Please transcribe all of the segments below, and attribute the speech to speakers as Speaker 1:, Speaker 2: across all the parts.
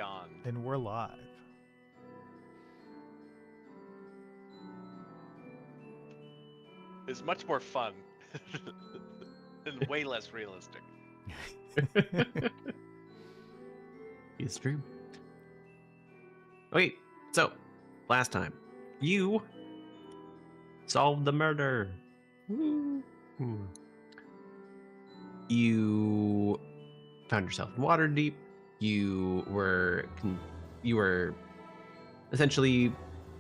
Speaker 1: beyond.
Speaker 2: And we're live.
Speaker 1: Is much more fun and way less realistic.
Speaker 3: It's true. Wait, so last time you solved the murder. Woo. You found yourself in Waterdeep. You were essentially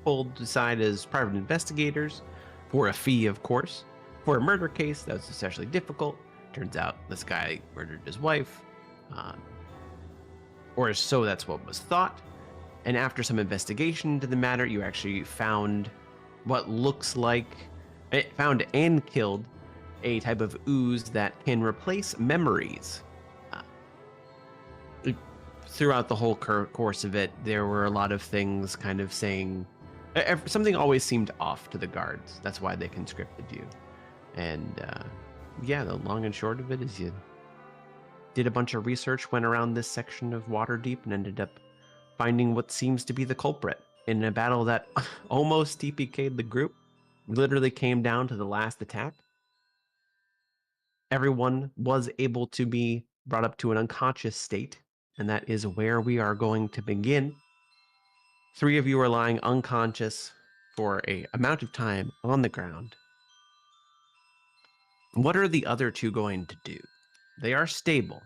Speaker 3: pulled aside as private investigators for a fee, of course, for a murder case that was especially difficult. Turns out this guy murdered his wife, or so that's what was thought. And after some investigation into the matter, you actually found what looks like found and killed a type of ooze that can replace memories. Throughout the whole course of it, there were a lot of things kind of saying something always seemed off to the guards. That's why they conscripted you. And yeah, the long and short of it is you did a bunch of research, went around this section of Waterdeep, and ended up finding what seems to be the culprit in a battle that almost TPK'd the group. Literally came down to the last attack. Everyone was able to be brought up to an unconscious state, and that is where we are going to begin. 3 of you are lying unconscious for a amount of time on the ground. What are the other 2 going to do? They are stable.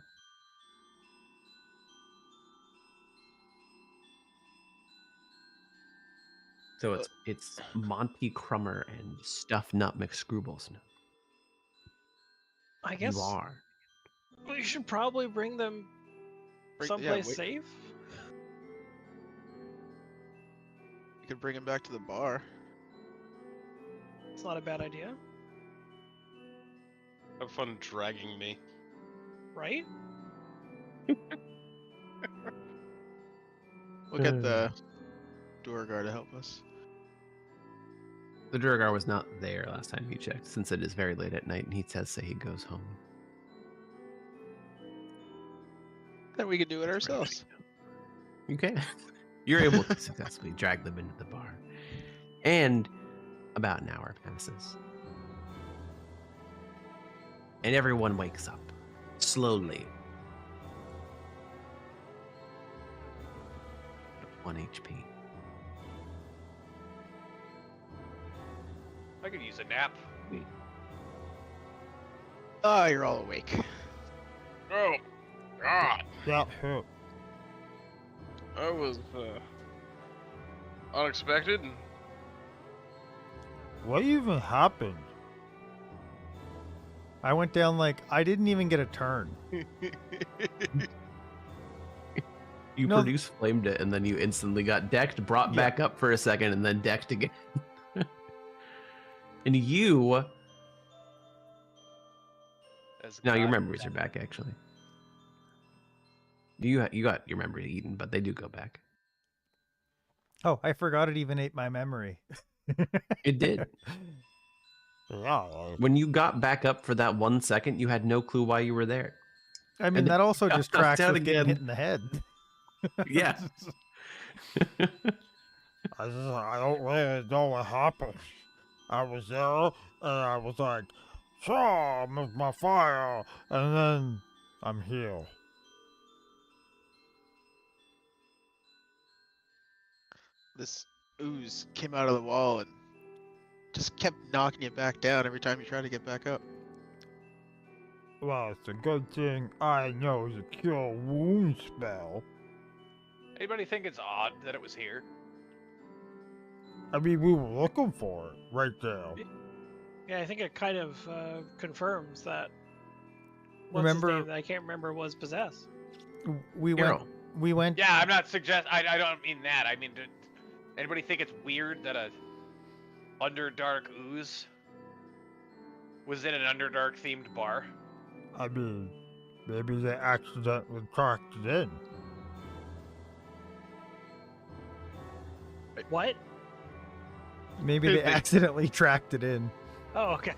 Speaker 3: So it's Monty Crummer and Stuffed Nut McScrewballs.
Speaker 4: I guess
Speaker 3: You are.
Speaker 4: we should probably bring them someplace safe.
Speaker 5: You could bring him back to the bar.
Speaker 4: It's not a bad idea,
Speaker 1: Have fun dragging me.
Speaker 4: right?
Speaker 5: We'll get the Duergar to help us.
Speaker 3: The Duergar was not there last time he checked, since it is very late at night and he says he goes home.
Speaker 5: Then we can do it ourselves.
Speaker 3: You can. You're able to successfully drag them into the bar. And about an hour passes. And everyone wakes up. Slowly. 1 HP.
Speaker 1: I could use a nap.
Speaker 5: Ah, you're all awake.
Speaker 1: Oh, God.
Speaker 2: Yeah.
Speaker 1: That was unexpected.
Speaker 2: What even happened? I went down like I didn't even get a turn.
Speaker 3: You
Speaker 2: No.
Speaker 3: flamed it, and then you instantly got decked, brought back up for a second, and then decked again. And you... Now your memories are back, actually. You got your memory eaten, but they do go back.
Speaker 2: Oh, I forgot it even ate my memory.
Speaker 3: It did.
Speaker 2: Yeah.
Speaker 3: When you got back up for that 1 second, you had no clue why you were there.
Speaker 2: I mean,
Speaker 3: And
Speaker 2: that also
Speaker 3: got
Speaker 2: just
Speaker 3: knocked
Speaker 2: tracks
Speaker 3: out
Speaker 2: with getting
Speaker 3: again.
Speaker 2: hit in the head.
Speaker 3: Yeah.
Speaker 2: I don't really know what happened. I was there, and I was like, "Sure, move my fire," and then I'm here.
Speaker 5: This ooze came out of the wall and just kept knocking you back down every time you try to get back up.
Speaker 2: Well, it's a good thing I know the cure wound spell.
Speaker 1: Anybody think it's odd that it was here?
Speaker 2: I mean, we were looking for it right there.
Speaker 4: Yeah, I think it kind of confirms that. What's
Speaker 2: Remember-
Speaker 4: his name that I can't remember was possessed.
Speaker 2: We
Speaker 3: Hero.
Speaker 2: went.
Speaker 1: Yeah, I'm not suggesting. I don't mean that. I mean, did anybody think it's weird that a Underdark ooze was in an Underdark themed bar?
Speaker 2: I mean, maybe they accidentally tracked it in.
Speaker 4: What?
Speaker 2: Maybe they accidentally tracked it in.
Speaker 4: Oh, okay.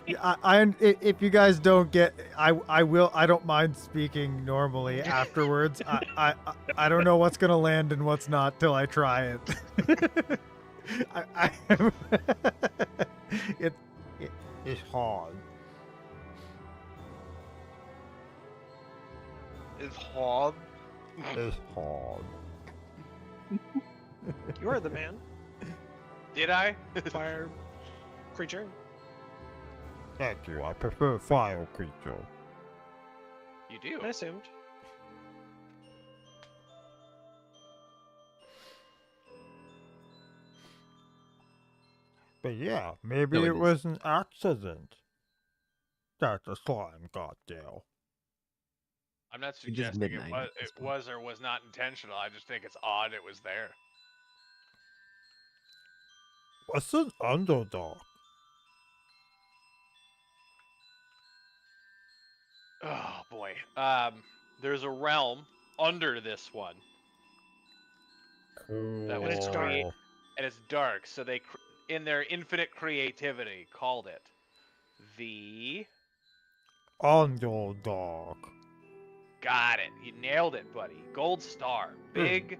Speaker 2: If you guys don't get, I will. I don't mind speaking normally afterwards. I don't know what's gonna land and what's not till I try it. it, it's hard.
Speaker 1: Is hard.
Speaker 2: It's hard.
Speaker 4: You are the man,
Speaker 1: Did I?
Speaker 4: fire creature.
Speaker 2: Thank you. I prefer fire creature.
Speaker 1: You do.
Speaker 4: I assumed.
Speaker 2: But yeah, maybe
Speaker 3: No, it
Speaker 2: it
Speaker 3: is.
Speaker 2: was an accident that the slime got there.
Speaker 1: I'm not
Speaker 3: It is
Speaker 1: suggesting
Speaker 3: midnight at this
Speaker 1: it
Speaker 3: point.
Speaker 1: was or was not intentional. I just think it's odd it was there.
Speaker 2: What's an underdog?
Speaker 1: Oh boy. There's a realm under this one, That was
Speaker 4: it's dark.
Speaker 2: Cool.
Speaker 1: and it's dark. So they, in their infinite creativity, called it the.
Speaker 2: Underdog.
Speaker 1: Got it. You nailed it, buddy. Gold star. Big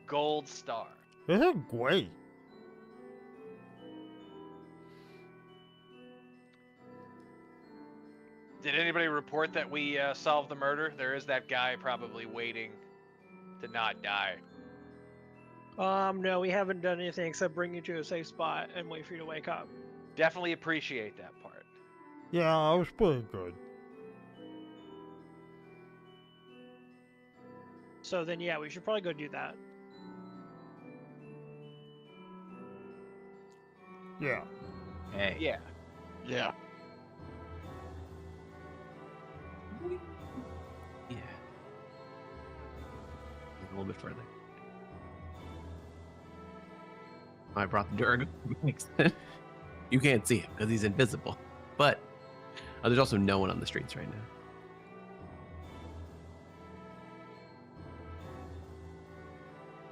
Speaker 1: gold star.
Speaker 2: This is great.
Speaker 1: Did anybody report that we solved the murder? There is that guy probably waiting to not die.
Speaker 4: No, we haven't done anything except bring you to a safe spot and wait for you to wake up.
Speaker 1: Definitely appreciate that part.
Speaker 2: Yeah, I was pretty good.
Speaker 4: So then, yeah, we should probably go do that.
Speaker 2: Yeah.
Speaker 3: Hey.
Speaker 1: Yeah.
Speaker 5: Yeah.
Speaker 3: Yeah. A little bit further. I brought the Durg. Makes sense. You can't see him because he's invisible. But there's also no one on the streets right now.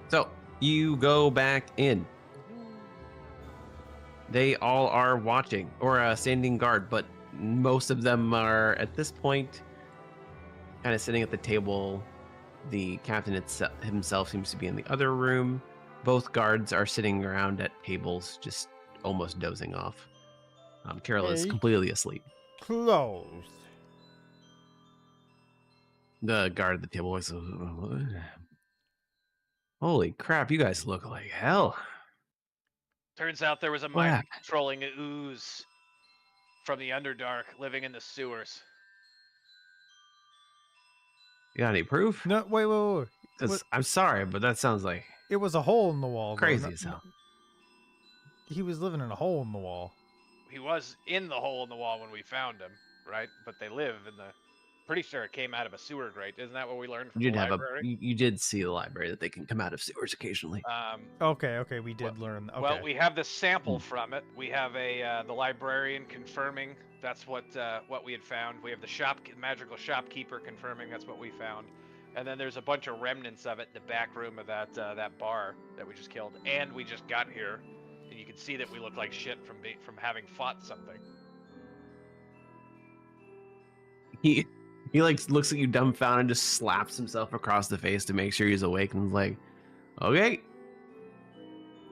Speaker 3: So you go back in. They all are watching or standing guard, but most of them are at this point kind of sitting at the table. The captain himself seems to be in the other room. Both guards are sitting around at tables, just almost dozing off. Carol is
Speaker 2: Hey.
Speaker 3: completely asleep.
Speaker 2: Closed.
Speaker 3: The guard at the table is, holy crap, you guys look like hell.
Speaker 1: Turns out there was a
Speaker 3: What
Speaker 1: mind
Speaker 3: happened?
Speaker 1: controlling ooze from the Underdark living in the sewers.
Speaker 3: You got any proof?
Speaker 2: No, wait.
Speaker 3: Because I'm sorry, but that sounds like
Speaker 2: It was a hole in the wall. though.
Speaker 3: crazy
Speaker 2: No-
Speaker 3: as hell.
Speaker 2: He was living in a hole in the wall.
Speaker 1: He was in the hole in the wall when we found him, right? But they live in the. Pretty sure it came out of a sewer grate. Isn't that what we learned from
Speaker 3: You
Speaker 1: the
Speaker 3: did have
Speaker 1: library?
Speaker 3: you did see the library that they can come out of sewers occasionally.
Speaker 2: Okay, we did learn. Okay.
Speaker 1: Well, we have the sample from it. We have the librarian confirming that's what we had found. We have the magical shopkeeper confirming that's what we found, and then there's a bunch of remnants of it in the back room of that bar that we just killed. And we just got here, and you can see that we look like shit from having fought something.
Speaker 3: He like looks at you dumbfounded and just slaps himself across the face to make sure he's awake and is like, okay,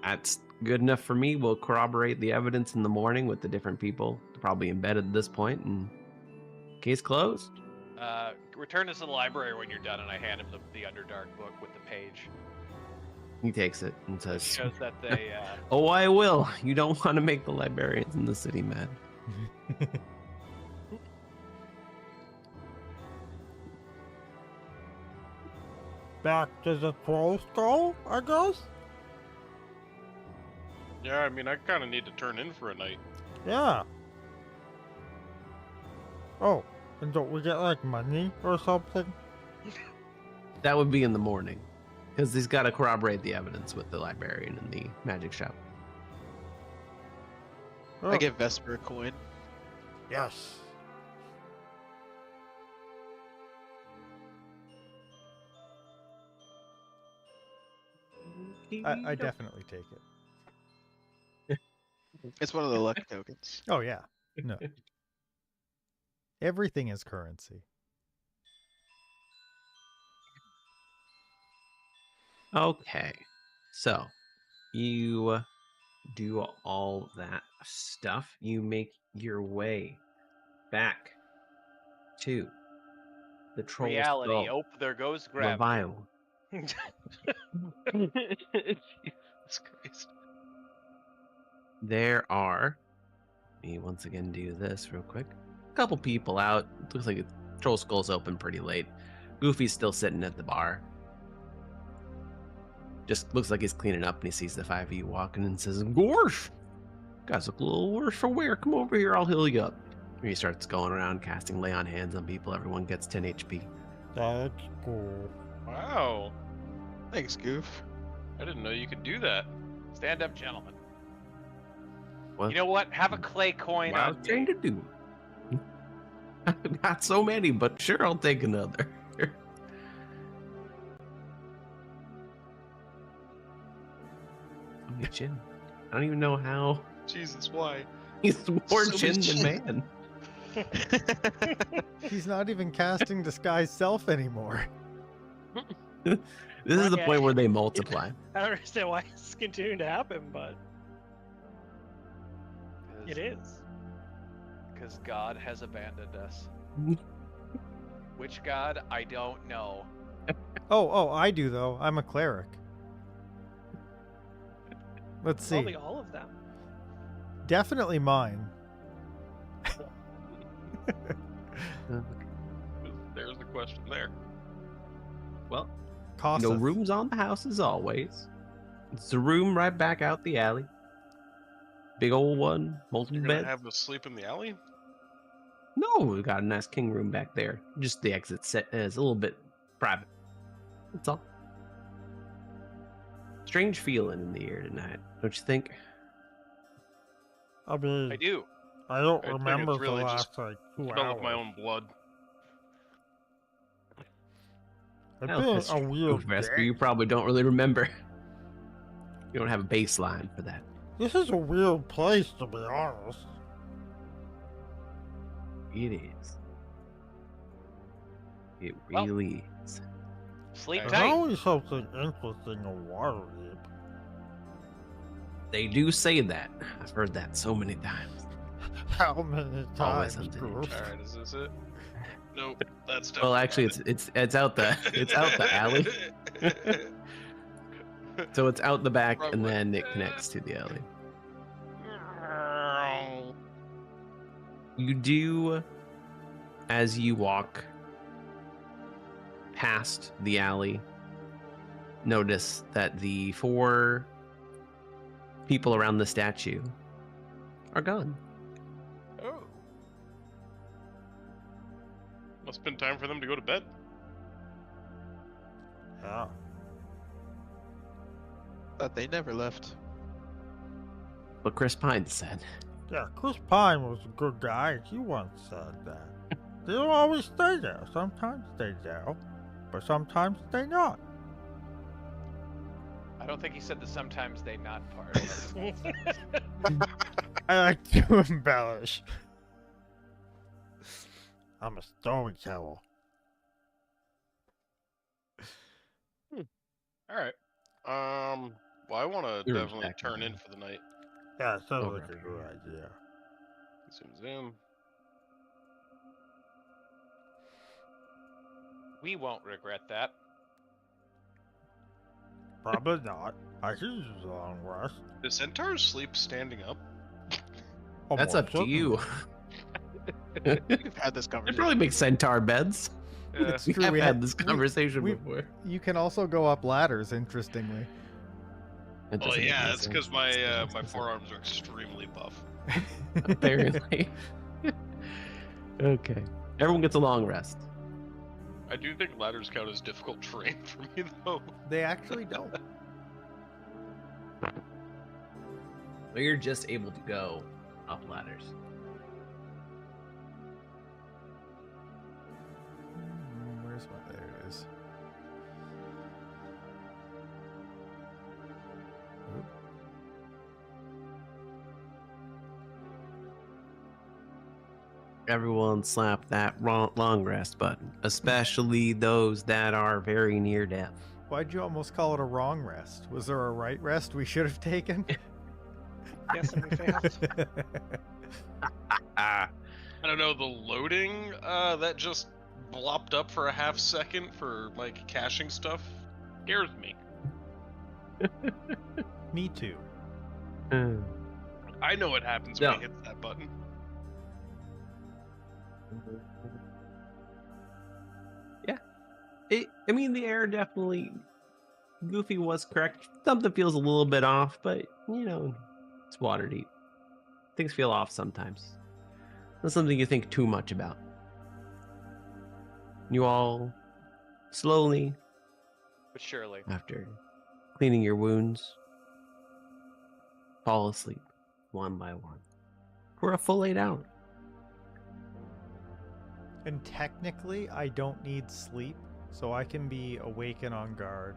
Speaker 3: that's good enough for me. We'll corroborate the evidence in the morning with the different people probably embedded at this point, and case closed.
Speaker 1: Return us to the library when you're done, and I hand him the Underdark book with the page.
Speaker 3: He takes it and
Speaker 1: It
Speaker 3: says,
Speaker 1: shows that they
Speaker 3: oh, I will. You don't want to make the librarians in the city mad.
Speaker 2: Back to the pro skull, I guess?
Speaker 6: Yeah, I mean, I kind of need to turn in for a night.
Speaker 2: Yeah. Oh, and don't we get like money or something?
Speaker 3: That would be in the morning, because he's got to corroborate the evidence with the librarian in the magic shop.
Speaker 2: Oh,
Speaker 5: I give Vesper a coin.
Speaker 2: yes. I definitely take it.
Speaker 5: It's one of the luck tokens.
Speaker 2: Oh yeah. No.
Speaker 7: Everything is currency.
Speaker 3: Okay. So you do all that stuff. You make your way back to the troll
Speaker 1: Reality.
Speaker 3: skull.
Speaker 1: Oh, there goes gravity.
Speaker 3: Leviathan.
Speaker 6: Jesus Christ.
Speaker 3: There are. Let me once again do this real quick. A couple people out. Looks like troll skull's open pretty late. Goofy's still sitting at the bar. Just looks like he's cleaning up and he sees the five of you walking and says, "Gorsh, guys look a little worse for wear. Come over here, I'll heal you up." And he starts going around casting lay on hands on people. Everyone gets 10 HP.
Speaker 2: That's cool.
Speaker 6: Wow.
Speaker 5: Thanks, Goof.
Speaker 6: I didn't know you could do that.
Speaker 1: Stand up, gentlemen.
Speaker 3: What?
Speaker 1: You know what? Have a clay coin
Speaker 3: What I
Speaker 1: on
Speaker 3: was
Speaker 1: me.
Speaker 3: trying to do. Not so many, but sure, I'll take another. How many chin? I don't even know how.
Speaker 6: Jesus, why?
Speaker 3: He's more
Speaker 5: So
Speaker 3: chin
Speaker 5: much
Speaker 3: than
Speaker 5: chin.
Speaker 3: man.
Speaker 7: He's not even casting disguise self anymore.
Speaker 3: This is the
Speaker 4: Right.
Speaker 3: point where they multiply.
Speaker 4: I don't understand why it's continuing to happen, but it is.
Speaker 1: Because God has abandoned us. Which God? I don't know.
Speaker 7: Oh, I do though. I'm a cleric. Let's see.
Speaker 4: Probably all of them.
Speaker 7: Definitely mine.
Speaker 6: There's the question there.
Speaker 3: Well,
Speaker 7: Cost
Speaker 3: no
Speaker 7: us.
Speaker 3: rooms on the house as always. It's the room right back out the alley. Big old one, multiple
Speaker 6: You're gonna
Speaker 3: beds.
Speaker 6: have us sleep in the alley?
Speaker 3: No, we got a nice king room back there. Just the exit set is a little bit private. That's all. Strange feeling in the air tonight, don't you think?
Speaker 2: I mean,
Speaker 1: I do.
Speaker 2: I don't
Speaker 6: I think
Speaker 2: remember
Speaker 6: it's
Speaker 2: the
Speaker 6: really
Speaker 2: last
Speaker 6: just
Speaker 2: like 2
Speaker 6: Smell
Speaker 2: hours.
Speaker 6: of my own blood.
Speaker 2: It's
Speaker 3: Well,
Speaker 2: been
Speaker 3: that's
Speaker 2: a
Speaker 3: true,
Speaker 2: weird
Speaker 3: Vesper.
Speaker 2: day.
Speaker 3: You probably don't really remember. You don't have a baseline for that.
Speaker 2: This is a weird place, to be honest.
Speaker 3: It is. It
Speaker 1: Well,
Speaker 3: really is.
Speaker 1: Sleep
Speaker 2: There's
Speaker 1: tight.
Speaker 2: always something interesting in Waterdeep.
Speaker 3: They do say that. I've heard that so many times.
Speaker 2: How many
Speaker 3: Always
Speaker 2: times,
Speaker 3: something
Speaker 2: Bruce?
Speaker 6: Alright, is this it? Nope, that's
Speaker 3: Well,
Speaker 6: definitely
Speaker 3: actually,
Speaker 6: not
Speaker 3: it's out the alley.
Speaker 6: it.
Speaker 3: So it's out the back,
Speaker 6: Wrong
Speaker 3: and
Speaker 6: way.
Speaker 3: then it connects to the alley. You do, as you walk past the alley, notice that the 4 people around the statue are gone.
Speaker 6: Oh. Must have been time for them to go to bed.
Speaker 2: Yeah.
Speaker 5: But they never left.
Speaker 3: But Chris Pine said,
Speaker 2: Yeah, Chris Pine was a good guy. He once said that. They don't always stay there. Sometimes they do, but sometimes they not.
Speaker 1: I don't think he said the sometimes they not part.
Speaker 2: I like to embellish. I'm a storyteller.
Speaker 6: Alright. Well, I want to
Speaker 3: You're
Speaker 6: definitely
Speaker 3: back
Speaker 6: turn
Speaker 3: in.
Speaker 6: in for the night.
Speaker 2: Yeah, sounds
Speaker 3: Okay.
Speaker 2: like a good idea.
Speaker 6: Zoom, zoom.
Speaker 1: We won't regret that.
Speaker 2: Probably not. I could use a long rest.
Speaker 6: Do centaurs sleep standing up?
Speaker 3: "That's
Speaker 2: Almost
Speaker 3: up to you."
Speaker 5: We've had this
Speaker 3: They
Speaker 5: conversation.
Speaker 3: probably make centaur beds.
Speaker 7: It's
Speaker 3: We
Speaker 7: true.
Speaker 3: have
Speaker 7: we
Speaker 3: had this
Speaker 7: we-
Speaker 3: conversation
Speaker 7: we-
Speaker 3: before.
Speaker 7: You can also go up ladders, interestingly.
Speaker 3: That
Speaker 6: Well,
Speaker 3: doesn't make
Speaker 6: yeah,
Speaker 3: any
Speaker 6: that's
Speaker 3: sense.
Speaker 6: because my
Speaker 3: That's
Speaker 6: my
Speaker 3: doesn't-
Speaker 6: forearms are extremely buff.
Speaker 3: Apparently. Okay. Everyone gets a long rest.
Speaker 6: I do think ladders count as difficult terrain for me, though.
Speaker 7: They actually don't.
Speaker 3: But you're just able to go up ladders.
Speaker 7: Where's my? There it is. Oop.
Speaker 3: Everyone slap that long rest button, especially those that are very near death.
Speaker 7: Why'd you almost call it a wrong rest? Was there a right rest we should have taken?
Speaker 4: Yes, and we failed.
Speaker 6: I don't know, the loading that just blopped up for a half second for like caching stuff scares me.
Speaker 7: Me too.
Speaker 6: I know what happens when he hits that button.
Speaker 3: Yeah. I mean, the air definitely. Goofy was correct. Something feels a little bit off, but, you know, it's Waterdeep. Things feel off sometimes. Not something you think too much about. You all slowly,
Speaker 1: But surely.
Speaker 3: after cleaning your wounds, fall asleep one by one for a full 8 hours.
Speaker 7: And technically, I don't need sleep, so I can be awake and on guard.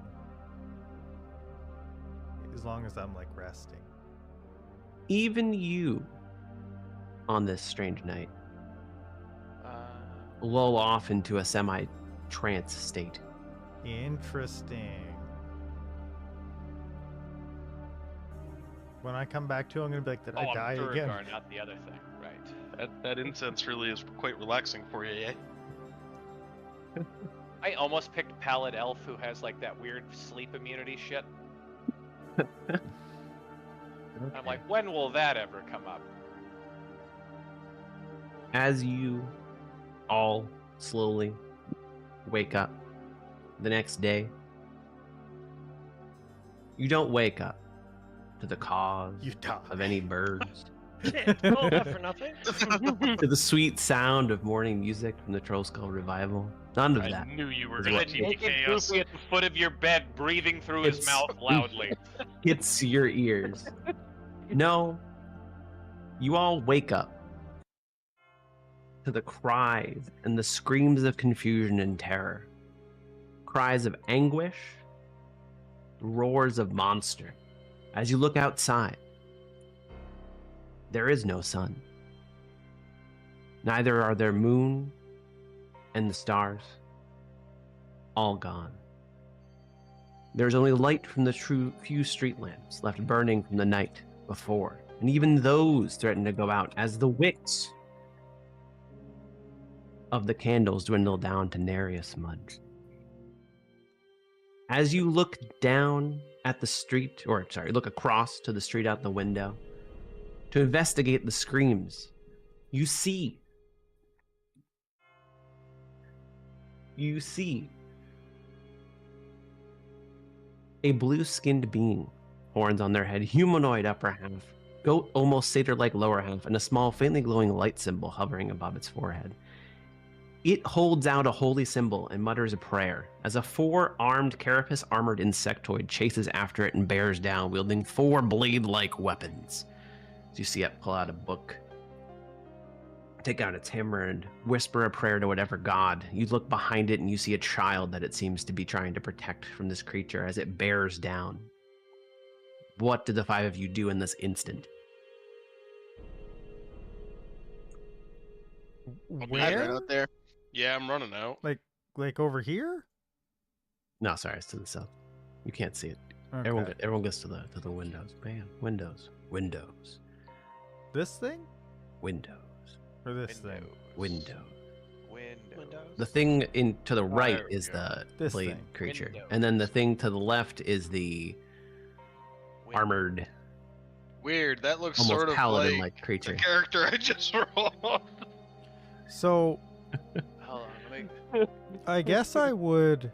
Speaker 7: As long as I'm, like, resting.
Speaker 3: Even you, on this strange night, lull off into a semi-trance state.
Speaker 7: Interesting. When I come back to, I'm gonna be like, did I die
Speaker 1: I'm
Speaker 7: again?
Speaker 1: Duergar, not the other thing. Right.
Speaker 6: That incense really is quite relaxing for you, yeah?
Speaker 1: I almost picked Pallid Elf, who has like that weird sleep immunity shit. I'm like, when will that ever come up?
Speaker 3: As you all slowly wake up the next day, you don't wake up to the cause
Speaker 7: You die.
Speaker 3: of any birds,
Speaker 4: All that for nothing.
Speaker 3: to the sweet sound of morning music from the Troll Skull Revival. None of
Speaker 6: I
Speaker 3: that.
Speaker 6: knew you were
Speaker 3: is
Speaker 6: gonna
Speaker 3: what-
Speaker 6: teach
Speaker 1: Naked
Speaker 6: chaos.
Speaker 1: Goofy at the foot of your bed, breathing through his
Speaker 3: It's-
Speaker 1: mouth loudly.
Speaker 3: Hits your ears. No, you all wake up to the cries and the screams of confusion and terror. Cries of anguish, roars of monster. As you look outside, there is no sun. Neither are there moon and the stars. All gone. There's only light from the few street lamps left burning from the night before, and even those threaten to go out as the wicks of the candles dwindle down to nary a smudge. As you look down at the street, look across to the street out the window to investigate the screams, you see a blue-skinned being, horns on their head, humanoid upper half, goat almost satyr-like lower half, and a small, faintly glowing light symbol hovering above its forehead. It holds out a holy symbol and mutters a prayer as a 4-armed, carapace-armored insectoid chases after it and bears down, wielding 4 blade-like weapons. As you see it pull out a book, take out its hammer, and whisper a prayer to whatever god. You look behind it and you see a child that it seems to be trying to protect from this creature as it bears down. What did the 5 of you do in this instant?
Speaker 5: Right
Speaker 7: Where?
Speaker 5: out there.
Speaker 6: Yeah, I'm running out.
Speaker 7: Like over here?
Speaker 3: No, sorry, it's to the south. You can't see it.
Speaker 7: Okay.
Speaker 3: Everyone goes to the windows. Bam, windows.
Speaker 7: This thing?
Speaker 3: Windows.
Speaker 7: Or this thing?
Speaker 3: Windows.
Speaker 1: Windows.
Speaker 3: The thing to the right
Speaker 6: there we
Speaker 3: is
Speaker 6: go.
Speaker 3: the
Speaker 7: This
Speaker 3: blade
Speaker 7: thing.
Speaker 3: creature,
Speaker 1: Windows.
Speaker 3: and then the thing to the left is the armored,
Speaker 6: Weird. That looks
Speaker 3: almost
Speaker 6: sort of
Speaker 3: paladin-like
Speaker 6: like the
Speaker 3: creature.
Speaker 6: character I just rolled.
Speaker 7: So,
Speaker 1: Hold on, let me...
Speaker 7: I guess I would...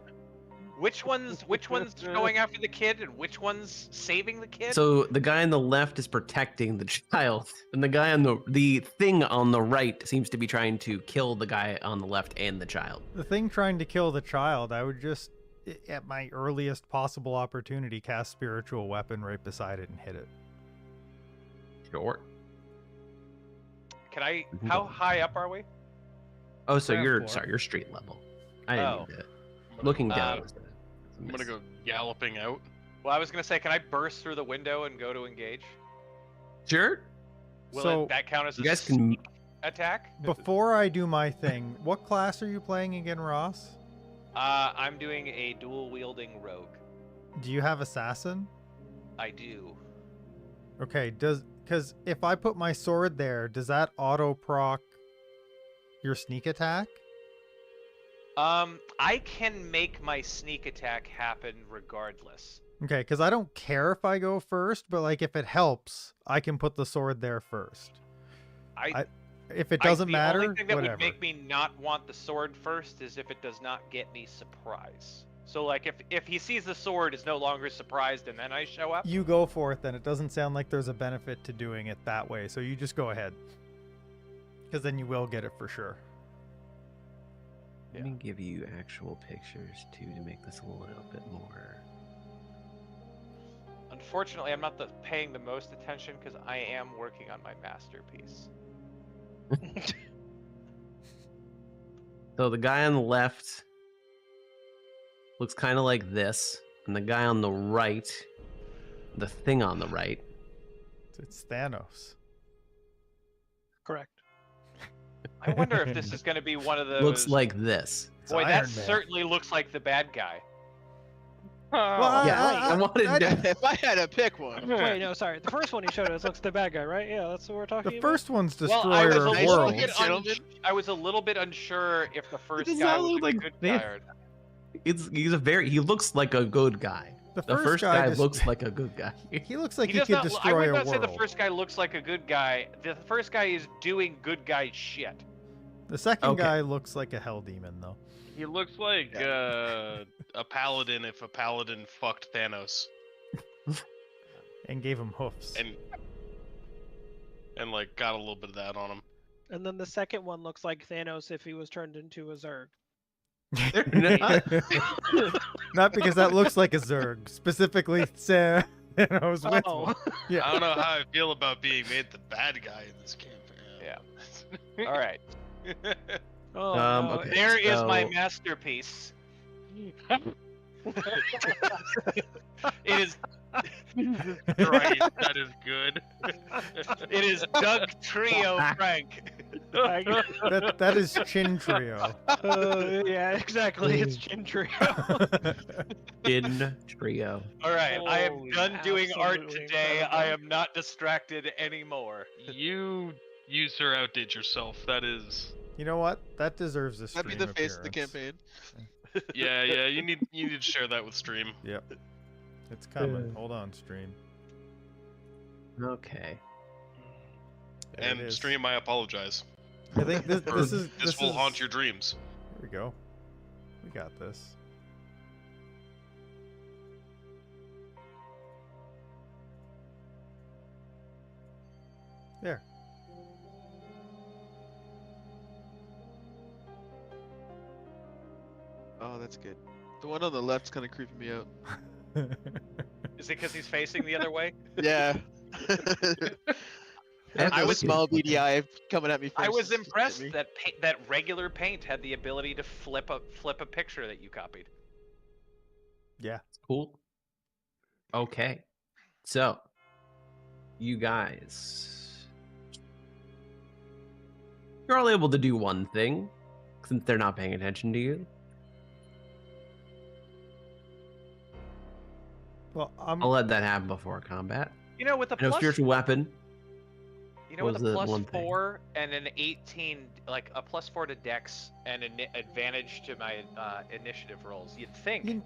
Speaker 1: Which one's going after the kid and which one's saving the kid?
Speaker 3: So the guy on the left is protecting the child, and the guy on the thing on the right seems to be trying to kill the guy on the left and the child.
Speaker 7: The thing trying to kill the child, I would just, at my earliest possible opportunity, cast Spiritual Weapon right beside it and hit it.
Speaker 3: Sure.
Speaker 1: Can I?
Speaker 3: Mhm.
Speaker 1: How high up are we?
Speaker 3: Oh, so
Speaker 7: Ground floor.
Speaker 3: you're street level. I didn't
Speaker 1: Oh.
Speaker 3: mean to. Looking down.
Speaker 1: Um,
Speaker 3: is the
Speaker 6: I'm gonna
Speaker 3: miss.
Speaker 6: go galloping out.
Speaker 1: Well, I was gonna say, can I burst through the window and go to engage?
Speaker 3: Sure.
Speaker 1: Will
Speaker 7: So-
Speaker 1: that count as
Speaker 3: You
Speaker 1: a
Speaker 3: guys can.
Speaker 1: attack.
Speaker 7: Before I do my thing, what class are you playing again, Ross?
Speaker 1: I'm doing a dual wielding rogue.
Speaker 7: Do you have assassin?
Speaker 1: I do.
Speaker 7: Okay, because if I put my sword there, does that auto proc your sneak attack?
Speaker 1: I can make my sneak attack happen regardless.
Speaker 7: Okay, because I don't care if I go first, but like if it helps, I can put the sword there first. If it doesn't matter,
Speaker 1: the only thing that
Speaker 7: whatever.
Speaker 1: would make me not want the sword first is if it does not get me surprise. So like if he sees the sword, is no longer surprised, and then I show up.
Speaker 7: You go for it then. It doesn't sound like there's a benefit to doing it that way, so you just go ahead. Because then you will get it for sure.
Speaker 3: Let me give you actual pictures too to make this a little bit more.
Speaker 1: Unfortunately, I'm not paying the most attention because I am working on my masterpiece.
Speaker 3: So the guy on the left looks kind of like this, and the guy on the right, the thing on the right,
Speaker 7: It's Thanos.
Speaker 4: Correct.
Speaker 1: I wonder if this is going to be one of those.
Speaker 3: looks like this.
Speaker 7: It's
Speaker 1: Boy, that
Speaker 7: Iron Man.
Speaker 1: certainly looks like the bad guy.
Speaker 7: Well,
Speaker 3: Yeah, I wanted to.
Speaker 5: If I had to pick one,
Speaker 4: Wait, no, sorry. The first one he showed us looks the bad guy, right? Yeah, that's what we're talking
Speaker 7: The
Speaker 4: about.
Speaker 7: first one's
Speaker 1: Well,
Speaker 7: Destroyer
Speaker 1: I was a
Speaker 7: of
Speaker 5: Nice
Speaker 1: little
Speaker 7: Worlds.
Speaker 5: looking
Speaker 1: bit
Speaker 5: gentleman.
Speaker 1: I was a little bit unsure if the first
Speaker 3: does
Speaker 1: guy
Speaker 3: not
Speaker 1: was
Speaker 3: look
Speaker 1: a
Speaker 3: like
Speaker 1: good
Speaker 3: Thanos.
Speaker 1: guy or not.
Speaker 3: He looks like a good guy. The first guy looks like a good guy.
Speaker 7: He looks like he,
Speaker 1: does
Speaker 7: could
Speaker 1: not, I
Speaker 7: destroy
Speaker 1: would
Speaker 7: a
Speaker 1: not
Speaker 7: world.
Speaker 1: say the first guy looks like a good guy. The first guy is doing good guy shit.
Speaker 7: The second
Speaker 3: Okay.
Speaker 7: guy looks like a hell demon, though.
Speaker 6: He looks like a paladin if a paladin fucked Thanos
Speaker 7: And gave him hoofs.
Speaker 6: and like got a little bit of that on him.
Speaker 4: And then the second one looks like Thanos if he was turned into a Zerg.
Speaker 7: Not because that looks like a Zerg. Specifically, Thanos with
Speaker 4: Oh.
Speaker 7: one. Yeah.
Speaker 6: I don't know how I feel about being made the bad guy in this campaign.
Speaker 1: All right,
Speaker 4: Oh,
Speaker 3: Um,
Speaker 4: no.
Speaker 3: okay.
Speaker 1: there is my
Speaker 3: So-
Speaker 1: masterpiece. It is.
Speaker 6: Right, that is good.
Speaker 1: It is Doug Trio Frank.
Speaker 7: That is Chin Trio.
Speaker 4: Yeah, exactly. It's Chin Trio.
Speaker 3: In trio.
Speaker 1: All right, I am
Speaker 4: Holy,
Speaker 1: done doing art
Speaker 4: absolutely
Speaker 1: today.
Speaker 4: incredible.
Speaker 1: I am not distracted anymore.
Speaker 6: You sir outdid yourself. That is.
Speaker 7: You know what? That deserves a
Speaker 5: that'd
Speaker 7: stream
Speaker 5: be the face of the
Speaker 7: appearance.
Speaker 5: campaign.
Speaker 6: Yeah. You need to share that with stream.
Speaker 7: Yep. It's coming. Hold on, stream.
Speaker 3: Okay.
Speaker 7: There it
Speaker 6: And
Speaker 7: is.
Speaker 6: stream, I apologize.
Speaker 7: I think this
Speaker 6: Or
Speaker 7: is
Speaker 6: this will
Speaker 7: is-
Speaker 6: haunt your dreams.
Speaker 7: Here we go. We got this. There.
Speaker 5: Oh, that's good. The one on the left's kind of creeping me out.
Speaker 1: Is it because he's facing the other way?
Speaker 5: Yeah.
Speaker 3: I
Speaker 5: I
Speaker 3: was-
Speaker 5: was small beady eye coming at me.
Speaker 1: I
Speaker 5: first,
Speaker 1: was
Speaker 5: just
Speaker 1: impressed
Speaker 5: hit me.
Speaker 1: that that regular paint had the ability to flip a picture that you copied.
Speaker 7: Yeah.
Speaker 3: Cool. Okay. So, you guys. You're all able to do one thing, since they're not paying attention to you.
Speaker 7: Well,
Speaker 3: I'll let that happen before combat.
Speaker 1: You know, with a
Speaker 3: No
Speaker 1: plus,
Speaker 3: spiritual weapon.
Speaker 1: you know,
Speaker 3: what
Speaker 1: with
Speaker 3: was
Speaker 1: a
Speaker 3: the
Speaker 1: plus
Speaker 3: one thing?
Speaker 1: 4 and an 18, like a plus 4 to Dex and an advantage to my initiative rolls, you'd think
Speaker 7: You-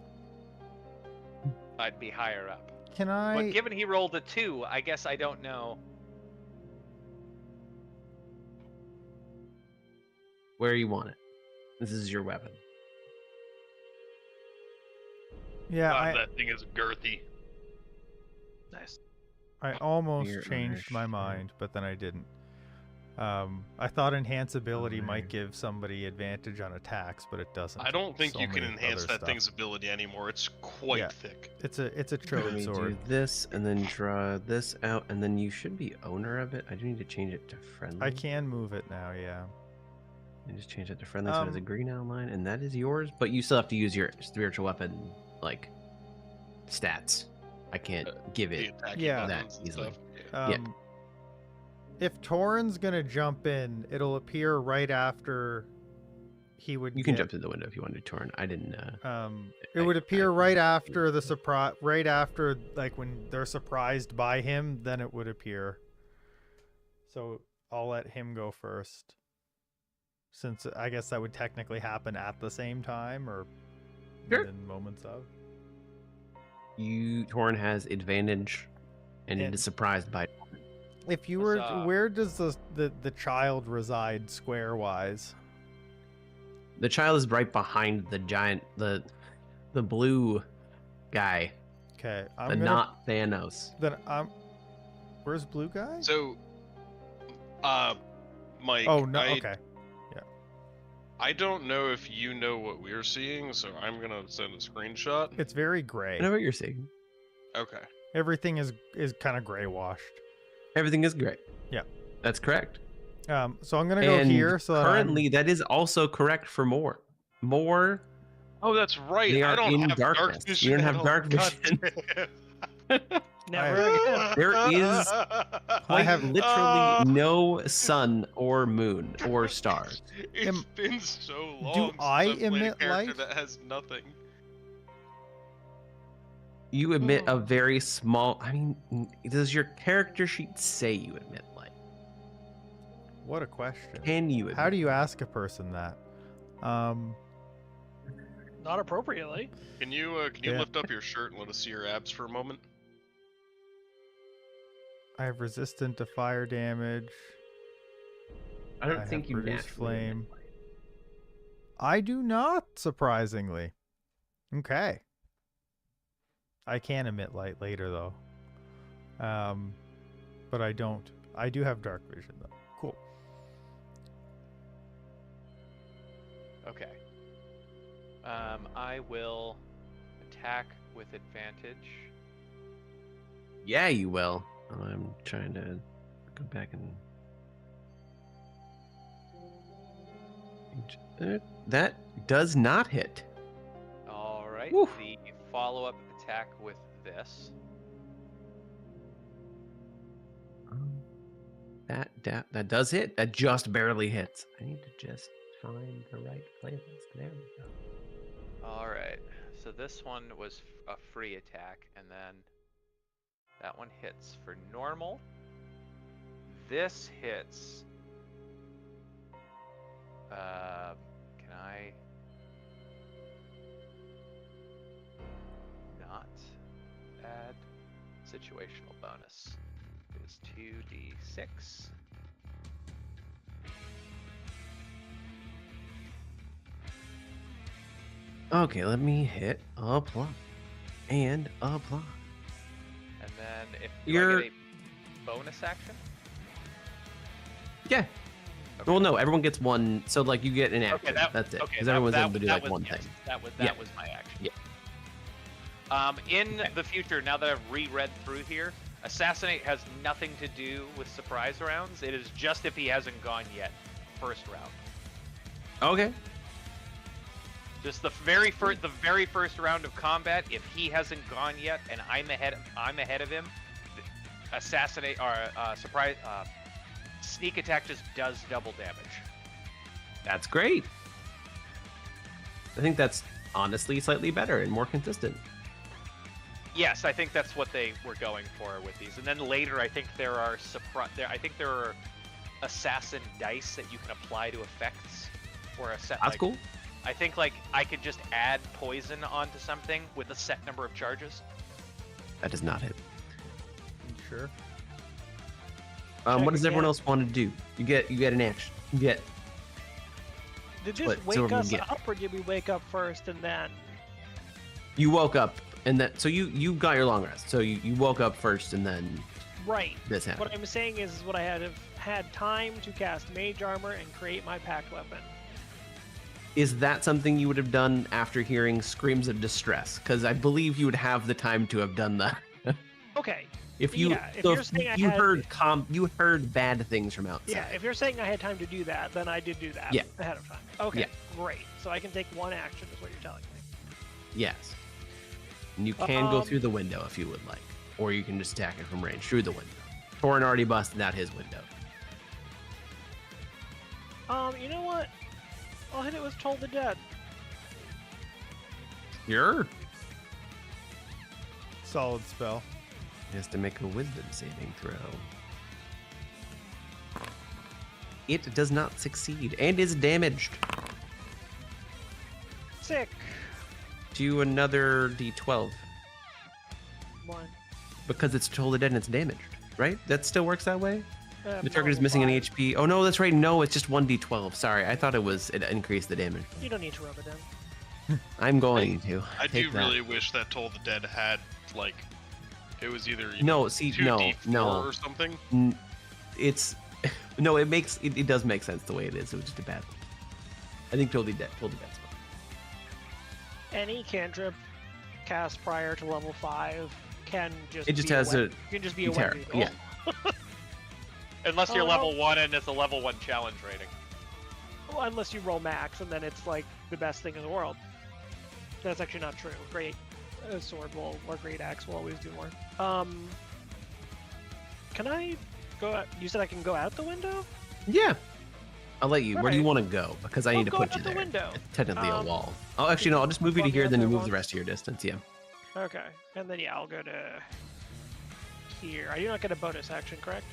Speaker 1: I'd be higher up.
Speaker 7: can I?
Speaker 1: But given he rolled a 2, I guess I don't know.
Speaker 3: Where you want it. This is your weapon.
Speaker 7: Yeah,
Speaker 6: God, that thing is girthy.
Speaker 1: Nice.
Speaker 7: I almost
Speaker 3: Your
Speaker 7: changed my
Speaker 3: ownership.
Speaker 7: mind, but then I didn't. I thought enhanceability might
Speaker 3: Owner.
Speaker 7: give somebody advantage on attacks, but it doesn't.
Speaker 6: I don't think
Speaker 7: So
Speaker 6: you can
Speaker 7: many
Speaker 6: enhance
Speaker 7: other
Speaker 6: that
Speaker 7: stuff.
Speaker 6: thing's ability anymore. It's quite
Speaker 7: Yeah.
Speaker 6: thick.
Speaker 7: It's a
Speaker 3: Let
Speaker 7: chode
Speaker 3: me
Speaker 7: sword.
Speaker 3: do this and then draw this out, and then you should be owner of it. I do need to change it to friendly.
Speaker 7: I can move it now. Yeah.
Speaker 3: I just change it to friendly, so it has a
Speaker 7: Um,
Speaker 3: green outline, and that is yours. But you still have to use your spiritual weapon, like stats. I can't give
Speaker 6: The
Speaker 3: it.
Speaker 6: attacking
Speaker 7: Yeah.
Speaker 6: buttons
Speaker 3: That
Speaker 6: and
Speaker 3: easily.
Speaker 6: stuff.
Speaker 3: Yeah.
Speaker 7: If Torrin's gonna jump in, it'll appear right after he would.
Speaker 3: You can
Speaker 7: get-
Speaker 3: jump through the window if you want to, Torn. I didn't.
Speaker 7: It would appear right after the surprise, right after like when they're surprised by him, then it would appear. So I'll let him go first, since I guess that would technically happen at the same time or
Speaker 3: Sure.
Speaker 7: within moments of.
Speaker 3: Torn has advantage, and it
Speaker 7: And-
Speaker 3: is surprised by.
Speaker 7: If you were,
Speaker 1: Huzzah.
Speaker 7: where does the child reside square wise?
Speaker 3: The child is right behind the giant, the blue guy,
Speaker 7: Okay,
Speaker 3: the
Speaker 7: I'm gonna.
Speaker 3: not Thanos.
Speaker 7: Then I'm. Where's blue guy?
Speaker 6: So, Mike.
Speaker 7: Oh no.
Speaker 6: I,
Speaker 7: Okay.
Speaker 6: I don't know if you know what we're seeing, so I'm gonna send a screenshot.
Speaker 7: It's very gray.
Speaker 3: I know what you're saying.
Speaker 6: Okay.
Speaker 7: Everything is kind of gray washed.
Speaker 3: Everything is great.
Speaker 7: Yeah.
Speaker 3: That's correct.
Speaker 7: So I'm gonna go
Speaker 3: And
Speaker 7: here. So that I'm-
Speaker 3: currently, that is also correct for more. More.
Speaker 6: Oh, that's right.
Speaker 3: They
Speaker 6: I
Speaker 3: are
Speaker 6: don't
Speaker 3: in
Speaker 6: have dark
Speaker 3: darkness.
Speaker 6: vision.
Speaker 3: You don't
Speaker 6: at
Speaker 3: have
Speaker 6: all.
Speaker 3: dark
Speaker 6: God
Speaker 3: vision.
Speaker 6: damn.
Speaker 4: Never again.
Speaker 3: There is
Speaker 7: I have
Speaker 3: literally no sun or moon or stars.
Speaker 6: It's
Speaker 7: Am-
Speaker 6: been so long.
Speaker 7: Do
Speaker 6: since
Speaker 7: I
Speaker 6: I've played a
Speaker 7: emit
Speaker 6: character
Speaker 7: light?
Speaker 6: that has nothing?
Speaker 3: You emit a very small. I mean, does your character sheet say you emit light?
Speaker 7: What a question.
Speaker 3: Can you?
Speaker 7: How do you ask a person that?
Speaker 4: Not appropriately.
Speaker 6: Can you
Speaker 7: Yeah.
Speaker 6: lift up your shirt and let us see your abs for a moment?
Speaker 7: I have resistant to fire damage.
Speaker 3: I don't
Speaker 7: I
Speaker 3: think
Speaker 7: have
Speaker 3: you
Speaker 7: produce
Speaker 3: naturally emit
Speaker 7: flame.
Speaker 3: light.
Speaker 7: I do not, surprisingly. Okay. I can emit light later though. But I don't. I do have dark vision though. Cool.
Speaker 1: Okay. I will attack with advantage.
Speaker 3: Yeah, you will. I'm trying to go back and. That does not hit.
Speaker 1: All right.
Speaker 3: Woo.
Speaker 1: The follow-up attack with this.
Speaker 3: That does hit. That just barely hits. I need to just find the right playlist. There we go.
Speaker 1: All right. So this one was a free attack, and then that one hits for normal. This hits. Can I not add situational bonus? It is 2d6.
Speaker 3: Okay, let me hit apply and apply.
Speaker 1: And then if do I
Speaker 3: You're-
Speaker 1: get a bonus action?
Speaker 3: Yeah.
Speaker 1: Okay.
Speaker 3: Well, no, everyone gets one. So like you get an action.
Speaker 1: Okay,
Speaker 3: That's it.
Speaker 1: Okay,
Speaker 3: Because
Speaker 1: that-
Speaker 3: everyone's
Speaker 1: that-
Speaker 3: able to do
Speaker 1: that
Speaker 3: like
Speaker 1: was-
Speaker 3: one
Speaker 1: yes,
Speaker 3: thing.
Speaker 1: That
Speaker 3: Yeah.
Speaker 1: was my action.
Speaker 3: Yeah.
Speaker 1: In the future, now that I've reread through here, assassinate has nothing to do with surprise rounds. It is just if he hasn't gone yet, first round.
Speaker 3: Okay.
Speaker 1: Just the very first round of combat. If he hasn't gone yet and I'm ahead of him, assassinate or surprise sneak attack just does double damage.
Speaker 3: That's great. I think that's honestly slightly better and more consistent.
Speaker 1: Yes, I think that's what they were going for with these. And then later, I think there are there are assassin dice that you can apply to effects, or a set.
Speaker 3: That's
Speaker 1: like,
Speaker 3: cool.
Speaker 1: I think like I could just add poison onto something with a set number of charges.
Speaker 3: That does not hit.
Speaker 7: Sure.
Speaker 3: What
Speaker 4: Check
Speaker 3: does everyone
Speaker 4: again.
Speaker 3: else want to do? You get an action. You get
Speaker 4: Did this
Speaker 3: What
Speaker 4: wake
Speaker 3: Silverman
Speaker 4: us
Speaker 3: get?
Speaker 4: up, or did we wake up first and then?
Speaker 3: you woke up and then so you got your long rest. So you woke up first and then
Speaker 4: Right.
Speaker 3: this happened.
Speaker 4: What I'm saying is what I had time to cast mage armor and create my pact weapon.
Speaker 3: Is that something you would have done after hearing screams of distress? Because I believe you would have the time to have done that.
Speaker 4: Okay.
Speaker 3: If you
Speaker 4: Yeah, if
Speaker 3: so
Speaker 4: you're
Speaker 3: if
Speaker 4: saying I
Speaker 3: you
Speaker 4: had-
Speaker 3: you heard bad things from outside.
Speaker 4: Yeah, if you're saying I had time to do that, then I did do that
Speaker 3: Yeah.
Speaker 4: ahead of time. Okay,
Speaker 3: Yeah.
Speaker 4: great. So I can take one action is what you're telling me.
Speaker 3: Yes. And you can go
Speaker 4: Um,
Speaker 3: through the window if you would like, or you can just attack it from range through the window. Torin already busted out his window.
Speaker 4: You know what? I'll hit it with Toll the Dead.
Speaker 3: Sure.
Speaker 7: Solid spell.
Speaker 3: He has to make a wisdom saving throw. It does not succeed and is damaged.
Speaker 4: Sick.
Speaker 3: Do another d12
Speaker 4: One.
Speaker 3: because it's Toll the Dead and it's damaged, right? That still works that way? The target is
Speaker 4: level
Speaker 3: missing
Speaker 4: 5.
Speaker 3: any HP. Oh no, that's right. No, it's just 1d12. Sorry, I thought it increased the damage.
Speaker 4: You don't need to rub it in.
Speaker 3: I'm going to.
Speaker 6: I
Speaker 3: take
Speaker 6: do
Speaker 3: that.
Speaker 6: really wish that Toll the Dead had, like, it was either
Speaker 3: No, see, no,
Speaker 6: 2d4
Speaker 3: no.
Speaker 6: or something.
Speaker 3: It's no, it does make sense the way it is. It was just a bad one. I think Toll the Dead's fine.
Speaker 4: Any cantrip cast prior to level 5 can just
Speaker 3: It just
Speaker 4: be
Speaker 3: has
Speaker 4: a
Speaker 3: a
Speaker 4: wet, can just be a
Speaker 3: terror,
Speaker 4: wet
Speaker 3: yeah.
Speaker 1: Unless you're
Speaker 4: Oh,
Speaker 1: level
Speaker 4: no.
Speaker 1: 1 and it's a level 1 challenge rating.
Speaker 4: Well, unless you roll max, and then it's like the best thing in the world. That's actually not true. Great sword will, or great axe will always do more. Can I go out? You said I can go out the window?
Speaker 3: Yeah. I'll let you. Where do you
Speaker 4: Alright.
Speaker 3: want to go? Because I
Speaker 4: I'll
Speaker 3: need to
Speaker 4: go
Speaker 3: put
Speaker 4: out
Speaker 3: you
Speaker 4: the
Speaker 3: there.
Speaker 4: window.
Speaker 3: It's technically a
Speaker 4: Um,
Speaker 3: wall. Oh, actually, no. I'll just move you to
Speaker 4: bump
Speaker 3: here,
Speaker 4: me
Speaker 3: then
Speaker 4: up
Speaker 3: you
Speaker 4: there
Speaker 3: move the
Speaker 4: once.
Speaker 3: rest of your distance. Yeah.
Speaker 4: Okay. And then, yeah, I'll go to here. I do not get a bonus action, correct?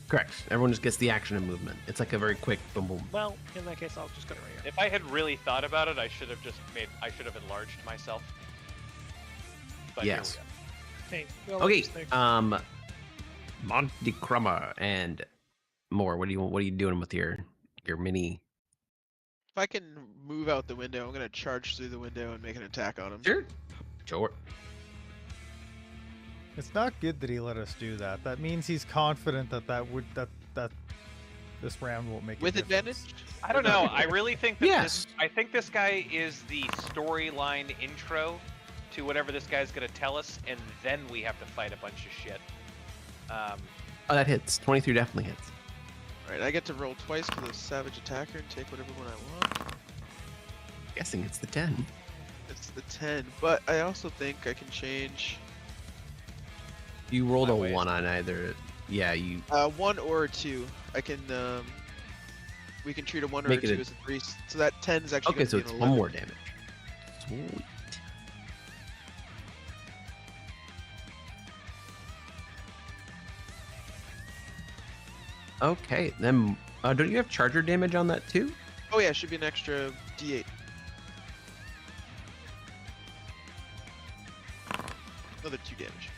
Speaker 3: Correct. Everyone just gets the action and movement. It's like a very quick boom boom.
Speaker 4: Well, in that case, I'll just go to right here.
Speaker 1: If I had really thought about it, I should have enlarged myself. But here we
Speaker 3: Yes.
Speaker 1: go.
Speaker 4: Hey, well,
Speaker 3: Okay.
Speaker 4: just think.
Speaker 3: Monty Crummer and more. What are you doing with your mini?
Speaker 5: If I can move out the window, I'm gonna charge through the window and make an attack on him.
Speaker 3: Sure.
Speaker 7: It's not good that he let us do that. That means he's confident that this round won't make
Speaker 5: With
Speaker 7: a difference.
Speaker 5: advantage?
Speaker 1: I don't know. I really think that
Speaker 3: Yes.
Speaker 1: I think this guy is the storyline intro to whatever this guy's gonna tell us, and then we have to fight a bunch of shit.
Speaker 3: Oh, that hits. 23 definitely hits.
Speaker 5: Alright, I get to roll twice for the savage attacker and take whatever one I want.
Speaker 3: Guessing it's the 10.
Speaker 5: It's the 10, but I also think I can change
Speaker 3: You rolled
Speaker 1: My
Speaker 3: a
Speaker 1: ways.
Speaker 3: 1 on either. Yeah, you.
Speaker 5: 1 or a 2. I can we can treat a 1 or
Speaker 3: Make
Speaker 5: a
Speaker 3: it
Speaker 5: 2
Speaker 3: a-
Speaker 5: as a 3. So that 10 is actually
Speaker 3: Okay,
Speaker 5: gonna
Speaker 3: so
Speaker 5: be
Speaker 3: it's
Speaker 5: an
Speaker 3: 1
Speaker 5: 11.
Speaker 3: more damage. Sweet. Okay, then don't you have charger damage on that too?
Speaker 5: Oh yeah, it should be an extra D8. Another 2 damage.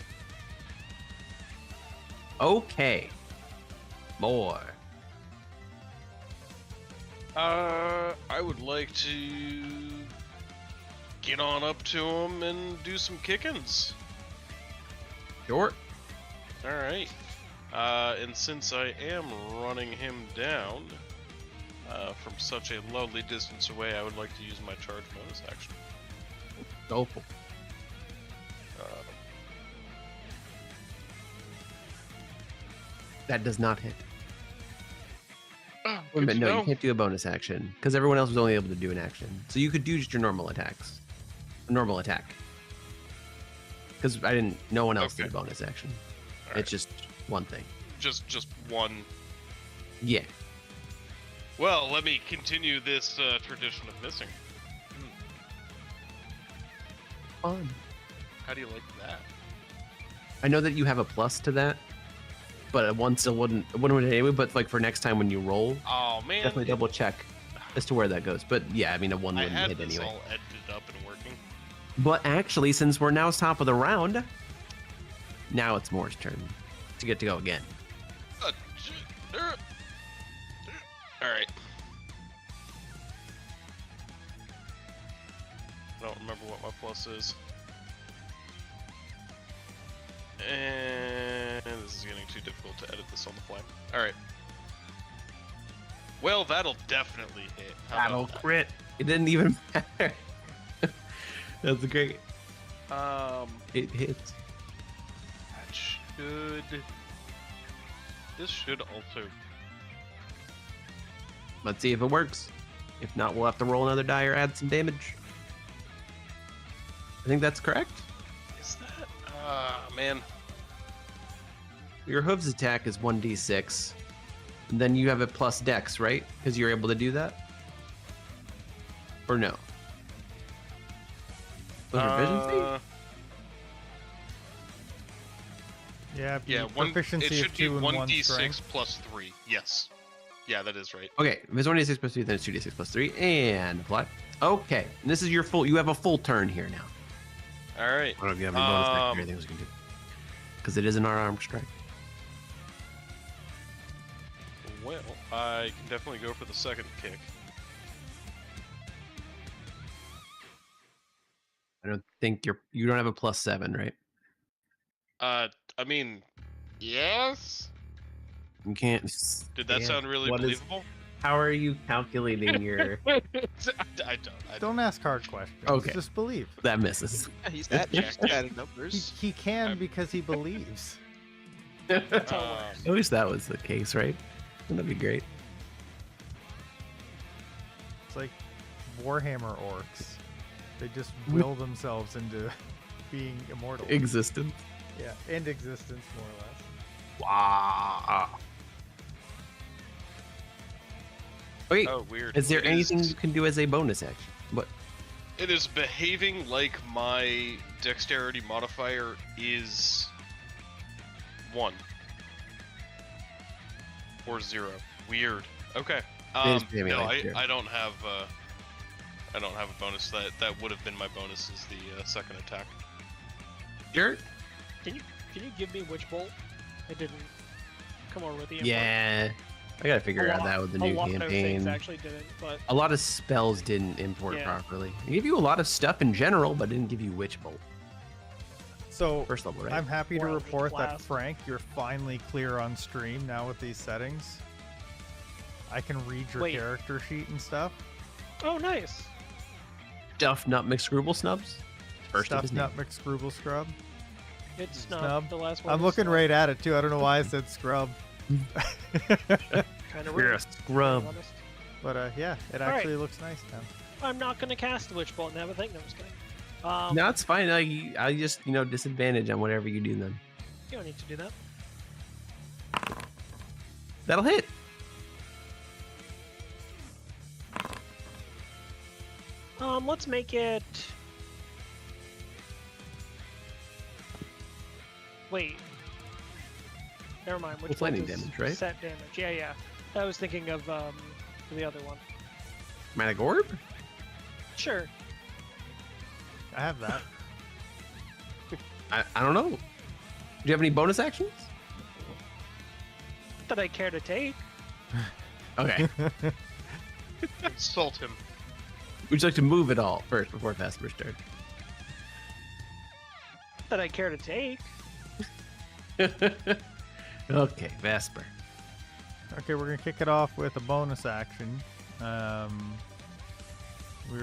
Speaker 3: Okay. More.
Speaker 6: I would like to get on up to him and do some kickings.
Speaker 3: Sure.
Speaker 6: All right. And since I am running him down from such a lovely distance away, I would like to use my charge bonus action.
Speaker 3: Go for it. That does not hit. Wait a
Speaker 6: Good
Speaker 3: minute,
Speaker 6: to
Speaker 3: no,
Speaker 6: know.
Speaker 3: you can't do a bonus action because everyone else was only able to do an action. So you could do just your normal attacks, a normal attack. Because no one else did a
Speaker 6: Okay.
Speaker 3: bonus action.
Speaker 6: All right.
Speaker 3: It's just one thing.
Speaker 6: Just one.
Speaker 3: Yeah.
Speaker 6: Well, let me continue this tradition of missing.
Speaker 3: Fun.
Speaker 6: How do you like that?
Speaker 3: I know that you have a plus to that, but a one still wouldn't hit anyway. But like for next time when you roll,
Speaker 6: Oh man,
Speaker 3: definitely double check as to where that goes. But yeah, I mean a one
Speaker 6: I
Speaker 3: wouldn't
Speaker 6: had
Speaker 3: hit
Speaker 6: this
Speaker 3: anyway.
Speaker 6: all edited up and working.
Speaker 3: But actually, since we're now top of the round, now it's Moore's turn to get to go again.
Speaker 6: All right. I don't remember what my plus is. And this is getting too difficult to edit this on the fly. All right. Well, that'll definitely hit. How about
Speaker 3: crit. It didn't even matter. That's great.
Speaker 6: that?
Speaker 3: It hits.
Speaker 6: That should. This should also.
Speaker 3: Let's see if it works. If not, we'll have to roll another die or add some damage. I think that's correct.
Speaker 6: Is that? Man.
Speaker 3: Your hooves attack is 1d6. then you have a plus dex, right? Because you're able to do that? Or no? Was it proficiency?
Speaker 7: Yeah,
Speaker 6: Yeah,
Speaker 7: be proficiency
Speaker 6: it
Speaker 7: of
Speaker 6: should be
Speaker 7: 2 and 1
Speaker 6: 1d6
Speaker 7: strength.
Speaker 6: plus 3. Yes. Yeah, that is right.
Speaker 3: Okay, if it's 1d6 plus 2, then it's 2d6 plus 3, and apply. Okay, and this is your full. You have a full turn here now.
Speaker 6: All right.
Speaker 3: I don't know if you have any bonus action or anything else you can do. Because it is an unarmed strike.
Speaker 6: Well, I can definitely go for the second kick.
Speaker 3: I don't think you don't have a plus 7, right?
Speaker 6: I mean, yes.
Speaker 3: You can't.
Speaker 6: Did that sound really
Speaker 3: what is-
Speaker 6: believable?
Speaker 3: How are you calculating your?
Speaker 6: I don't.
Speaker 7: Don't ask hard questions.
Speaker 3: Okay.
Speaker 7: Just believe.
Speaker 3: That misses.
Speaker 5: Yeah, he's that jacked at numbers.
Speaker 7: He can because he believes.
Speaker 3: I wish that was the case, right? Wouldn't that be great?
Speaker 7: It's like Warhammer orcs. They just will themselves into being immortal.
Speaker 3: Existence.
Speaker 7: Yeah, and existence, more or less.
Speaker 3: Wow. Okay.
Speaker 6: Oh, weird.
Speaker 3: Is there
Speaker 6: It
Speaker 3: anything you can do as a bonus action? What?
Speaker 6: It is behaving like my dexterity modifier is 1 or 0. Weird. Okay.
Speaker 3: It is behaving
Speaker 6: No,
Speaker 3: like 0.
Speaker 6: I don't have. I don't have a bonus. That would have been my bonus. Is the second attack.
Speaker 3: Sure.
Speaker 4: Can you give me Witch Bolt? I didn't come over with the info.
Speaker 3: Yeah. I gotta figure out that with the new
Speaker 4: a lot of things
Speaker 3: campaign.
Speaker 4: actually didn't, but
Speaker 3: A lot of spells didn't import
Speaker 4: Yeah.
Speaker 3: properly. It gave you a lot of stuff in general, but didn't give you Witch Bolt.
Speaker 7: So
Speaker 3: First level, right?
Speaker 7: I'm happy to
Speaker 4: Or on the
Speaker 7: report that
Speaker 4: class.
Speaker 7: Frank, you're finally clear on stream now with these settings. I can read your
Speaker 4: Wait.
Speaker 7: character sheet and stuff.
Speaker 4: oh, nice.
Speaker 3: Stuff Nutmeg Scrubble Snubs. First of
Speaker 7: Stuff
Speaker 3: his name.
Speaker 7: Nutmeg Scrubble Scrub.
Speaker 4: It's
Speaker 7: Snub.
Speaker 4: snub. The last one.
Speaker 7: I'm looking right at it too. I don't know why I said scrub.
Speaker 4: Kind of
Speaker 3: You're a
Speaker 4: weird.
Speaker 3: scrub.
Speaker 7: But yeah, it
Speaker 4: All right.
Speaker 7: actually looks nice now.
Speaker 4: I'm not gonna cast the Witch Bolt and have a thing. No, I'm just kidding.
Speaker 3: No, it's fine. I just, disadvantage on whatever you do then.
Speaker 4: You don't need to do that.
Speaker 3: That'll hit.
Speaker 4: Let's make it. Wait. Never mind. Which
Speaker 3: It's lightning
Speaker 4: one is
Speaker 3: damage, right?
Speaker 4: Set damage. Yeah, yeah. I was thinking of the other one.
Speaker 3: Manic Orb?
Speaker 4: Sure.
Speaker 7: I have that.
Speaker 3: I don't know. Do you have any bonus actions?
Speaker 4: That I care to take.
Speaker 3: Okay.
Speaker 6: Insult him.
Speaker 3: Would you like to move at all first before Vesper's turn?
Speaker 4: That I care to take.
Speaker 3: Okay, Vesper.
Speaker 7: Okay, we're gonna kick it off with a bonus action. We're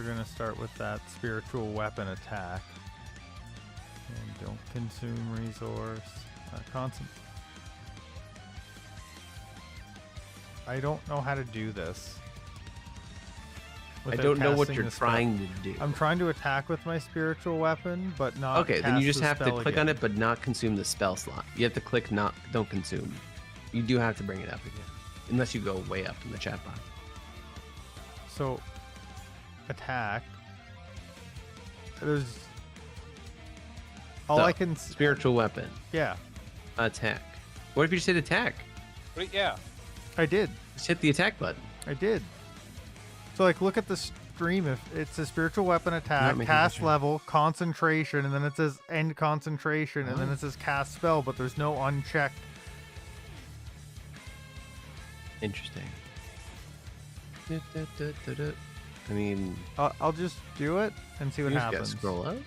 Speaker 7: gonna start with that spiritual weapon attack. And don't consume resource. Constant. I don't know how to do this.
Speaker 3: I
Speaker 7: without
Speaker 3: don't know what
Speaker 7: casting
Speaker 3: you're
Speaker 7: the spell.
Speaker 3: trying to do.
Speaker 7: I'm trying to attack with my spiritual weapon, but not.
Speaker 3: Okay, then you
Speaker 7: cast
Speaker 3: just
Speaker 7: the
Speaker 3: have to
Speaker 7: spell
Speaker 3: click
Speaker 7: again.
Speaker 3: on it, but not consume the spell slot. You have to click don't consume. You do have to bring it up again, unless you go way up in the chat box.
Speaker 7: So, attack. There's. All
Speaker 3: So,
Speaker 7: I can.
Speaker 3: Spiritual weapon,
Speaker 7: Yeah,
Speaker 3: attack. What if you just hit attack?
Speaker 1: Wait, yeah.
Speaker 7: I did.
Speaker 3: Just hit the attack button.
Speaker 7: I did. So, like, look at the stream. If it's a spiritual weapon attack,
Speaker 3: making
Speaker 7: cast
Speaker 3: sure.
Speaker 7: level, concentration, and then it says end concentration, and then
Speaker 3: Oh.
Speaker 7: it says cast spell, but there's no unchecked.
Speaker 3: Interesting. I mean,
Speaker 7: I'll just do it and see what
Speaker 3: you just gotta
Speaker 7: happens.
Speaker 3: scroll up.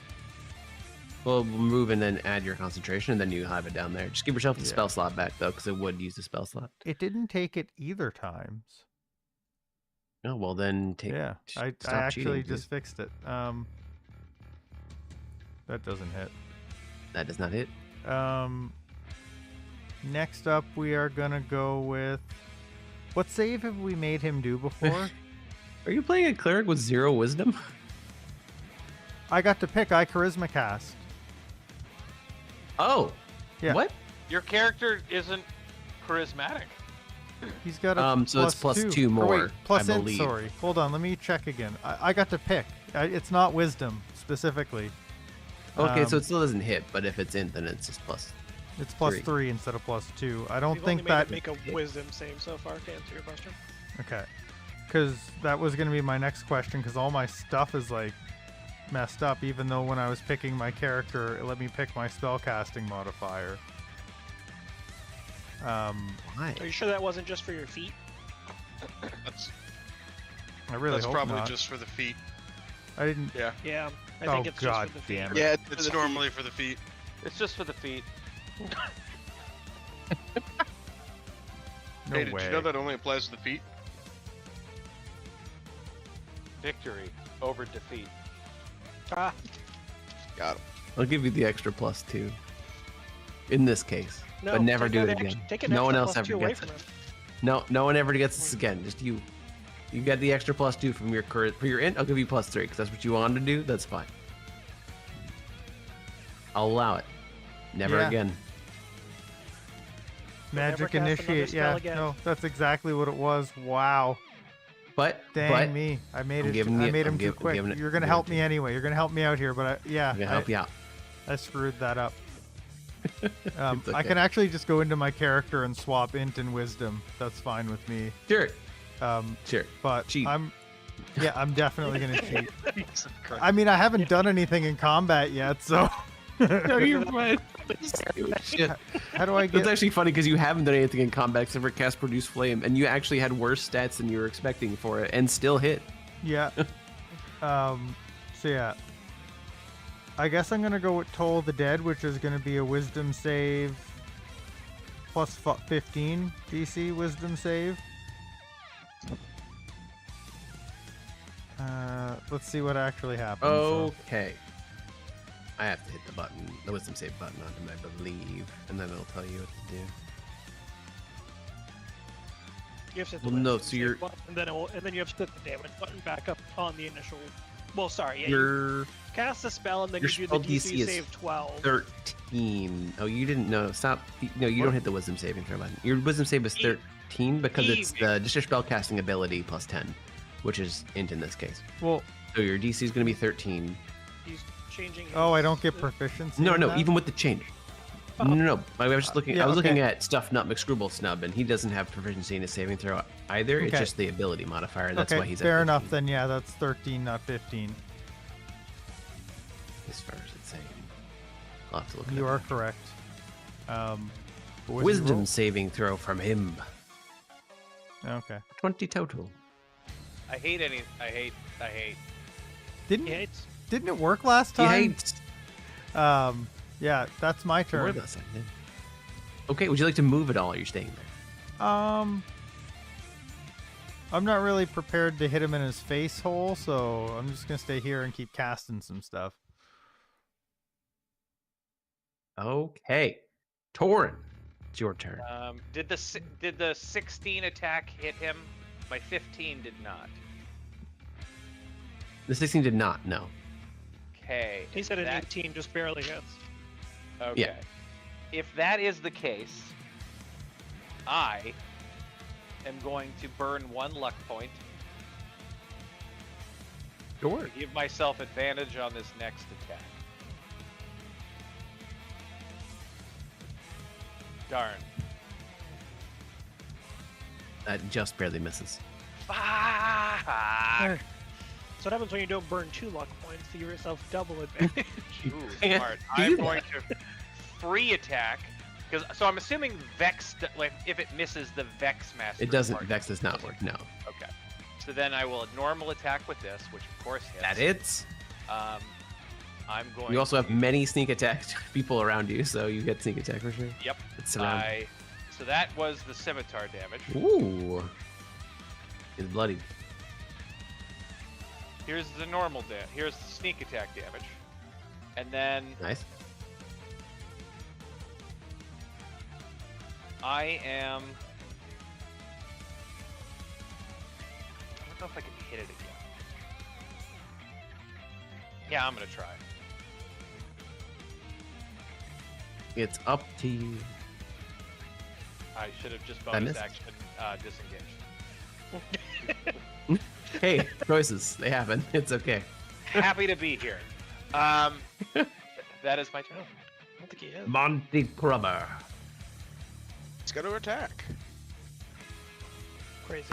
Speaker 3: Well, move and then add your concentration, and then you have it down there. Just give yourself the
Speaker 7: Yeah.
Speaker 3: spell slot back, though, because it would use the spell slot.
Speaker 7: It didn't take it either times.
Speaker 3: Oh, well, then take.
Speaker 7: Yeah, I
Speaker 3: stop
Speaker 7: actually
Speaker 3: cheating, dude.
Speaker 7: just fixed it. That doesn't hit.
Speaker 3: That does not hit.
Speaker 7: Next up, we are gonna go with. What save have we made him do before?
Speaker 3: Are you playing a cleric with 0 wisdom?
Speaker 7: I got to pick. I charisma cast.
Speaker 3: Oh.
Speaker 7: Yeah.
Speaker 3: What?
Speaker 1: Your character isn't charismatic.
Speaker 7: He's got a
Speaker 3: So it's plus two
Speaker 7: Or
Speaker 3: more,
Speaker 7: wait, plus
Speaker 3: I
Speaker 7: int,
Speaker 3: believe.
Speaker 7: sorry. Hold on, let me check again. I got to pick. It's not wisdom specifically.
Speaker 3: Okay, so
Speaker 7: Um,
Speaker 3: it still doesn't hit, but if it's in, then it's just plus.
Speaker 7: It's plus
Speaker 3: three.
Speaker 7: 3 instead of plus 2. I don't
Speaker 4: We've
Speaker 7: think
Speaker 4: only made
Speaker 7: that.
Speaker 4: it make a wisdom save so far to answer your question.
Speaker 7: Okay. Because that was going to be my next question, because all my stuff is like messed up, even though when I was picking my character, it let me pick my spellcasting modifier.
Speaker 3: Why?
Speaker 4: Are you sure that wasn't just for your feet?
Speaker 6: That's
Speaker 7: I really
Speaker 6: that's
Speaker 7: hope
Speaker 6: probably
Speaker 7: not.
Speaker 6: just for the feet.
Speaker 7: I didn't.
Speaker 6: Yeah,
Speaker 4: Yeah, I
Speaker 7: Oh,
Speaker 4: think it's
Speaker 7: God
Speaker 4: just for the feet.
Speaker 7: damn it.
Speaker 5: Yeah, it's
Speaker 6: it's normally for the feet.
Speaker 1: It's just for the feet.
Speaker 7: No
Speaker 6: Hey, did
Speaker 7: way.
Speaker 6: you know that only applies to the feet?
Speaker 1: Victory over defeat.
Speaker 4: Ah,
Speaker 5: got him.
Speaker 3: I'll give you the extra plus 2. In this case,
Speaker 4: no,
Speaker 3: but never
Speaker 4: take
Speaker 3: do
Speaker 4: that
Speaker 3: it
Speaker 4: ex-
Speaker 3: again.
Speaker 4: Take an
Speaker 3: No one
Speaker 4: extra
Speaker 3: else
Speaker 4: plus
Speaker 3: ever
Speaker 4: 2 away
Speaker 3: gets
Speaker 4: from
Speaker 3: it.
Speaker 4: him.
Speaker 3: No one ever gets this again. Just you. You get the extra plus 2 from your current for your int. I'll give you plus 3 because that's what you wanted to do. That's fine. I'll allow it. Never
Speaker 7: Yeah.
Speaker 3: again.
Speaker 7: Magic
Speaker 4: Never cast another
Speaker 7: initiate.
Speaker 4: spell
Speaker 7: Yeah,
Speaker 4: again.
Speaker 7: no, that's exactly what it was. Wow.
Speaker 3: But
Speaker 7: Dang
Speaker 3: but
Speaker 7: me. I made
Speaker 3: I'm
Speaker 7: it.
Speaker 3: giving
Speaker 7: I
Speaker 3: you-
Speaker 7: made
Speaker 3: I'm
Speaker 7: him too
Speaker 3: giv- I'm
Speaker 7: quick.
Speaker 3: giving it-
Speaker 7: You're
Speaker 3: I'm
Speaker 7: gonna
Speaker 3: giving
Speaker 7: help
Speaker 3: it
Speaker 7: me
Speaker 3: to you.
Speaker 7: anyway. You're gonna help me out here, but
Speaker 3: I'm gonna help you out.
Speaker 7: I screwed that up.
Speaker 3: It's
Speaker 7: I
Speaker 3: okay.
Speaker 7: can actually just go into my character and swap int and wisdom. That's fine with me.
Speaker 3: Sure,
Speaker 7: Um,
Speaker 3: sure.
Speaker 7: but
Speaker 3: Cheat.
Speaker 7: I'm definitely gonna cheat.
Speaker 6: Jesus Christ.
Speaker 7: I mean, I haven't done anything in combat yet, so
Speaker 3: No, you're fine. Shit.
Speaker 7: how do I
Speaker 3: It's
Speaker 7: get?
Speaker 3: actually funny because you haven't done anything in combat except for cast Produce Flame, and you actually had worse stats than you were expecting for it, and still hit.
Speaker 7: Yeah. So yeah. I guess I'm gonna go with Toll the Dead, which is gonna be a Wisdom save plus 15 DC Wisdom save. Let's see what actually happens. so-
Speaker 3: Okay. I have to hit the button, the Wisdom Save button on him, I believe, and then it'll tell you what to do.
Speaker 4: You have to hit
Speaker 3: Well,
Speaker 4: the
Speaker 3: no,
Speaker 4: wisdom
Speaker 3: so
Speaker 4: save
Speaker 3: you're-
Speaker 4: button, and then you have to put the damage button back up on the initial. Well, sorry, yeah, you
Speaker 3: Your
Speaker 4: cast the spell and then
Speaker 3: your
Speaker 4: you do
Speaker 3: spell
Speaker 4: the
Speaker 3: DC
Speaker 4: DC
Speaker 3: is
Speaker 4: save 12.
Speaker 3: 13. Oh, you didn't know. Stop. No, you don't hit the Wisdom Saving throw button. Your Wisdom Save is 13 because it's the just your spellcasting ability plus 10, which is int in this case.
Speaker 7: Well,
Speaker 3: So your DC is going to be 13.
Speaker 4: He's changing.
Speaker 7: oh, I
Speaker 4: his-
Speaker 7: don't get proficiency.
Speaker 3: No,
Speaker 7: in
Speaker 3: no,
Speaker 7: that?
Speaker 3: even with the change. No. I was just looking.
Speaker 7: yeah,
Speaker 3: I was looking
Speaker 7: okay.
Speaker 3: at Stuff Nut McScribble Snub, and he doesn't have proficiency in his saving throw either. It's
Speaker 7: Okay.
Speaker 3: just the ability modifier. That's
Speaker 7: okay,
Speaker 3: why he's
Speaker 7: fair
Speaker 3: at
Speaker 7: enough
Speaker 3: 15.
Speaker 7: then. Yeah, that's 13, not 15.
Speaker 3: As far as it's saying, I'll have to look. it
Speaker 7: You
Speaker 3: up.
Speaker 7: are correct. But what'd you
Speaker 3: Wisdom
Speaker 7: roll?
Speaker 3: saving throw from him.
Speaker 7: Okay.
Speaker 3: 20 total.
Speaker 1: I hate.
Speaker 7: Didn't
Speaker 4: Yeah, it's
Speaker 7: didn't it work last
Speaker 3: He
Speaker 7: time?
Speaker 3: hates.
Speaker 7: Yeah, that's my
Speaker 3: Don't worry
Speaker 7: turn.
Speaker 3: about that. Okay, would you like to move at all? Or you're staying there.
Speaker 7: I'm not really prepared to hit him in his face hole, so I'm just gonna stay here and keep casting some stuff.
Speaker 3: Okay, Torin, it's your turn.
Speaker 1: Did the 16 attack hit him? My 15 did not.
Speaker 3: The 16 did not. No.
Speaker 1: Okay.
Speaker 4: he said an
Speaker 1: that-
Speaker 4: 18 just barely hits.
Speaker 1: Okay. If that is the case, I am going to burn 1 luck point
Speaker 3: Sure.
Speaker 1: to give myself advantage on this next attack. Darn.
Speaker 3: That just barely misses.
Speaker 1: Fuck.
Speaker 4: That's what happens when you don't burn 2 luck points to give yourself double advantage.
Speaker 1: Ooh,
Speaker 3: can't
Speaker 1: smart.
Speaker 3: do
Speaker 1: I'm
Speaker 3: that.
Speaker 1: going to free attack. So I'm assuming Vex, like if it misses the Vex Master.
Speaker 3: It doesn't.
Speaker 1: part.
Speaker 3: Vex does not work. No.
Speaker 1: Okay. So then I will normal attack with this, which of course hits.
Speaker 3: That hits.
Speaker 1: I'm going.
Speaker 3: You also have many sneak attack people around you, so you get sneak attack for sure.
Speaker 1: Yep.
Speaker 3: It's around.
Speaker 1: So that was the scimitar damage.
Speaker 3: Ooh. It's bloody.
Speaker 1: Here's the normal damage. Here's the sneak attack damage. And then
Speaker 3: Nice.
Speaker 1: I am. I don't know if I can hit it again. Yeah, I'm gonna try.
Speaker 3: It's up to you.
Speaker 1: I should have just
Speaker 3: I
Speaker 1: bonus
Speaker 3: missed.
Speaker 1: action disengaged.
Speaker 3: Hey, choices. They happen. It's okay.
Speaker 1: Happy to be here. That is my turn.
Speaker 4: I don't think he is.
Speaker 3: Monty Crummer.
Speaker 5: It's got to attack.
Speaker 4: Crazy.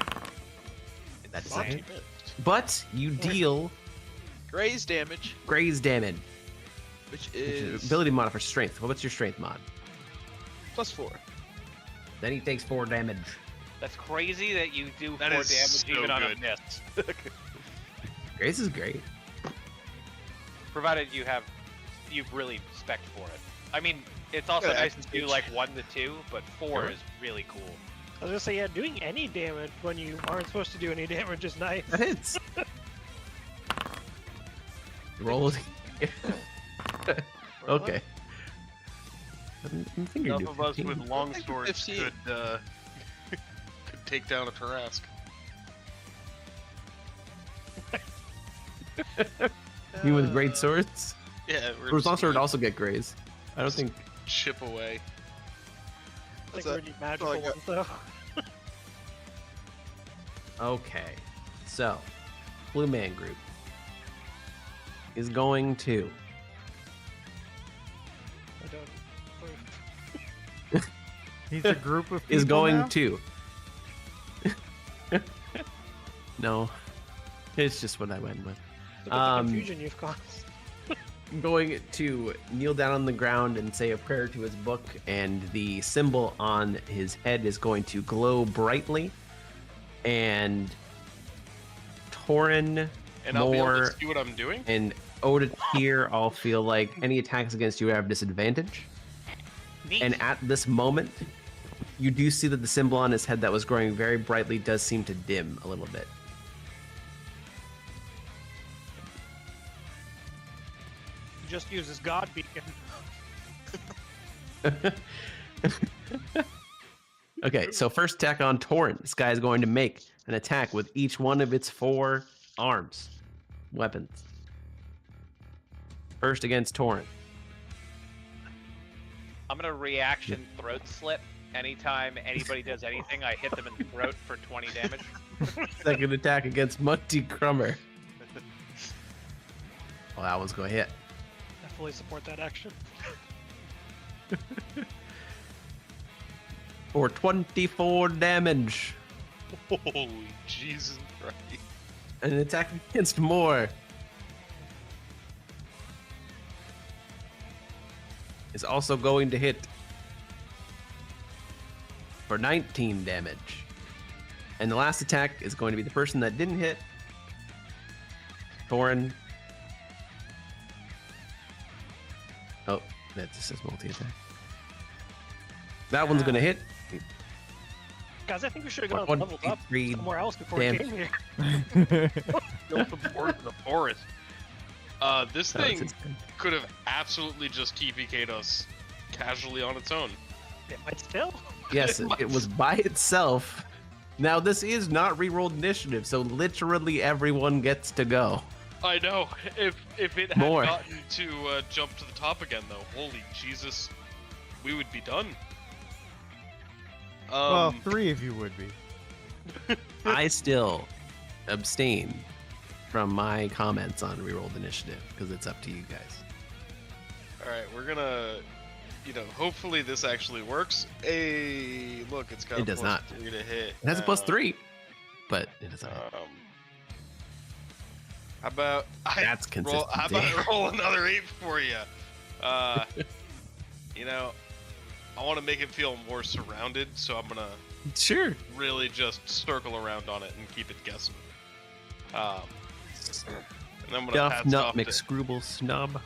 Speaker 3: That's
Speaker 5: Monty
Speaker 3: it.
Speaker 5: missed.
Speaker 3: But you deal
Speaker 5: Graze damage,
Speaker 3: graze damage.
Speaker 5: which
Speaker 3: Which is
Speaker 5: is
Speaker 3: ability mod for strength. Well, what's your strength mod?
Speaker 5: +4.
Speaker 3: Then he takes 4 damage.
Speaker 1: That's crazy that you do
Speaker 6: That
Speaker 1: 4
Speaker 6: is
Speaker 1: damage
Speaker 6: so
Speaker 1: even on a
Speaker 6: good.
Speaker 1: miss.
Speaker 3: Grace is great.
Speaker 1: Provided you've really spec'd for it. I mean, it's also
Speaker 5: Yeah,
Speaker 1: nice to do
Speaker 5: it's-
Speaker 1: like 1 to 2, but 4
Speaker 3: Sure.
Speaker 1: is really cool.
Speaker 4: I was gonna say, yeah, doing any damage when you aren't supposed to do any damage is nice.
Speaker 3: That hits. Roll. Okay. I'm thinking
Speaker 6: Enough
Speaker 3: do
Speaker 6: of us
Speaker 3: 15.
Speaker 6: with long
Speaker 5: I think
Speaker 6: swords
Speaker 5: 15.
Speaker 6: could take down a Tarask.
Speaker 3: You with great swords?
Speaker 6: Yeah, we're
Speaker 3: Or
Speaker 6: just
Speaker 3: longsword would
Speaker 6: gonna
Speaker 3: also get graze. I don't think.
Speaker 6: chip away.
Speaker 4: I think
Speaker 5: That's
Speaker 4: we're
Speaker 5: a-
Speaker 4: need magical
Speaker 5: all I got.
Speaker 4: ones though.
Speaker 3: Okay. So, Blue Man Group is going to.
Speaker 4: I don't.
Speaker 7: He's a group of people
Speaker 3: Is going
Speaker 7: now?
Speaker 3: to. No. It's just what I went with.
Speaker 4: Look at the confusion you've caused.
Speaker 3: Going to kneel down on the ground and say a prayer to his book, and the symbol on his head is going to glow brightly. And Torin,
Speaker 6: And I'll be able
Speaker 3: More-
Speaker 6: to see what I'm doing?
Speaker 3: and Oda here all feel like any attacks against you have disadvantage.
Speaker 1: Neat.
Speaker 3: And at this moment, you do see that the symbol on his head that was growing very brightly does seem to dim a little bit.
Speaker 4: He just uses God Beacon.
Speaker 3: Okay, so first attack on Torin. This guy is going to make an attack with each one of its 4 arms, weapons. First against Torin.
Speaker 1: I'm gonna reaction throat slip. Anytime anybody does anything, I hit them in the throat for 20 damage.
Speaker 3: Second attack against Monty Crummer. Well, that one's going to hit.
Speaker 4: I fully support that action.
Speaker 3: For 24 damage.
Speaker 6: Holy Jesus Christ.
Speaker 3: And an attack against Moore is also going to hit for 19 damage. And the last attack is going to be the person that didn't hit. Thorin. Oh, that just says multi-attack. That one's going to hit.
Speaker 4: Guys, I think we should have gone
Speaker 3: One,
Speaker 4: leveled
Speaker 3: two,
Speaker 4: up
Speaker 3: three
Speaker 4: somewhere else before we
Speaker 3: damage.
Speaker 4: came here.
Speaker 6: Built the fort in the forest. This
Speaker 3: That was
Speaker 6: thing
Speaker 3: his turn.
Speaker 6: could have absolutely just TPK'd us casually on its own.
Speaker 4: It might still.
Speaker 3: Yes, it was by itself. Now, this is not rerolled initiative, so literally everyone gets to go.
Speaker 6: I know. If it had
Speaker 3: More.
Speaker 6: gotten to jump to the top again, though, holy Jesus, we would be done.
Speaker 7: Well, 3 of you would be.
Speaker 3: I still abstain from my comments on rerolled initiative because it's up to you guys.
Speaker 6: all right, we're gonna, hopefully this actually works. Hey, look, it's got
Speaker 3: It
Speaker 6: a
Speaker 3: does
Speaker 6: plus
Speaker 3: not.
Speaker 6: 3 to hit.
Speaker 3: It has a plus 3, but it doesn't.
Speaker 6: How about
Speaker 3: That's
Speaker 6: roll? How about
Speaker 3: consistency.
Speaker 6: I roll another 8 for you? I want to make it feel more surrounded, so I'm gonna
Speaker 3: Sure.
Speaker 6: really just circle around on it and keep it guessing. And I'm gonna
Speaker 3: Duff,
Speaker 6: pass
Speaker 3: nut,
Speaker 6: off to
Speaker 3: McScrooble, snub.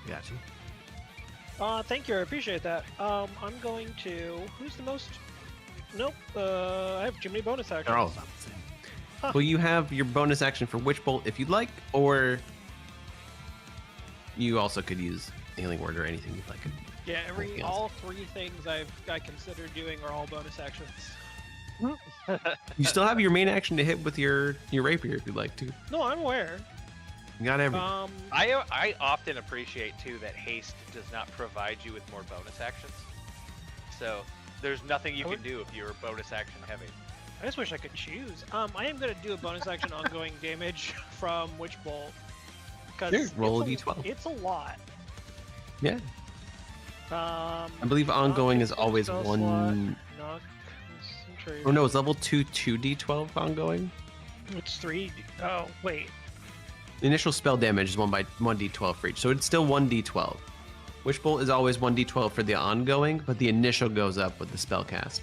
Speaker 3: Got you.
Speaker 4: Thank you, I appreciate that. I'm going to. Who's the most? Nope. I have too many bonus actions.
Speaker 3: They're all about the same. Well, you have your bonus action for Witch Bolt if you'd like, or you also could use Healing Word or anything you'd like.
Speaker 4: Yeah,
Speaker 3: Anything else?
Speaker 4: all 3 things I considered doing are all bonus actions.
Speaker 3: You still have your main action to hit with your rapier if you'd like to.
Speaker 4: No, I'm aware.
Speaker 3: You got everything.
Speaker 1: I often appreciate too that haste does not provide you with more bonus actions. So there's nothing you
Speaker 4: I
Speaker 1: can
Speaker 4: would-
Speaker 1: do if you're bonus action heavy.
Speaker 4: I just wish I could choose. I am gonna do a bonus action ongoing damage from Witch Bolt.
Speaker 3: Sure, roll a
Speaker 4: it's
Speaker 3: d12.
Speaker 4: It's a lot.
Speaker 3: Yeah.
Speaker 4: I
Speaker 3: I believe ongoing is always
Speaker 4: Spell
Speaker 3: one.
Speaker 4: Knock concentration.
Speaker 3: Oh no, it's level 2, 2d12 ongoing.
Speaker 4: It's 3. Oh wait.
Speaker 3: The initial spell damage is 1d12 for each, so it's still 1d12. Witch Bolt is always 1d12 for the ongoing, but the initial goes up with the spell cast.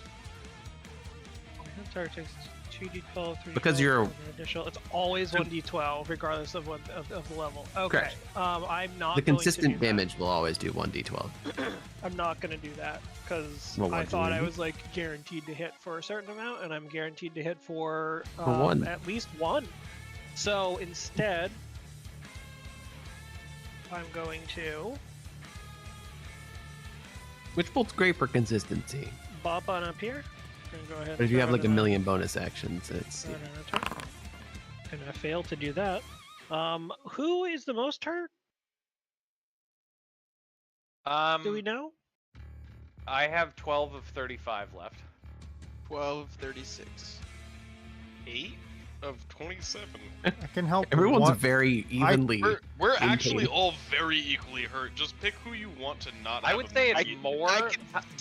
Speaker 4: Target takes 2d12, 3d12.
Speaker 3: Because you're-
Speaker 4: and the initial. It's always 1d12 regardless of what of the level. Okay.
Speaker 3: Correct.
Speaker 4: I'm not.
Speaker 3: The
Speaker 4: going
Speaker 3: consistent
Speaker 4: to do
Speaker 3: damage will always do 1d12.
Speaker 4: That. I'm not gonna do that because
Speaker 3: Well,
Speaker 4: I
Speaker 3: what do
Speaker 4: thought
Speaker 3: you
Speaker 4: I
Speaker 3: do?
Speaker 4: was like guaranteed to hit for a certain amount, and I'm guaranteed to hit for
Speaker 3: one.
Speaker 4: at least one. So instead, I'm going to
Speaker 3: Witch Bolt's great for consistency,
Speaker 4: bop on up here. And go ahead.
Speaker 3: but if you
Speaker 4: and
Speaker 3: have like a
Speaker 4: start on
Speaker 3: million bonus actions, it's
Speaker 4: a- on a turn. And I failed to do that. Who is the most hurt? Do we know?
Speaker 1: I have 12 of 35 left.
Speaker 5: 12:36.
Speaker 6: 8 of 27.
Speaker 7: I can help.
Speaker 3: everyone's
Speaker 7: one-
Speaker 3: very evenly.
Speaker 6: We're
Speaker 3: in
Speaker 6: actually
Speaker 3: pain.
Speaker 6: all very equally hurt. Just pick who you want to not.
Speaker 1: I
Speaker 6: have
Speaker 1: would
Speaker 6: a
Speaker 1: say it's
Speaker 6: million.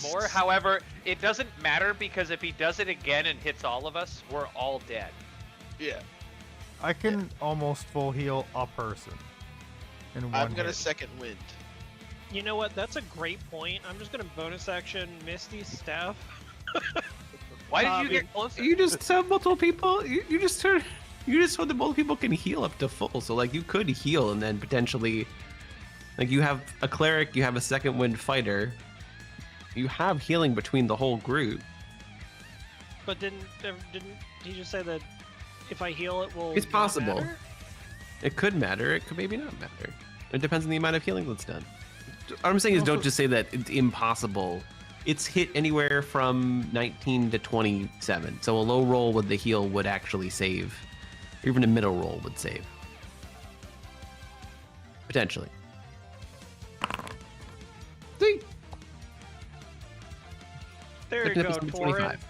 Speaker 1: more. However, it doesn't matter because if he does it again and hits all of us, we're all dead.
Speaker 5: Yeah.
Speaker 7: I can almost full heal a person. In one
Speaker 5: I'm gonna
Speaker 7: hit.
Speaker 5: second wind.
Speaker 4: You know what? That's a great point. I'm just gonna bonus action Misty Staff.
Speaker 1: Why did
Speaker 4: Um,
Speaker 1: you get closer?
Speaker 3: You just have multiple people. You just heard. You just heard that multiple people can heal up to full. So like you could heal and then potentially, like you have a cleric, you have a second wind fighter. You have healing between the whole group.
Speaker 4: But didn't he just say that if I heal it will?
Speaker 3: It's
Speaker 4: not
Speaker 3: possible.
Speaker 4: matter?
Speaker 3: It could matter. It could maybe not matter. It depends on the amount of healing that's done. What I'm saying is, don't just say that it's impossible. It's hit anywhere from 19 to 27. So a low roll with the heal would actually save. Or even a middle roll would save. Potentially. See?
Speaker 4: There
Speaker 3: Look
Speaker 4: you
Speaker 3: at
Speaker 4: go,
Speaker 3: episode
Speaker 4: Torin.
Speaker 3: 25.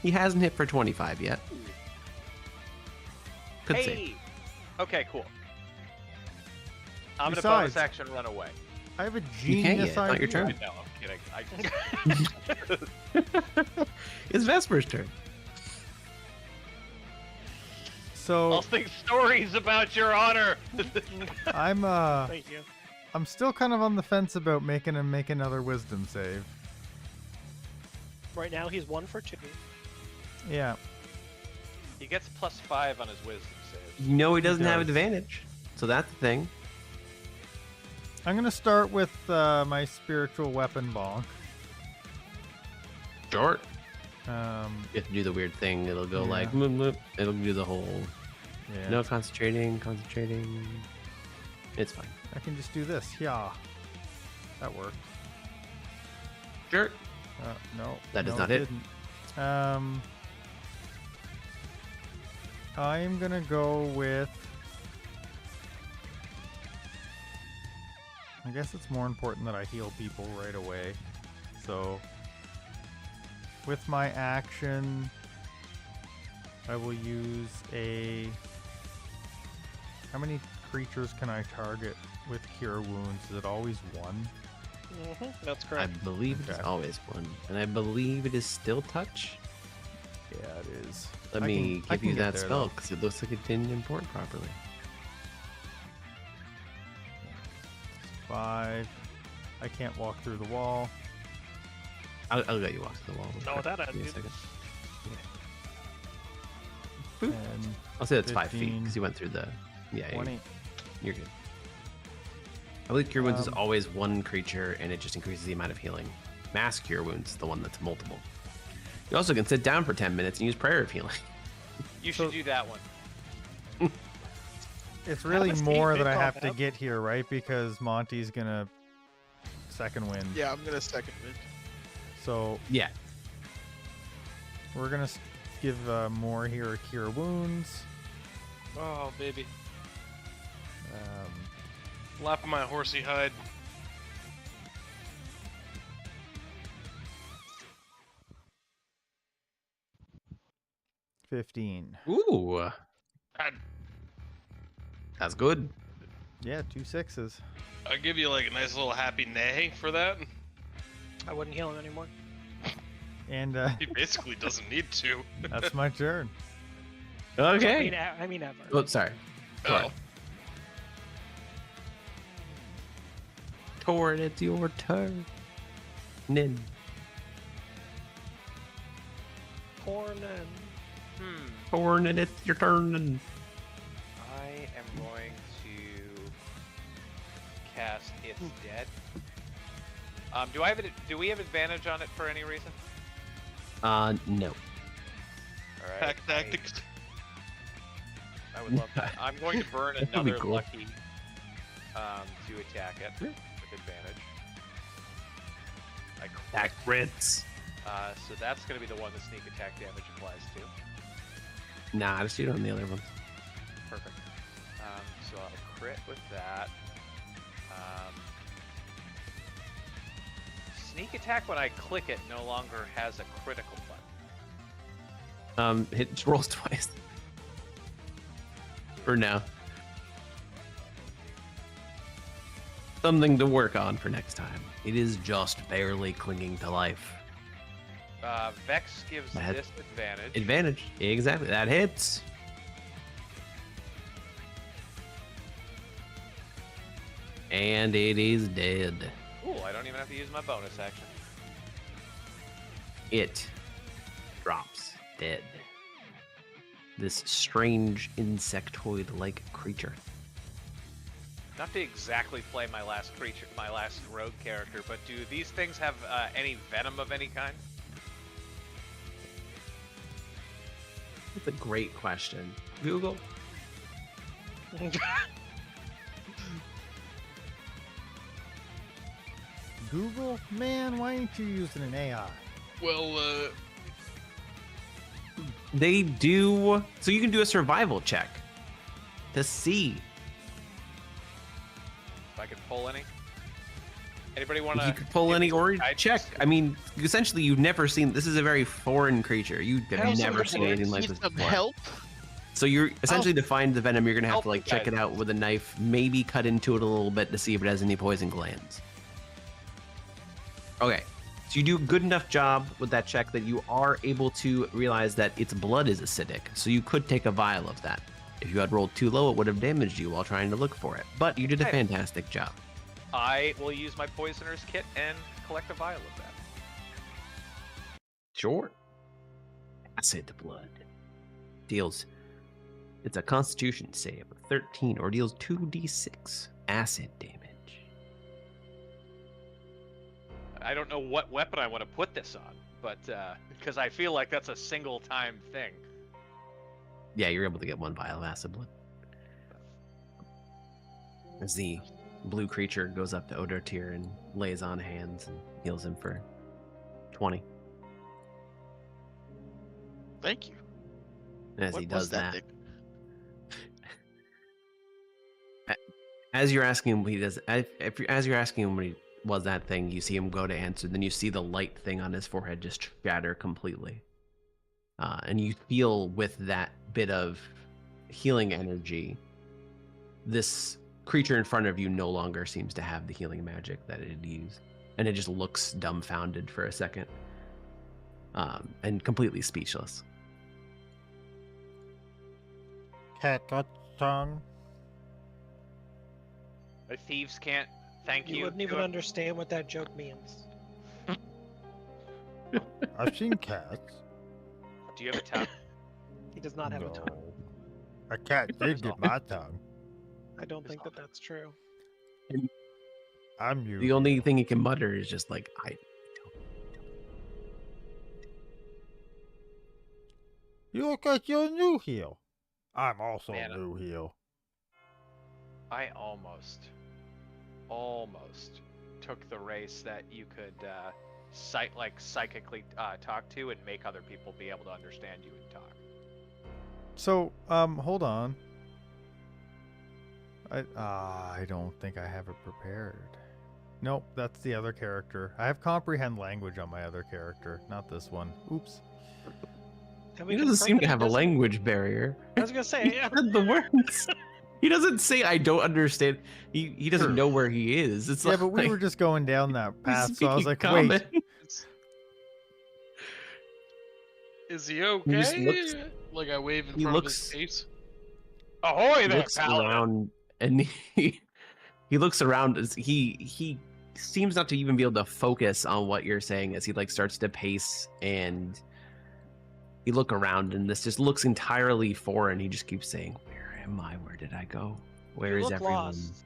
Speaker 3: He hasn't hit for 25 yet. Could save.
Speaker 1: Hey. Okay, cool. I'm gonna
Speaker 7: Besides-
Speaker 1: bonus action run away.
Speaker 7: I have a
Speaker 3: You can't
Speaker 7: genius
Speaker 3: yet. It's not your
Speaker 7: idea.
Speaker 3: turn.
Speaker 1: No, I'm kidding.
Speaker 3: It's Vesper's turn.
Speaker 7: So
Speaker 1: I'll think stories about your honor.
Speaker 7: I'm
Speaker 4: Thank you.
Speaker 7: I'm still kind of on the fence about making him make another wisdom save.
Speaker 4: Right now he's 1 for 2.
Speaker 7: Yeah.
Speaker 1: He gets +5 on his wisdom save.
Speaker 3: You know he doesn't have
Speaker 7: does.
Speaker 3: advantage. So that's the thing.
Speaker 7: I'm gonna start with my spiritual weapon bonk.
Speaker 3: Short.
Speaker 7: Um,
Speaker 3: You have to do the weird thing. It'll go
Speaker 7: Yeah.
Speaker 3: like, bloop, bloop. It'll do the whole,
Speaker 7: yeah.
Speaker 3: no concentrating. It's fine.
Speaker 7: I can just do this. Yeah. That worked.
Speaker 3: Sure.
Speaker 7: No.
Speaker 3: That does
Speaker 7: no,
Speaker 3: not hit.
Speaker 7: didn't. I'm gonna go with. I guess it's more important that I heal people right away. So, with my action, I will use a. How many creatures can I target with Cure Wounds? Is it always one?
Speaker 4: That's
Speaker 3: I
Speaker 4: correct.
Speaker 3: believe it is
Speaker 7: Okay.
Speaker 3: always one. And I believe it is still touch.
Speaker 7: Yeah, it is.
Speaker 3: Let
Speaker 7: I
Speaker 3: me
Speaker 7: can- I
Speaker 3: give
Speaker 7: can
Speaker 3: you
Speaker 7: get
Speaker 3: that
Speaker 7: there,
Speaker 3: spell
Speaker 7: though.
Speaker 3: because it looks like it didn't import properly.
Speaker 7: 5. I can't walk through the wall.
Speaker 3: I'll let you walk to the wall.
Speaker 4: No, that
Speaker 3: Give me a
Speaker 4: attitude.
Speaker 3: second. Boop.
Speaker 7: And
Speaker 3: I'll say that's 5 feet
Speaker 7: 15,
Speaker 3: because you went through the. Yeah,
Speaker 7: 20.
Speaker 3: you're good. I believe Cure Wounds is
Speaker 7: Um,
Speaker 3: always one creature and it just increases the amount of healing. Mass Cure Wounds is the one that's multiple. You also can sit down for 10 minutes and use Prayer of Healing.
Speaker 1: You
Speaker 7: So-
Speaker 1: should do that one.
Speaker 7: It's really
Speaker 4: a Steve
Speaker 7: more that I
Speaker 4: Big
Speaker 7: have
Speaker 4: Dog
Speaker 7: to
Speaker 4: app.
Speaker 7: get here, right? Because Monty's gonna second wind.
Speaker 5: Yeah, I'm gonna second wind.
Speaker 7: So
Speaker 3: Yeah.
Speaker 7: we're gonna give more here a Cure Wounds.
Speaker 6: Oh, baby.
Speaker 7: Um,
Speaker 6: Lap of my horsey hide.
Speaker 7: 15.
Speaker 3: Ooh,
Speaker 6: I'd,
Speaker 3: that's good.
Speaker 7: Yeah, 2 6s.
Speaker 6: I'll give you like a nice little happy neigh for that.
Speaker 4: I wouldn't heal him anymore.
Speaker 7: And
Speaker 6: He basically doesn't need to.
Speaker 7: that's my turn.
Speaker 3: Okay.
Speaker 4: I mean ever.
Speaker 3: Oh, sorry.
Speaker 6: Oh,
Speaker 3: Torn, it's your turn. Nin.
Speaker 4: Corn and
Speaker 3: Torn, and it's your turn.
Speaker 1: I am going to cast It's Dead. Do we have advantage on it for any reason?
Speaker 3: No.
Speaker 1: All right.
Speaker 6: pack tactics.
Speaker 1: I would love that. I'm going to burn
Speaker 3: That'd be
Speaker 1: another
Speaker 3: cool.
Speaker 1: lucky to attack it with advantage. I
Speaker 3: Attack crits.
Speaker 1: so that's going to be the one the sneak attack damage applies to.
Speaker 3: Nah, just shoot on the other ones.
Speaker 1: Perfect. So I'll crit with that. Sneak attack, when I click it, no longer has a critical button.
Speaker 3: It rolls twice. For now. Something to work on for next time. It is just barely clinging to life.
Speaker 1: Vex gives
Speaker 3: That-
Speaker 1: disadvantage.
Speaker 3: Advantage. Exactly. That hits. And it is dead.
Speaker 1: Cool, I don't even have to use my bonus action.
Speaker 3: It drops dead. This strange insectoid-like creature.
Speaker 1: Not to exactly play my last rogue character, but do these things have any venom of any kind?
Speaker 3: That's a great question. Google.
Speaker 7: Google? Man, why ain't you using an AI?
Speaker 6: Well,
Speaker 3: They do. So you can do a survival check to see.
Speaker 1: If I could pull any? Anybody want
Speaker 3: If
Speaker 1: to?
Speaker 3: you could pull any or check. I mean, essentially, you've never seen. This is a very foreign creature. You have never seen anything like
Speaker 5: Need
Speaker 3: this
Speaker 5: some
Speaker 3: before.
Speaker 5: help?
Speaker 3: So you're essentially to find the venom. You're gonna have to
Speaker 1: Help
Speaker 3: like
Speaker 1: me,
Speaker 3: check it
Speaker 1: guys.
Speaker 3: out with a knife, maybe cut into it a little bit to see if it has any poison glands. Okay, so you do a good enough job with that check that you are able to realize that its blood is acidic. So you could take a vial of that. If you had rolled too low, it would have damaged you while trying to look for it. But you did a
Speaker 1: Hey.
Speaker 3: fantastic job.
Speaker 1: I will use my poisoner's kit and collect a vial of that.
Speaker 3: Sure. Acid blood. Deals. It's a constitution save of 13 or deals 2d6 acid damage.
Speaker 1: I don't know what weapon I want to put this on, but because I feel like that's a single time thing.
Speaker 3: Yeah, you're able to get one vial of acid blood. As the blue creature goes up to Odortir and lays on hands and heals him for 20.
Speaker 5: Thank you.
Speaker 3: And as
Speaker 5: What
Speaker 3: he
Speaker 5: was
Speaker 3: does that,
Speaker 5: thing?
Speaker 3: as you're asking him what he does, as you're asking him what he was that thing, you see him go to answer, then you see the light thing on his forehead just shatter completely. And you feel with that bit of healing energy, this creature in front of you no longer seems to have the healing magic that it had used. And it just looks dumbfounded for a second. And completely speechless.
Speaker 2: Cat got tongue.
Speaker 1: The thieves can't thank you.
Speaker 4: You wouldn't
Speaker 1: to
Speaker 4: even
Speaker 1: him.
Speaker 4: understand what that joke means.
Speaker 2: I've seen cats.
Speaker 1: Do you have a tongue?
Speaker 4: He does not have a tongue.
Speaker 2: No. A cat did get my tongue.
Speaker 4: I don't think that that's true.
Speaker 2: I'm you.
Speaker 3: The only thing he can mutter is just like,
Speaker 2: You look like you're new here. I'm also
Speaker 1: Man,
Speaker 2: new here.
Speaker 1: I almost took the race that you could psychically talk to and make other people be able to understand you and talk.
Speaker 7: So, hold on. I don't think I have it prepared. Nope, that's the other character. I have comprehend language on my other character, not this one. Oops.
Speaker 4: Can we
Speaker 3: He doesn't
Speaker 4: confirm
Speaker 3: seem
Speaker 4: that
Speaker 3: to have a
Speaker 4: doesn't-
Speaker 3: language barrier.
Speaker 4: I was gonna say,
Speaker 3: He said the words. He doesn't say I don't understand. He doesn't know where he is. It's
Speaker 7: Yeah,
Speaker 3: like,
Speaker 7: but we were just going down that
Speaker 3: he's
Speaker 7: path, so I was
Speaker 3: speaking
Speaker 7: like,
Speaker 3: common.
Speaker 7: wait.
Speaker 6: Is he
Speaker 3: He
Speaker 6: okay?
Speaker 3: just looks-
Speaker 6: Like I wave in
Speaker 3: he
Speaker 6: front
Speaker 3: looks-
Speaker 6: of his face.
Speaker 1: Ahoy
Speaker 3: He
Speaker 1: there,
Speaker 3: looks
Speaker 1: Paladin!
Speaker 3: around and he looks around as he seems not to even be able to focus on what you're saying as he like starts to pace, and you look around and this just looks entirely foreign. He just keeps saying, "Where am I? Where did I go? Where
Speaker 4: you
Speaker 3: is
Speaker 4: look
Speaker 3: everyone?"
Speaker 4: lost.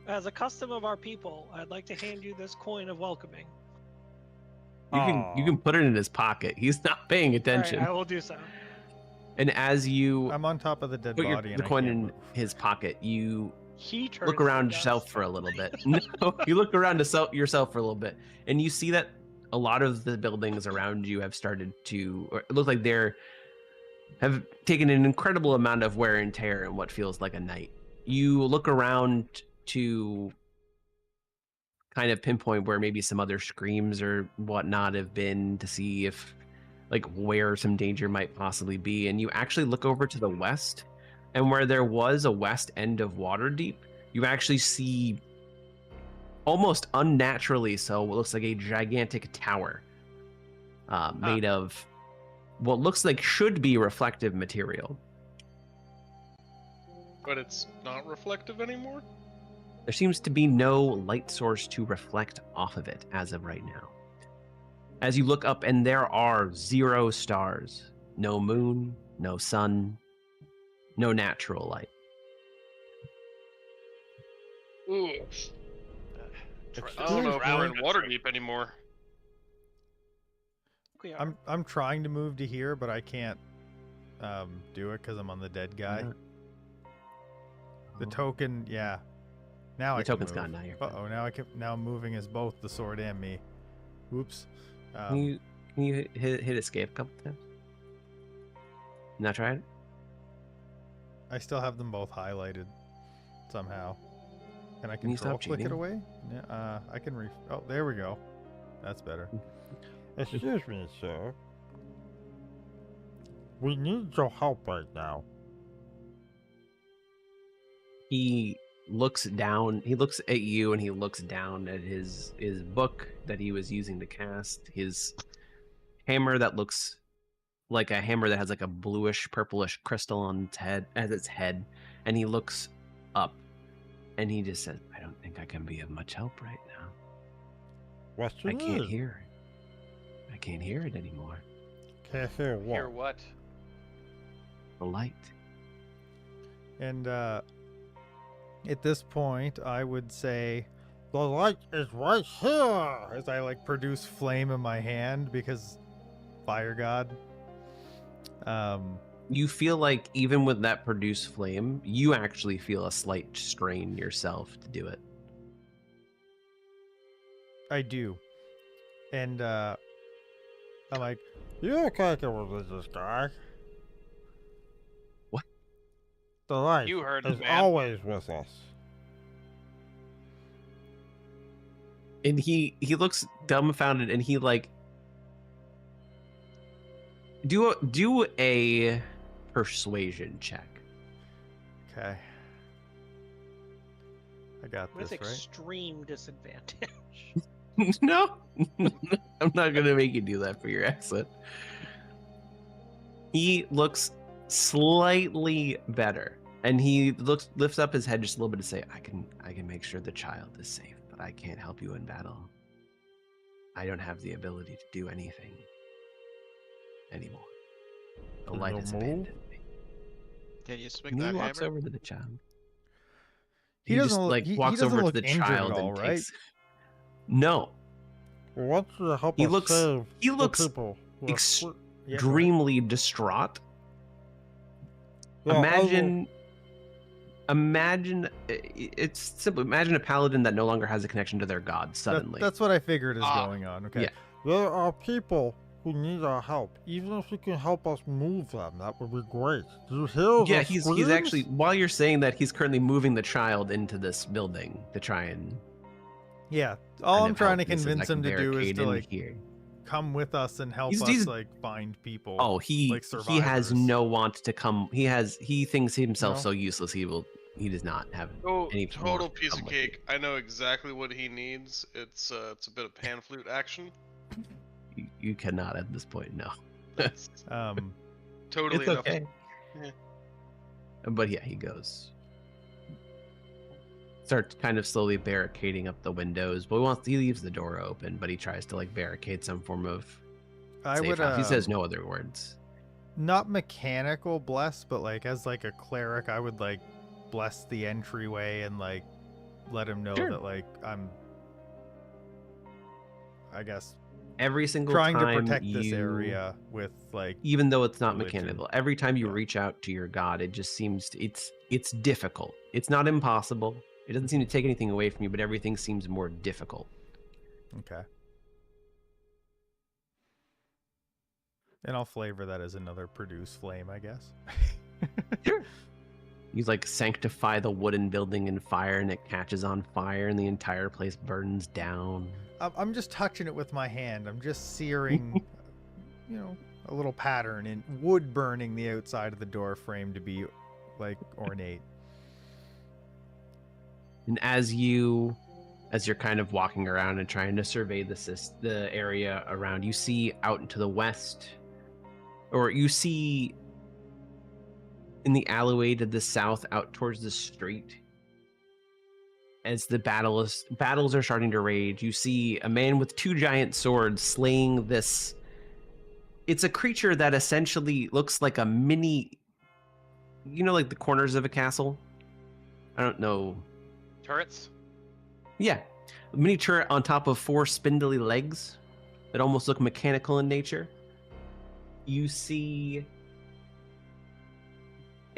Speaker 4: As a custom of our people, I'd like to hand you this coin of welcoming.
Speaker 3: You can put it in his pocket. He's not paying
Speaker 4: All
Speaker 3: attention.
Speaker 4: right, I will do so.
Speaker 3: And as you
Speaker 7: I'm on top of the dead
Speaker 3: put
Speaker 7: body
Speaker 3: the
Speaker 7: and I
Speaker 3: coin
Speaker 7: can't
Speaker 3: in
Speaker 7: move.
Speaker 3: his pocket, you
Speaker 4: He turns
Speaker 3: look
Speaker 4: to
Speaker 3: around
Speaker 4: dust.
Speaker 3: yourself for a little bit. No, you look around yourself for a little bit, and you see that a lot of the buildings around you have started to, or it looks like have taken an incredible amount of wear and tear in what feels like a night. You look around to kind of pinpoint where maybe some other screams or whatnot have been to see if like where some danger might possibly be, and you actually look over to the west, and where there was a west end of Waterdeep, you actually see almost unnaturally so what looks like a gigantic tower made of what looks like should be reflective material.
Speaker 6: But it's not reflective anymore?
Speaker 3: There seems to be no light source to reflect off of it as of right now. As you look up, and there are 0 stars, no moon, no sun, no natural light.
Speaker 6: Ooh. I don't know if we're in Waterdeep anymore.
Speaker 4: We are.
Speaker 7: I'm trying to move to here, but I can't do it because I'm on the dead guy. The token, yeah. Now
Speaker 3: The
Speaker 7: I can
Speaker 3: token's
Speaker 7: move.
Speaker 3: gone now, you're
Speaker 7: Uh oh, now I'm moving as both the sword and me. Oops.
Speaker 3: Can you hit escape a couple times? Not try it?
Speaker 7: I still have them both highlighted somehow. Can I
Speaker 3: Can you
Speaker 7: control
Speaker 3: stop
Speaker 7: click it
Speaker 3: cheating?
Speaker 7: away? Yeah, I can oh, there we go. That's better.
Speaker 2: Excuse me, sir. We need your help right now.
Speaker 3: He looks down, he looks at you, and he looks down at his book that he was using to cast, his hammer that looks like a hammer that has like a bluish purplish crystal on its head, and he looks up and he just says, "I don't think I can be of much help right now.
Speaker 2: What's
Speaker 3: I
Speaker 2: your
Speaker 3: can't
Speaker 2: name?
Speaker 3: hear it. I can't hear it anymore.
Speaker 2: Can't hear what?
Speaker 1: Hear what?
Speaker 3: The light."
Speaker 7: And at this point, I would say,
Speaker 2: The light is right here.
Speaker 7: as I like produce flame in my hand because fire god.
Speaker 3: You feel like even with that produced flame, you actually feel a slight strain yourself to do it.
Speaker 7: I do. And I'm like,
Speaker 2: You're kind of religious guy.
Speaker 3: What?
Speaker 2: The light
Speaker 1: You heard
Speaker 2: is
Speaker 1: it, man.
Speaker 2: always with us.
Speaker 3: And he looks dumbfounded, and he like do a persuasion check.
Speaker 7: okay. I got
Speaker 4: With
Speaker 7: this, right?
Speaker 4: extreme disadvantage.
Speaker 3: No, I'm not gonna make you do that for your accent. He looks slightly better, and he lifts up his head just a little bit to say, I can make sure the child is safe, but I can't help you in battle. I don't have the ability to do anything anymore. The
Speaker 2: Can
Speaker 3: light
Speaker 2: you
Speaker 3: has
Speaker 2: move?
Speaker 3: abandoned me."
Speaker 5: Can you swing
Speaker 3: And he
Speaker 5: that
Speaker 3: walks
Speaker 5: hammer?
Speaker 3: over to the child.
Speaker 7: He
Speaker 3: just
Speaker 7: doesn't look-
Speaker 3: like
Speaker 7: he
Speaker 3: walks
Speaker 7: doesn't
Speaker 3: over to
Speaker 7: look
Speaker 3: the
Speaker 7: injured at
Speaker 3: child
Speaker 7: all,
Speaker 3: and
Speaker 7: right?
Speaker 3: takes. No,
Speaker 2: Once you help
Speaker 3: He
Speaker 2: us
Speaker 3: looks-
Speaker 2: save
Speaker 3: he
Speaker 2: the
Speaker 3: looks
Speaker 2: people who are
Speaker 3: ex-
Speaker 2: fr-
Speaker 7: Yeah, go ahead.
Speaker 3: extremely distraught.
Speaker 2: Yeah, I will-
Speaker 3: Imagine it's simple. Imagine a paladin that no longer has a connection to their god suddenly.
Speaker 7: That's what I figured is
Speaker 1: Ah,
Speaker 7: going on. Okay.
Speaker 3: yeah.
Speaker 2: There are people who need our help. Even if you can help us move them, that would be great. Do you hear
Speaker 3: Yeah,
Speaker 2: the
Speaker 3: he's
Speaker 2: screams?
Speaker 3: actually, while you're saying that, he's currently moving the child into this building to try and
Speaker 7: Yeah. All
Speaker 3: kind
Speaker 7: I'm
Speaker 3: of
Speaker 7: trying to
Speaker 3: help. He says, "I
Speaker 7: convince
Speaker 3: can
Speaker 7: him to do is
Speaker 3: barricade
Speaker 7: to
Speaker 3: in
Speaker 7: like
Speaker 3: here."
Speaker 7: come with us and help
Speaker 3: He's-
Speaker 7: us like find people.
Speaker 3: Oh, he
Speaker 7: like
Speaker 3: has
Speaker 7: survivors.
Speaker 3: no want to come. He thinks himself
Speaker 7: No?
Speaker 3: so useless. He does not have
Speaker 6: Oh,
Speaker 3: any
Speaker 6: total
Speaker 3: want to
Speaker 6: piece
Speaker 3: come
Speaker 6: of
Speaker 3: with you.
Speaker 6: cake. I know exactly what he needs. It's a bit of pan flute action.
Speaker 3: You cannot at this point. No,
Speaker 6: That's totally
Speaker 3: it's
Speaker 6: enough.
Speaker 3: okay.
Speaker 6: Yeah.
Speaker 3: But yeah, he goes. Starts kind of slowly barricading up the windows, but he leaves the door open, but he tries to like barricade some form of
Speaker 7: I
Speaker 3: safe
Speaker 7: would.
Speaker 3: house. He says no other words.
Speaker 7: Not mechanical bless, but like as like a cleric, I would like bless the entryway and like let him know
Speaker 3: Sure.
Speaker 7: that like I'm, I guess,
Speaker 3: Every single
Speaker 7: trying to
Speaker 3: time
Speaker 7: protect this
Speaker 3: you-
Speaker 7: area with like
Speaker 3: even though it's not
Speaker 7: religion.
Speaker 3: mechanical, every time you
Speaker 7: Yeah.
Speaker 3: reach out to your god, it just seems it's difficult. It's not impossible. It doesn't seem to take anything away from you, but everything seems more difficult.
Speaker 7: Okay. And I'll flavor that as another produce flame, I guess.
Speaker 3: Sure. You like sanctify the wooden building in fire, and it catches on fire, and the entire place burns down.
Speaker 7: I'm just touching it with my hand. I'm just searing, you know, a little pattern in wood burning the outside of the door frame to be like ornate.
Speaker 3: And as you're kind of walking around and trying to survey the area around, you see out into the west, or you see in the alleyway to the south, out towards the street. As the battles are starting to rage, you see a man with two giant swords slaying this. It's a creature that essentially looks like a mini, like the corners of a castle. I don't know.
Speaker 1: Turrets?
Speaker 3: Yeah, a mini turret on top of four spindly legs that almost look mechanical in nature. You see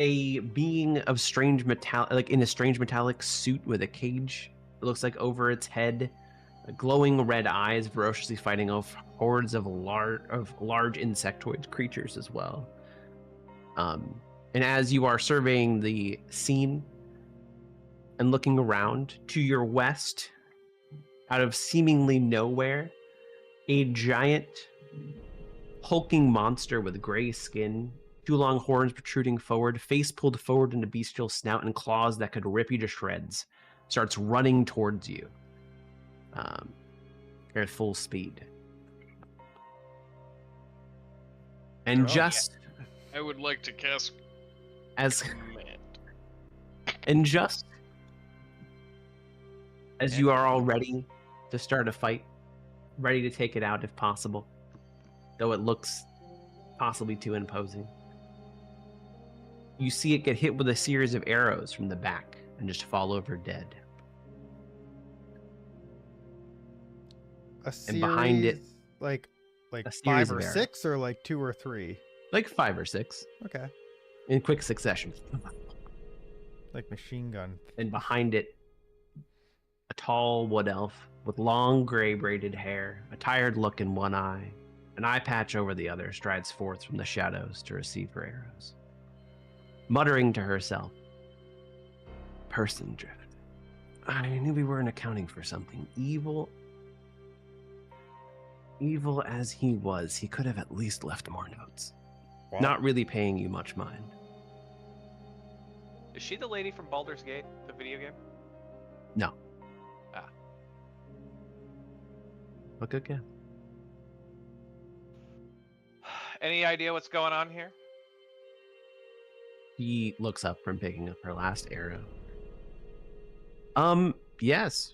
Speaker 3: a being of strange metallic, like in a strange metallic suit with a cage. It looks like over its head, glowing red eyes, ferociously fighting off hordes of large insectoid creatures as well. And as you are surveying the scene and looking around to your west, out of seemingly nowhere, a giant hulking monster with gray skin, two long horns protruding forward, face pulled forward into bestial snout, and claws that could rip you to shreds, starts running towards you at full speed. And just
Speaker 6: I would like to cast
Speaker 3: as
Speaker 6: command.
Speaker 3: and just as you are all ready to start a fight, ready to take it out if possible, though it looks possibly too imposing, you see it get hit with a series of arrows from the back and just fall over dead.
Speaker 7: A series,
Speaker 3: And behind it,
Speaker 7: like
Speaker 3: a series
Speaker 7: 5
Speaker 3: of
Speaker 7: or
Speaker 3: arrows.
Speaker 7: 6 or like 2 or 3.
Speaker 3: Like 5 or 6
Speaker 7: Okay.
Speaker 3: in quick succession.
Speaker 7: Like machine gun.
Speaker 3: And behind it, a tall wood elf with long gray braided hair, a tired look in one eye, an eye patch over the other, strides forth from the shadows to receive her arrows. Muttering to herself, "Person drift. I knew we weren't accounting for something. Evil as he was, he could have at least left more notes.
Speaker 2: Wow.
Speaker 3: Not really paying you much mind."
Speaker 1: Is she the lady from Baldur's Gate, the video game?
Speaker 3: No.
Speaker 1: Ah.
Speaker 3: But good guess.
Speaker 1: Any idea what's going on here?
Speaker 3: She looks up from picking up her last arrow. Yes,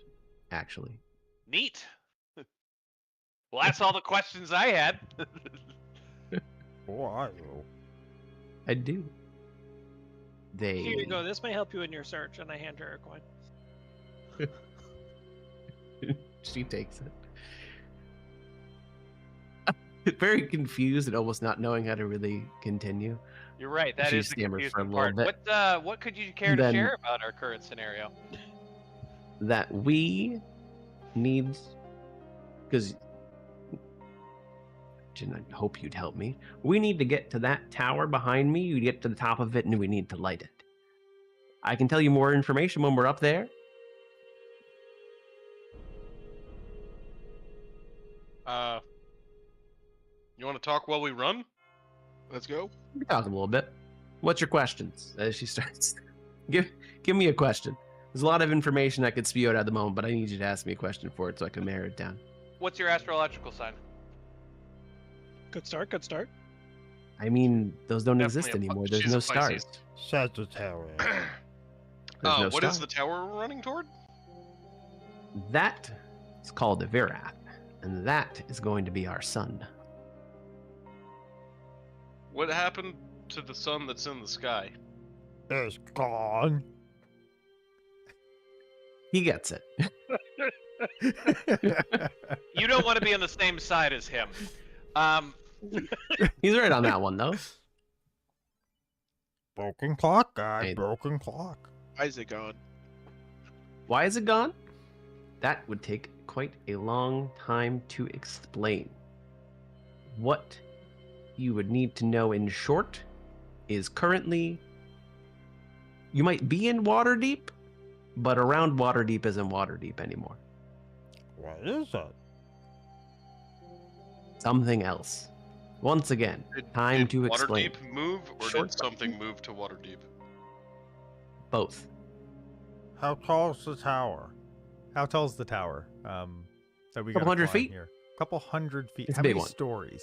Speaker 3: actually.
Speaker 1: Neat. Well, that's all the questions I had.
Speaker 2: Oh, I will.
Speaker 3: I do. They
Speaker 4: Here you go. This may help you in your search, and I hand her a coin.
Speaker 3: She takes it. Very confused and almost not knowing how to really continue.
Speaker 1: You're right. That
Speaker 3: She
Speaker 1: is the
Speaker 3: stammered for a
Speaker 1: confusing
Speaker 3: little
Speaker 1: part.
Speaker 3: bit.
Speaker 1: What could you care to
Speaker 3: Then-
Speaker 1: share about our current scenario?
Speaker 3: That we need, because I hope you'd help me. We need to get to that tower behind me. You get to the top of it, and we need to light it. I can tell you more information when we're up there.
Speaker 6: You want to talk while we run?
Speaker 5: Let's go.
Speaker 3: We can talk a little bit. What's your questions? As she starts, give me a question. There's a lot of information I could spew out at the moment, but I need you to ask me a question for it so I can narrow it down.
Speaker 1: What's your astrological sign?
Speaker 4: Good start. Good start.
Speaker 3: I mean, those don't
Speaker 6: Definitely
Speaker 3: exist
Speaker 6: a pi-
Speaker 3: anymore. There's
Speaker 6: she's
Speaker 3: no
Speaker 6: a Pisces.
Speaker 3: stars.
Speaker 2: Sagittarius.
Speaker 3: There's no
Speaker 6: What is
Speaker 3: star.
Speaker 6: the tower we're running toward?
Speaker 3: That is called a Virath, and that is going to be our sun.
Speaker 6: What happened to the sun that's in the sky?
Speaker 2: It's gone.
Speaker 3: He gets it.
Speaker 1: You don't want to be on the same side as him.
Speaker 3: He's right on that one, though.
Speaker 2: Broken clock, guy.
Speaker 3: Hey.
Speaker 2: Broken clock.
Speaker 5: Why is it gone?
Speaker 3: Why is it gone? That would take quite a long time to explain. What you would need to know in short is currently you might be in Waterdeep, but around Waterdeep isn't Waterdeep anymore.
Speaker 2: What is it?
Speaker 3: Something else. Once again, time
Speaker 6: Did
Speaker 3: to explain.
Speaker 6: Waterdeep move, or
Speaker 3: Short
Speaker 6: did something move to Waterdeep?
Speaker 3: Both.
Speaker 2: How tall is the tower?
Speaker 7: How tall's the tower? That we
Speaker 3: Couple
Speaker 7: gotta
Speaker 3: hundred
Speaker 7: climb
Speaker 3: feet?
Speaker 7: here. Couple hundred feet.
Speaker 3: It's a
Speaker 7: How
Speaker 3: big
Speaker 7: many
Speaker 3: one.
Speaker 7: stories?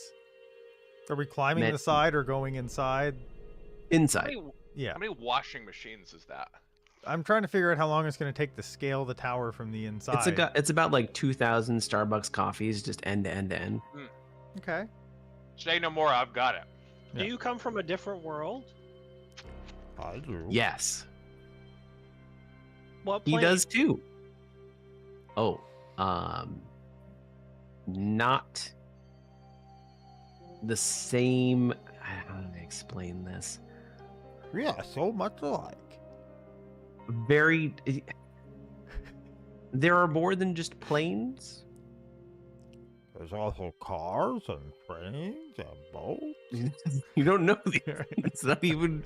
Speaker 7: Are we climbing
Speaker 3: Met-
Speaker 7: the side or going inside?
Speaker 1: How
Speaker 3: Inside.
Speaker 1: many,
Speaker 7: Yeah.
Speaker 1: how many washing machines is that?
Speaker 7: I'm trying to figure out how long it's going to take to scale the tower from the inside.
Speaker 3: It's about like 2,000 Starbucks coffees, just end to end to end.
Speaker 7: Okay.
Speaker 1: Say no more. I've got it.
Speaker 7: Yeah.
Speaker 4: Do you come from a different world?
Speaker 2: I do.
Speaker 3: Yes,
Speaker 4: What
Speaker 3: he
Speaker 4: plane?
Speaker 3: does too. Oh, not the same. How do I explain this?
Speaker 2: Yeah, so much alike.
Speaker 3: Very. There are more than just planes.
Speaker 2: There's also cars and trains and boats.
Speaker 3: You don't know these. It's not even.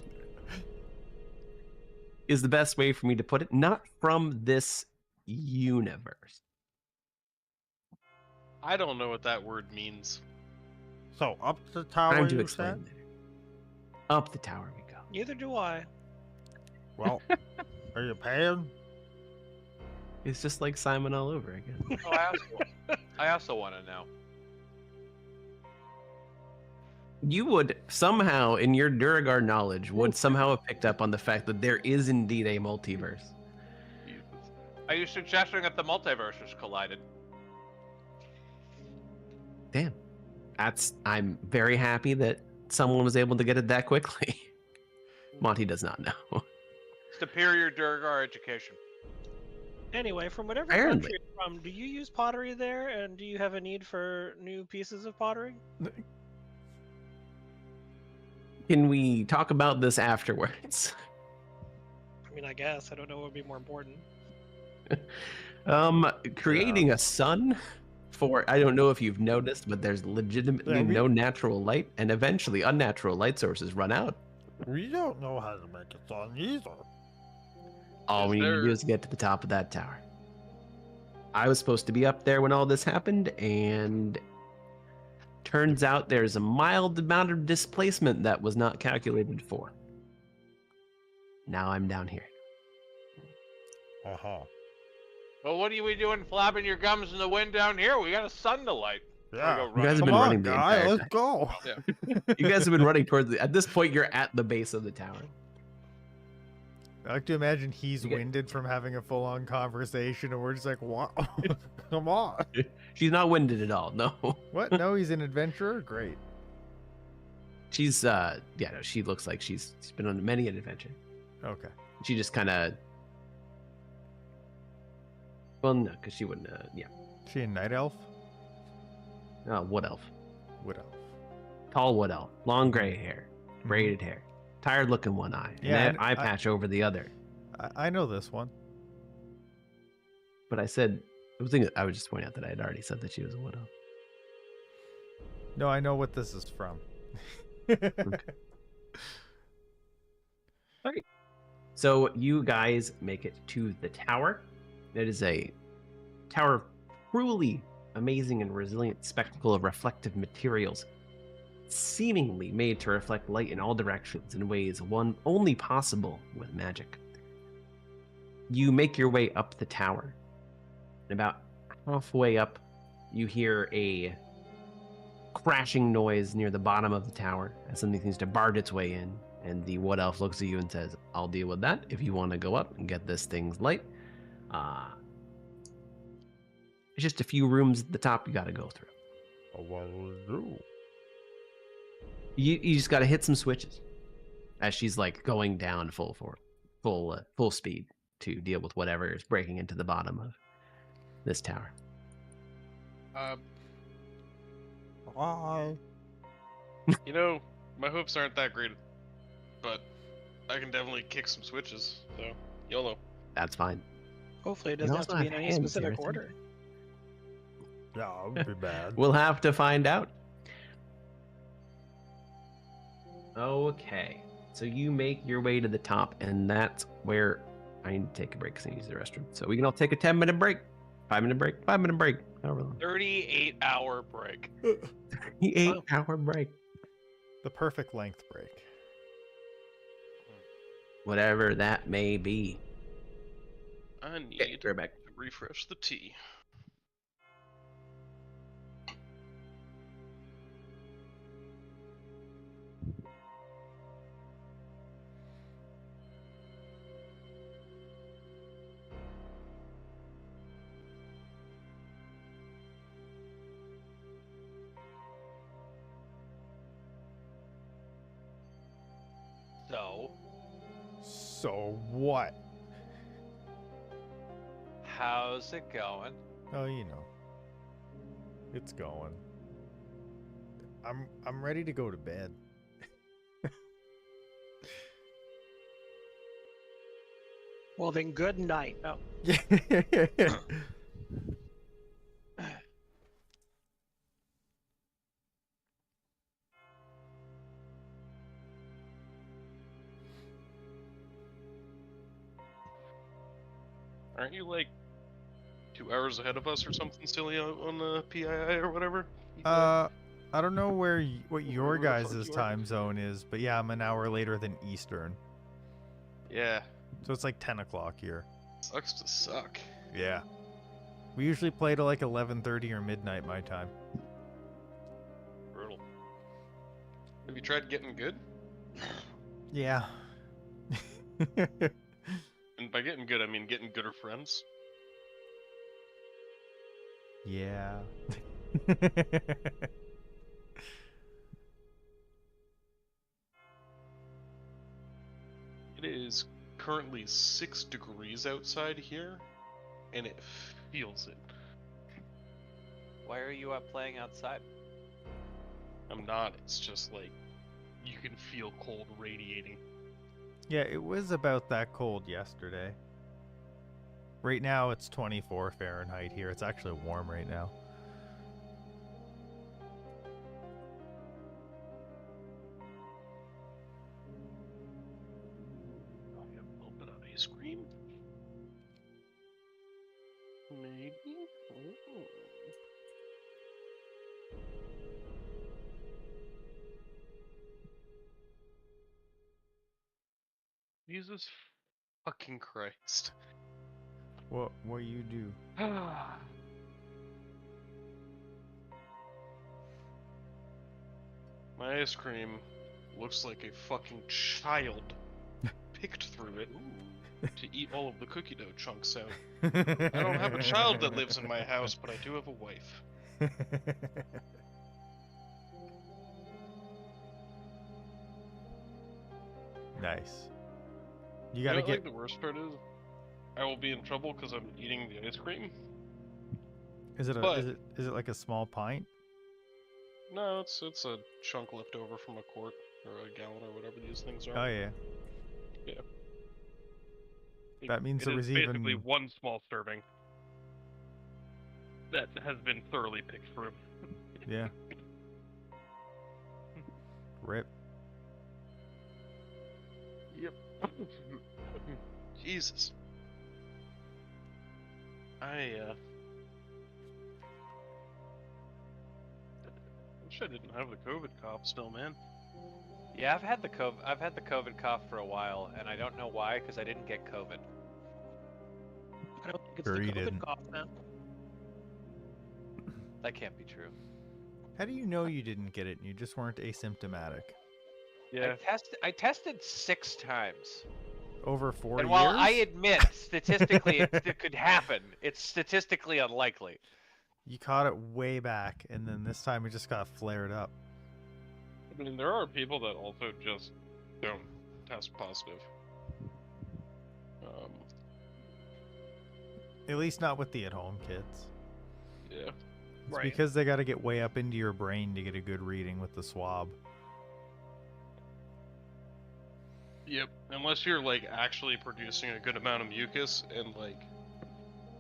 Speaker 3: Is the best way for me to put it. Not from this universe.
Speaker 6: I don't know what that word means.
Speaker 2: So up the tower,
Speaker 3: Time to
Speaker 2: you
Speaker 3: explain
Speaker 2: said?
Speaker 3: later. Up the tower we go.
Speaker 4: Neither do I.
Speaker 2: Well, are you paying?
Speaker 3: It's just like Simon all over again.
Speaker 1: Oh, I also want to know.
Speaker 3: You would somehow, in your Duragar knowledge, would somehow have picked up on the fact that there is indeed a multiverse.
Speaker 1: Are you suggesting that the multiverses collided?
Speaker 3: Damn. I'm very happy that someone was able to get it that quickly. Monty does not know.
Speaker 1: Superior Durgar education.
Speaker 4: Anyway, from whatever
Speaker 3: Apparently.
Speaker 4: country you're from, do you use pottery there, and do you have a need for new pieces of pottery?
Speaker 3: Can we talk about this afterwards?
Speaker 4: I mean, I guess. I don't know what would be more important.
Speaker 3: Creating a sun for, I don't know if you've noticed, but there's legitimately
Speaker 2: Yeah, we-
Speaker 3: no natural light, and eventually unnatural light sources run out.
Speaker 2: We don't know how to make a sun either.
Speaker 3: All
Speaker 6: Is
Speaker 3: we need to
Speaker 6: there-
Speaker 3: do is get to the top of that tower. I was supposed to be up there when all this happened, and turns out there's a mild amount of displacement that was not calculated for. Now I'm down here.
Speaker 2: Uh-huh.
Speaker 1: Well, what are we doing flapping your gums in the wind down here? We got a sun to light.
Speaker 2: Yeah.
Speaker 1: go
Speaker 3: You guys
Speaker 1: run.
Speaker 3: have
Speaker 2: Come
Speaker 3: been
Speaker 2: on,
Speaker 3: running the
Speaker 2: guy,
Speaker 3: entire
Speaker 2: let's
Speaker 3: time.
Speaker 2: go.
Speaker 3: You guys have been running towards at this point you're at the base of the tower.
Speaker 7: I like to imagine he's
Speaker 3: You get-
Speaker 7: winded from having a full-on conversation, and we're just like, "What? Come on!
Speaker 3: She's not winded at all. No.
Speaker 7: What? No, he's an adventurer. Great.
Speaker 3: She's no, she looks like she's been on many an adventure.
Speaker 7: Okay.
Speaker 3: She just kind of well, no, because she wouldn't. Yeah,
Speaker 7: She a night elf?
Speaker 3: wood elf,
Speaker 7: Wood elf.
Speaker 3: tall wood elf, long gray hair, braided hair, tired looking one eye,
Speaker 7: Yeah,
Speaker 3: and that
Speaker 7: I-
Speaker 3: eye patch over the other.
Speaker 7: I know this one.
Speaker 3: But I said, I would just point out that I had already said that she was a wood elf.
Speaker 7: No, I know what this is from.
Speaker 3: So you guys make it to the tower. It is a tower of truly amazing and resilient spectacle of reflective materials, seemingly made to reflect light in all directions in ways one only possible with magic. You make your way up the tower. And about halfway up, you hear a crashing noise near the bottom of the tower as something seems to barge its way in. And the wood elf looks at you and says, I'll deal with that if you want to go up and get this thing's light. It's just a few rooms at the top you got to go through.
Speaker 2: What will it do?
Speaker 3: You just got to hit some switches as she's like going down full speed to deal with whatever is breaking into the bottom of this tower.
Speaker 2: Bye.
Speaker 6: You know, my hopes aren't that great, but I can definitely kick some switches. So YOLO.
Speaker 3: That's fine.
Speaker 4: Hopefully, it
Speaker 3: You
Speaker 4: doesn't have
Speaker 3: also
Speaker 4: to be in
Speaker 3: have
Speaker 4: any
Speaker 3: hands here,
Speaker 4: specific
Speaker 3: I think.
Speaker 4: order.
Speaker 2: Yeah, it would be bad.
Speaker 3: We'll have to find out. Okay. So you make your way to the top, and that's where I need to take a break because I need to use the restroom. So we can all take a 10-minute break. 5-minute break. 5-minute break. However long.
Speaker 1: 38-hour break.
Speaker 3: 8-hour break.
Speaker 7: The perfect length break.
Speaker 3: Whatever that may be.
Speaker 6: I need
Speaker 3: Okay,
Speaker 6: to
Speaker 3: we're back.
Speaker 6: refresh the tea.
Speaker 7: So what?
Speaker 1: How's it going?
Speaker 7: Oh, you know. It's going. I'm ready to go to bed.
Speaker 4: Well, then, good night. Oh,
Speaker 6: Aren't you like 2 hours ahead of us or something silly on the PII or whatever?
Speaker 7: I don't know what your
Speaker 6: Where the fuck
Speaker 7: guys'
Speaker 6: you are?
Speaker 7: time zone is, but yeah, I'm an hour later than Eastern.
Speaker 6: Yeah,
Speaker 7: So it's like 10 o'clock here.
Speaker 6: sucks to suck.
Speaker 7: Yeah. We usually play to like 11:30 or midnight my time.
Speaker 6: Brutal. Have you tried getting good?
Speaker 7: Yeah.
Speaker 6: And by getting good, I mean getting gooder friends.
Speaker 7: Yeah.
Speaker 6: It is currently 6 degrees outside here, and it feels it.
Speaker 1: Why are you up playing outside?
Speaker 6: I'm not, it's just like, you can feel cold radiating.
Speaker 7: Yeah, it was about that cold yesterday. Right now it's 24 Fahrenheit here. It's actually warm right now.
Speaker 6: I have a little bit of ice cream. Maybe? Ooh. Jesus fucking Christ.
Speaker 7: What you do?
Speaker 6: My ice cream looks like a fucking child picked through it to eat all of the cookie dough chunks out. I don't have a child that lives in my house, but I do have a wife.
Speaker 7: Nice. You
Speaker 6: You
Speaker 7: gotta
Speaker 6: know what,
Speaker 7: get.
Speaker 6: like, the worst part is, I will be in trouble because I'm eating the ice cream.
Speaker 7: Is it
Speaker 6: but-
Speaker 7: is it like a small pint?
Speaker 6: No, it's a chunk left over from a quart or a gallon or whatever these things are.
Speaker 7: Oh yeah.
Speaker 6: It-
Speaker 7: that means
Speaker 6: it
Speaker 7: there
Speaker 6: is
Speaker 7: was
Speaker 6: basically
Speaker 7: even-
Speaker 6: one small serving that has been thoroughly picked through.
Speaker 7: Yeah. Rip.
Speaker 6: Yep. Jesus. I'm Wish I didn't have the COVID cough still, man.
Speaker 1: Yeah, I've had the COVID cough for a while, and I don't know why, because I didn't get COVID.
Speaker 4: I don't think it's
Speaker 7: Sure
Speaker 4: the
Speaker 7: you
Speaker 4: COVID
Speaker 7: didn't.
Speaker 4: cough, man.
Speaker 1: That can't be true.
Speaker 7: How do you know you didn't get it and you just weren't asymptomatic?
Speaker 6: Yeah.
Speaker 1: I tested 6 times.
Speaker 7: Over 4
Speaker 1: And
Speaker 7: years?
Speaker 1: while I admit statistically it could happen, it's statistically unlikely.
Speaker 7: You caught it way back, and then this time it just got flared up.
Speaker 6: I mean, there are people that also just don't test positive.
Speaker 7: At least not with the at-home kids.
Speaker 6: Yeah.
Speaker 7: It's because they got to get way up into your brain to get a good reading with the swab.
Speaker 6: Yep. Unless you're like actually producing a good amount of mucus and like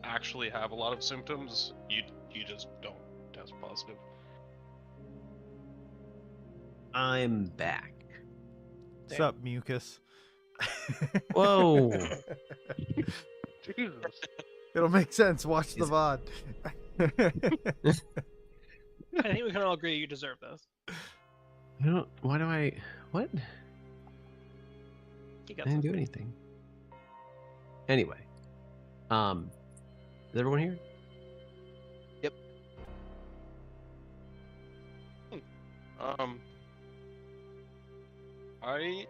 Speaker 6: actually have a lot of symptoms, you just don't test positive.
Speaker 3: I'm back.
Speaker 7: What's up, mucus?
Speaker 3: Whoa.
Speaker 6: Jesus.
Speaker 7: It'll make sense. Watch the
Speaker 3: Is-
Speaker 7: VOD.
Speaker 4: I think we can all agree you deserve this.
Speaker 3: I don't. Why do I? What?
Speaker 4: You
Speaker 3: I
Speaker 4: got
Speaker 3: didn't do
Speaker 4: something.
Speaker 3: anything. Anyway, is everyone here?
Speaker 6: I'm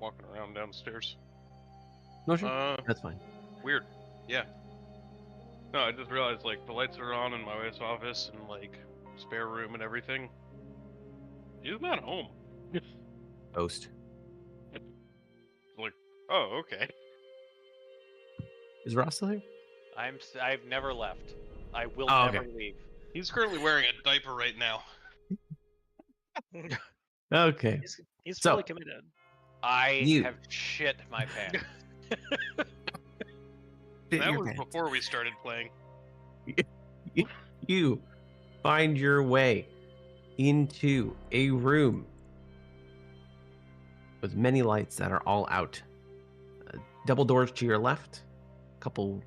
Speaker 6: walking around downstairs.
Speaker 3: No, sure. That's fine.
Speaker 6: Weird. Yeah. No, I just realized like the lights are on in my wife's office and like spare room and everything. He's not home.
Speaker 3: Host.
Speaker 6: Like, oh, okay.
Speaker 3: Is Ross still here?
Speaker 1: I've never left. I will
Speaker 3: Oh,
Speaker 1: never
Speaker 3: okay.
Speaker 1: leave.
Speaker 6: He's currently wearing a diaper right now.
Speaker 3: Okay.
Speaker 4: He's
Speaker 3: So-
Speaker 4: fully committed.
Speaker 1: I
Speaker 3: You-
Speaker 1: have shit my pants.
Speaker 6: That was before we started playing.
Speaker 3: You find your way into a room with many lights that are all out. Double doors to your left, a couple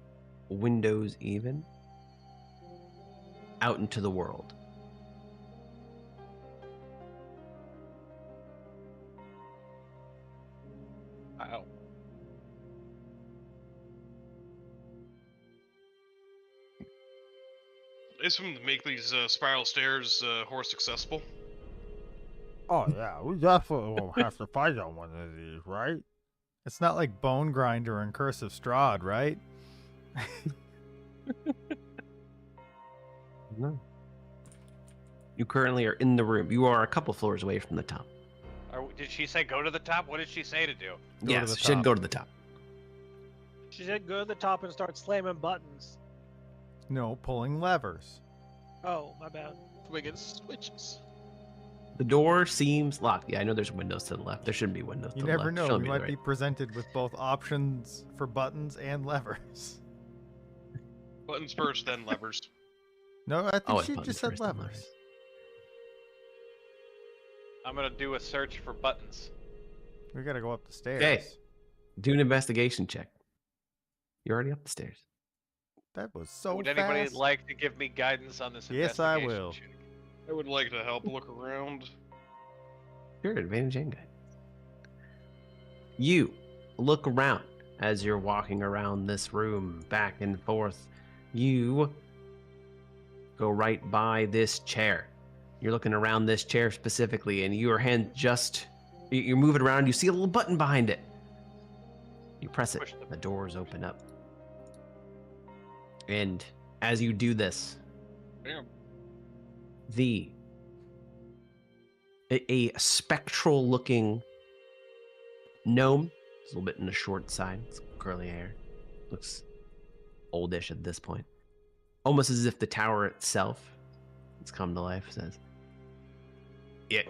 Speaker 3: windows even. Out into the world.
Speaker 6: Wow. I assume to make these spiral stairs horse accessible.
Speaker 2: Oh yeah, we definitely will have to fight on one of these, right?
Speaker 7: It's not like Bone Grinder and Curse of Strahd, right?
Speaker 3: No. You currently are in the room. You are a couple floors away from the top.
Speaker 1: Did she say go to the top? What did she say to do?
Speaker 7: Go to
Speaker 3: Yes,
Speaker 7: the
Speaker 3: should
Speaker 7: top.
Speaker 3: go to the top.
Speaker 4: She said go to the top and start slamming buttons.
Speaker 7: No, pulling levers.
Speaker 4: Oh, my bad.
Speaker 5: Wiggin switches.
Speaker 3: The door seems locked. Yeah, I know there's windows to the left. There shouldn't be windows
Speaker 7: You
Speaker 3: to the
Speaker 7: never
Speaker 3: left.
Speaker 7: know.
Speaker 3: Shouldn't
Speaker 7: We
Speaker 3: be to
Speaker 7: might
Speaker 3: the
Speaker 7: be presented with both options for buttons and levers.
Speaker 6: Buttons first, then levers.
Speaker 7: No, I think
Speaker 3: Oh, it's
Speaker 7: she
Speaker 3: buttons
Speaker 7: just said
Speaker 3: first, then
Speaker 7: levers.
Speaker 1: I'm gonna do a search for buttons.
Speaker 7: We gotta go up the stairs.
Speaker 3: Okay. Do an investigation check. You're already up the stairs.
Speaker 7: That was so
Speaker 1: Would anybody
Speaker 7: fast.
Speaker 1: like to give me guidance on this
Speaker 7: Yes, I
Speaker 1: investigation
Speaker 7: will.
Speaker 1: check?
Speaker 6: I would like to help look around.
Speaker 3: Sure, advantage and guide. You look around as you're walking around this room back and forth. You go right by this chair. You're looking around this chair specifically, and your hand you move it around. You see a little button behind it. You press it.
Speaker 1: Push the-
Speaker 3: The doors open up. And as you do this,
Speaker 6: Damn.
Speaker 3: a spectral looking gnome. It's a little bit in the short side. It's curly hair. Looks oldish at this point. Almost as if the tower itself has come to life. Says, "Yeah,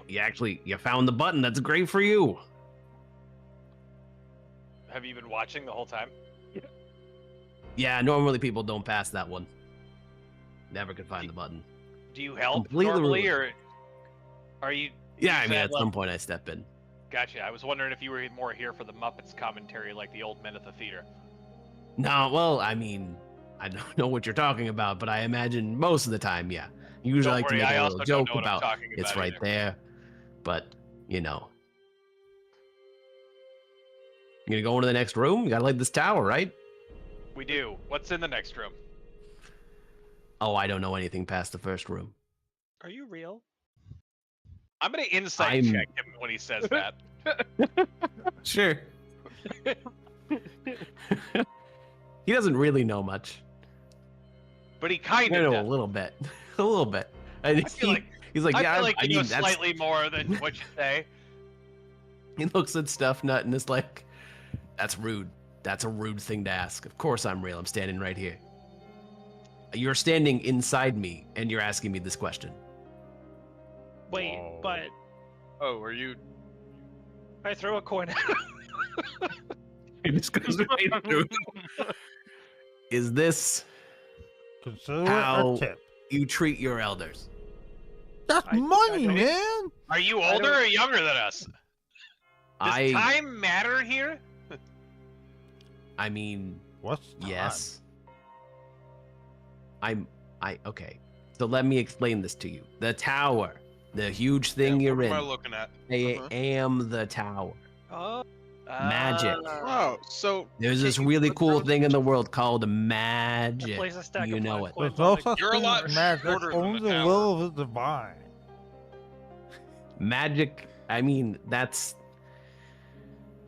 Speaker 3: you found the button. That's great for you."
Speaker 1: Have you been watching the whole time?
Speaker 3: Yeah, normally people don't pass that one. Never could find the button.
Speaker 1: Do you help
Speaker 3: Completely
Speaker 1: normally,
Speaker 3: removed.
Speaker 1: or are you?
Speaker 3: Yeah,
Speaker 1: you
Speaker 3: I mean,
Speaker 1: said,
Speaker 3: at
Speaker 1: like-
Speaker 3: some point I step in.
Speaker 1: Gotcha. I was wondering if you were more here for the Muppets commentary, like the old men at the theater.
Speaker 3: No, well, I mean, I don't know what you're talking about, but I imagine most of the time, yeah. Usually
Speaker 1: Don't
Speaker 3: I like to
Speaker 1: worry,
Speaker 3: make
Speaker 1: I
Speaker 3: a
Speaker 1: also
Speaker 3: little
Speaker 1: don't
Speaker 3: joke
Speaker 1: know what I'm
Speaker 3: about
Speaker 1: talking
Speaker 3: it's
Speaker 1: about
Speaker 3: right
Speaker 1: either.
Speaker 3: there, but you know. You gonna go into the next room? You gotta light this tower, right?
Speaker 1: We do. What's in the next room?
Speaker 3: Oh, I don't know anything past the first room.
Speaker 4: Are you real?
Speaker 1: I'm gonna insight
Speaker 3: I'm-
Speaker 1: check him when he says that.
Speaker 3: Sure. He doesn't really know much.
Speaker 1: But he kind
Speaker 3: I
Speaker 1: of
Speaker 3: know a
Speaker 1: does.
Speaker 3: little bit, a little bit. And
Speaker 1: I feel like
Speaker 3: he's like,
Speaker 1: I
Speaker 3: yeah,
Speaker 1: feel like
Speaker 3: I
Speaker 1: you know
Speaker 3: mean, that's.
Speaker 1: slightly more than what you say.
Speaker 3: He looks at Stuff Nut and is like, "That's rude. That's a rude thing to ask. Of course I'm real. I'm standing right here. You're standing inside me, and you're asking me this question."
Speaker 4: Wait,
Speaker 2: Whoa.
Speaker 4: but
Speaker 6: Oh, are you?
Speaker 4: I throw a coin.
Speaker 3: It just goes right through. Is this
Speaker 2: Consider it
Speaker 3: How-
Speaker 2: a tip.
Speaker 3: you treat your elders?
Speaker 2: That's
Speaker 4: I
Speaker 2: money,
Speaker 4: don't-
Speaker 2: man.
Speaker 1: Are you
Speaker 4: I
Speaker 1: older
Speaker 4: don't-
Speaker 1: or younger than us? Does time matter here?
Speaker 3: I mean,
Speaker 2: What's time?
Speaker 3: yes. Okay. So let me explain this to you. The tower, the huge thing
Speaker 6: Yeah,
Speaker 3: you're
Speaker 6: what
Speaker 3: in.
Speaker 6: am I looking at?
Speaker 3: I
Speaker 5: Uh-huh.
Speaker 3: am the tower.
Speaker 4: Oh,
Speaker 3: Magic.
Speaker 5: Oh, so
Speaker 3: There's this
Speaker 5: can you
Speaker 3: really
Speaker 5: put
Speaker 3: cool
Speaker 5: those-
Speaker 3: thing in the world called
Speaker 4: that
Speaker 3: magic.
Speaker 4: plays a stack
Speaker 3: You
Speaker 4: of
Speaker 3: know
Speaker 4: 5
Speaker 3: it.
Speaker 4: coins
Speaker 2: There's no
Speaker 4: on the-
Speaker 2: such
Speaker 6: You're a
Speaker 2: thing
Speaker 6: lot
Speaker 2: as magic.
Speaker 6: shorter than
Speaker 2: Only
Speaker 6: the
Speaker 2: the
Speaker 6: tower.
Speaker 2: will of the divine.
Speaker 3: Magic, I mean, that's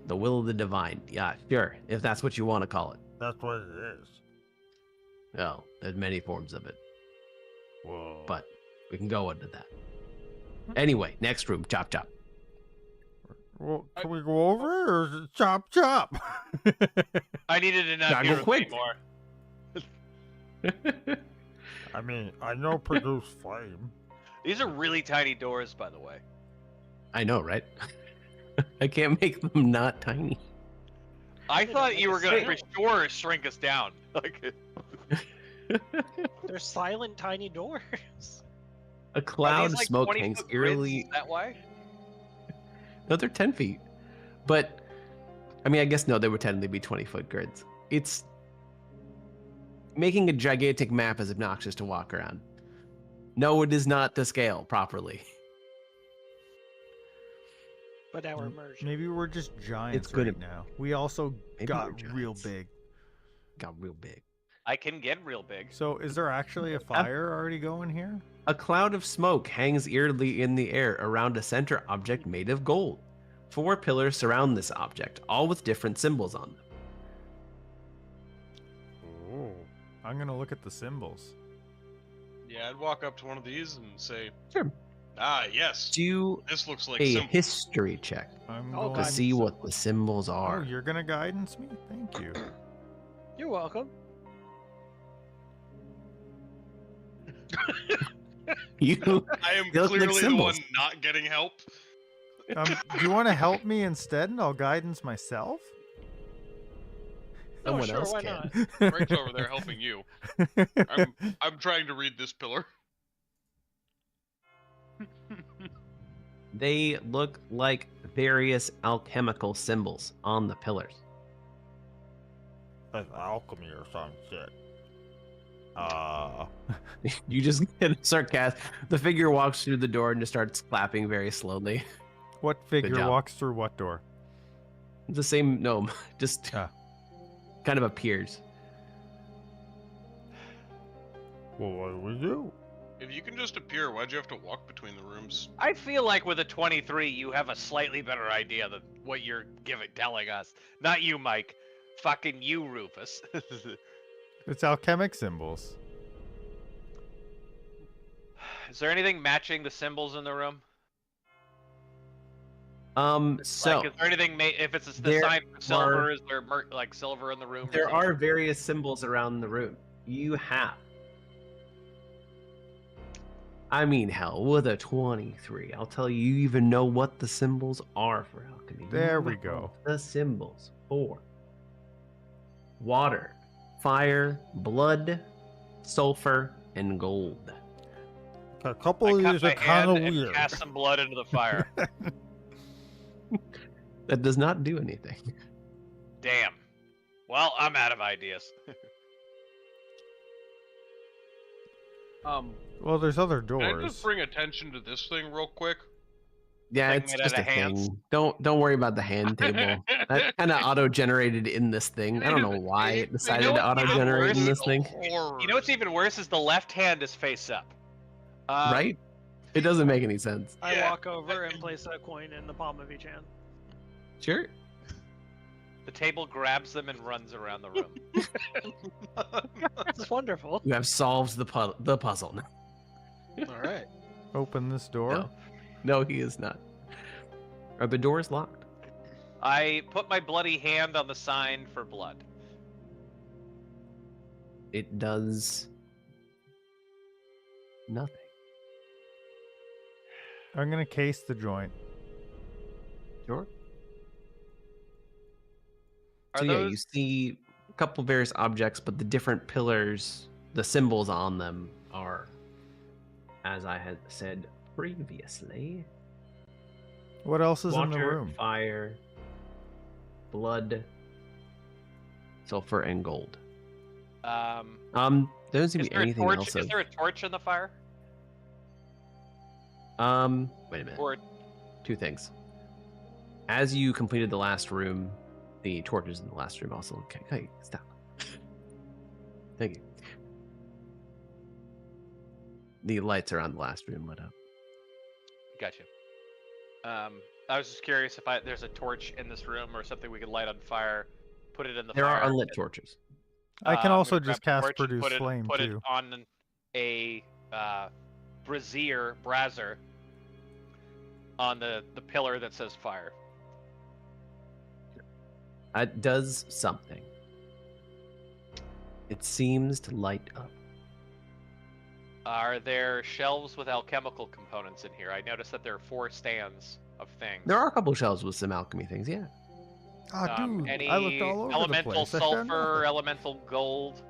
Speaker 3: the will of the divine. Yeah, sure, if that's what you want to call it.
Speaker 2: That's what it is.
Speaker 3: Oh, there's many forms of it,
Speaker 2: Whoa.
Speaker 3: but we can go into that. Anyway, next room, chop chop.
Speaker 2: Well, can we go over it or is it chop chop?
Speaker 1: I needed to not
Speaker 3: Gotta
Speaker 1: hear
Speaker 3: go
Speaker 1: him
Speaker 3: quick.
Speaker 1: anymore.
Speaker 2: I mean, I know produce flame.
Speaker 1: These are really tiny doors, by the way.
Speaker 3: I know, right? I can't make them not tiny.
Speaker 1: I
Speaker 4: They're
Speaker 1: thought
Speaker 4: like
Speaker 1: you
Speaker 4: a
Speaker 1: were gonna
Speaker 4: snail.
Speaker 1: for sure shrink us down. Like,
Speaker 4: They're silent, tiny doors.
Speaker 3: A
Speaker 1: are
Speaker 3: cloud
Speaker 1: these
Speaker 3: of
Speaker 1: like
Speaker 3: smoke
Speaker 1: 20
Speaker 3: hangs
Speaker 1: foot grids?
Speaker 3: eerily.
Speaker 1: Is that why?
Speaker 3: No, they're 10 feet. But, I mean, I guess no, they would technically be 20-foot grids. It's making a gigantic map is obnoxious to walk around. No, it is not to scale properly.
Speaker 4: But now we're merged.
Speaker 7: Maybe we're just giants
Speaker 3: gonna-
Speaker 7: right now. We also
Speaker 3: Maybe
Speaker 7: got
Speaker 3: we're
Speaker 7: real
Speaker 3: giants.
Speaker 7: big.
Speaker 3: Got real big.
Speaker 1: I can get real big.
Speaker 7: So is there actually a fire already going here?
Speaker 3: A cloud of smoke hangs eerily in the air around a center object made of gold. 4 pillars surround this object, all with different symbols on them.
Speaker 2: Ooh.
Speaker 7: I'm gonna look at the symbols.
Speaker 6: Yeah, I'd walk up to one of these and say,
Speaker 3: Sure.
Speaker 6: "Ah, yes,
Speaker 3: Do
Speaker 6: this looks like
Speaker 3: a
Speaker 6: simple."
Speaker 3: history check
Speaker 7: I'm
Speaker 4: Oh,
Speaker 7: going
Speaker 3: to
Speaker 4: God.
Speaker 3: see what the symbols
Speaker 7: Oh,
Speaker 3: are.
Speaker 7: you're gonna guidance me? Thank you.
Speaker 4: You're welcome.
Speaker 3: You
Speaker 6: I am
Speaker 3: They look like
Speaker 6: clearly the
Speaker 3: symbols.
Speaker 6: one not getting help.
Speaker 7: Do you want to help me instead, and I'll guidance myself?
Speaker 3: Someone
Speaker 4: oh, sure,
Speaker 3: else
Speaker 4: why
Speaker 3: can.
Speaker 4: not?
Speaker 6: Frank's over there helping you. I'm trying to read this pillar.
Speaker 3: They look like various alchemical symbols on the pillars.
Speaker 2: That's alchemy or some shit.
Speaker 3: You just get sarcastic. The figure walks through the door and just starts clapping very slowly.
Speaker 7: What figure
Speaker 3: job.
Speaker 7: walks through what door?
Speaker 3: The same gnome just
Speaker 7: Ah.
Speaker 3: kind of appears.
Speaker 2: Well, what do we do?
Speaker 6: If you can just appear, why'd you have to walk between the rooms?
Speaker 1: I feel like with a 23, you have a slightly better idea than what you're telling us. Not you, Mike. Fucking you, Rufus.
Speaker 7: It's alchemic symbols.
Speaker 1: Is there anything matching the symbols in the room?
Speaker 3: So
Speaker 1: Like, is there anything if it's the
Speaker 3: there
Speaker 1: sign for silver?
Speaker 3: are-
Speaker 1: Is there like silver in the room? or
Speaker 3: there
Speaker 1: something?
Speaker 3: are various symbols around the room. You have. I mean, hell, with a 23, I'll tell you, you even know what the symbols are for alchemy. You
Speaker 7: There we
Speaker 3: know
Speaker 7: go.
Speaker 3: The symbols for water, fire, blood, sulfur, and gold.
Speaker 2: A couple
Speaker 1: I
Speaker 2: of
Speaker 1: cut
Speaker 2: these
Speaker 1: my
Speaker 2: are kind of
Speaker 1: hand and
Speaker 2: weird.
Speaker 1: cast some blood into the fire.
Speaker 3: That does not do anything.
Speaker 1: Damn. Well, I'm out of ideas.
Speaker 7: Well, there's other
Speaker 6: Can I just
Speaker 7: doors.
Speaker 6: bring attention to this thing real quick?
Speaker 3: Yeah,
Speaker 1: Thing
Speaker 3: it's
Speaker 1: made
Speaker 3: just
Speaker 1: out
Speaker 3: a
Speaker 1: of hands?
Speaker 3: thing. Don't worry about the hand table. That kind of auto-generated in this thing. I don't know why it decided to
Speaker 1: what's even
Speaker 3: auto-generate in
Speaker 1: worse?
Speaker 3: this thing.
Speaker 1: You know what's even worse is the left hand is face up.
Speaker 3: Right? It doesn't make any sense.
Speaker 4: I
Speaker 6: Yeah.
Speaker 4: walk over and place a coin in the palm of each hand.
Speaker 3: Sure.
Speaker 1: The table grabs them and runs around the room.
Speaker 4: It's wonderful.
Speaker 3: You have solved the puzzle.
Speaker 5: All right.
Speaker 7: Open this door.
Speaker 3: No. No, he is not. Are the doors locked?
Speaker 1: I put my bloody hand on the sign for blood.
Speaker 3: It does nothing.
Speaker 7: I'm gonna case the joint.
Speaker 3: Sure.
Speaker 1: Are
Speaker 3: So yeah, you
Speaker 1: those
Speaker 3: see a couple various objects, but the different pillars, the symbols on them are, as I had said previously,
Speaker 7: What else is in the
Speaker 3: water,
Speaker 7: room?
Speaker 3: fire, blood, sulfur, and gold. There doesn't seem
Speaker 1: is
Speaker 3: to be
Speaker 1: there a
Speaker 3: anything
Speaker 1: torch?
Speaker 3: else.
Speaker 1: Is there a torch in the fire?
Speaker 3: Wait a minute.
Speaker 1: Or
Speaker 3: Two things. As you completed the last room, the torches in the last room also. Okay, hey, stop. Thank you. The lights around the last room lit up.
Speaker 1: gotcha. I was just curious if there's a torch in this room or something we could light on fire, put it in the
Speaker 3: There
Speaker 1: fire.
Speaker 3: are unlit torches.
Speaker 7: I can
Speaker 1: I'm
Speaker 7: also
Speaker 1: gonna grab
Speaker 7: just
Speaker 1: the
Speaker 7: cast
Speaker 1: torch and
Speaker 7: produce flame
Speaker 1: put
Speaker 7: too.
Speaker 1: it on a brazier on the pillar that says fire.
Speaker 3: It does something. It seems to light up.
Speaker 1: Are there shelves with alchemical components in here? I noticed that there are 4 stands of things.
Speaker 3: There are a couple shelves with some alchemy things, yeah.
Speaker 7: Ah, dude,
Speaker 1: Any
Speaker 7: I looked all over
Speaker 1: elemental
Speaker 7: the place. I found
Speaker 1: sulfur,
Speaker 7: nothing.
Speaker 1: elemental gold,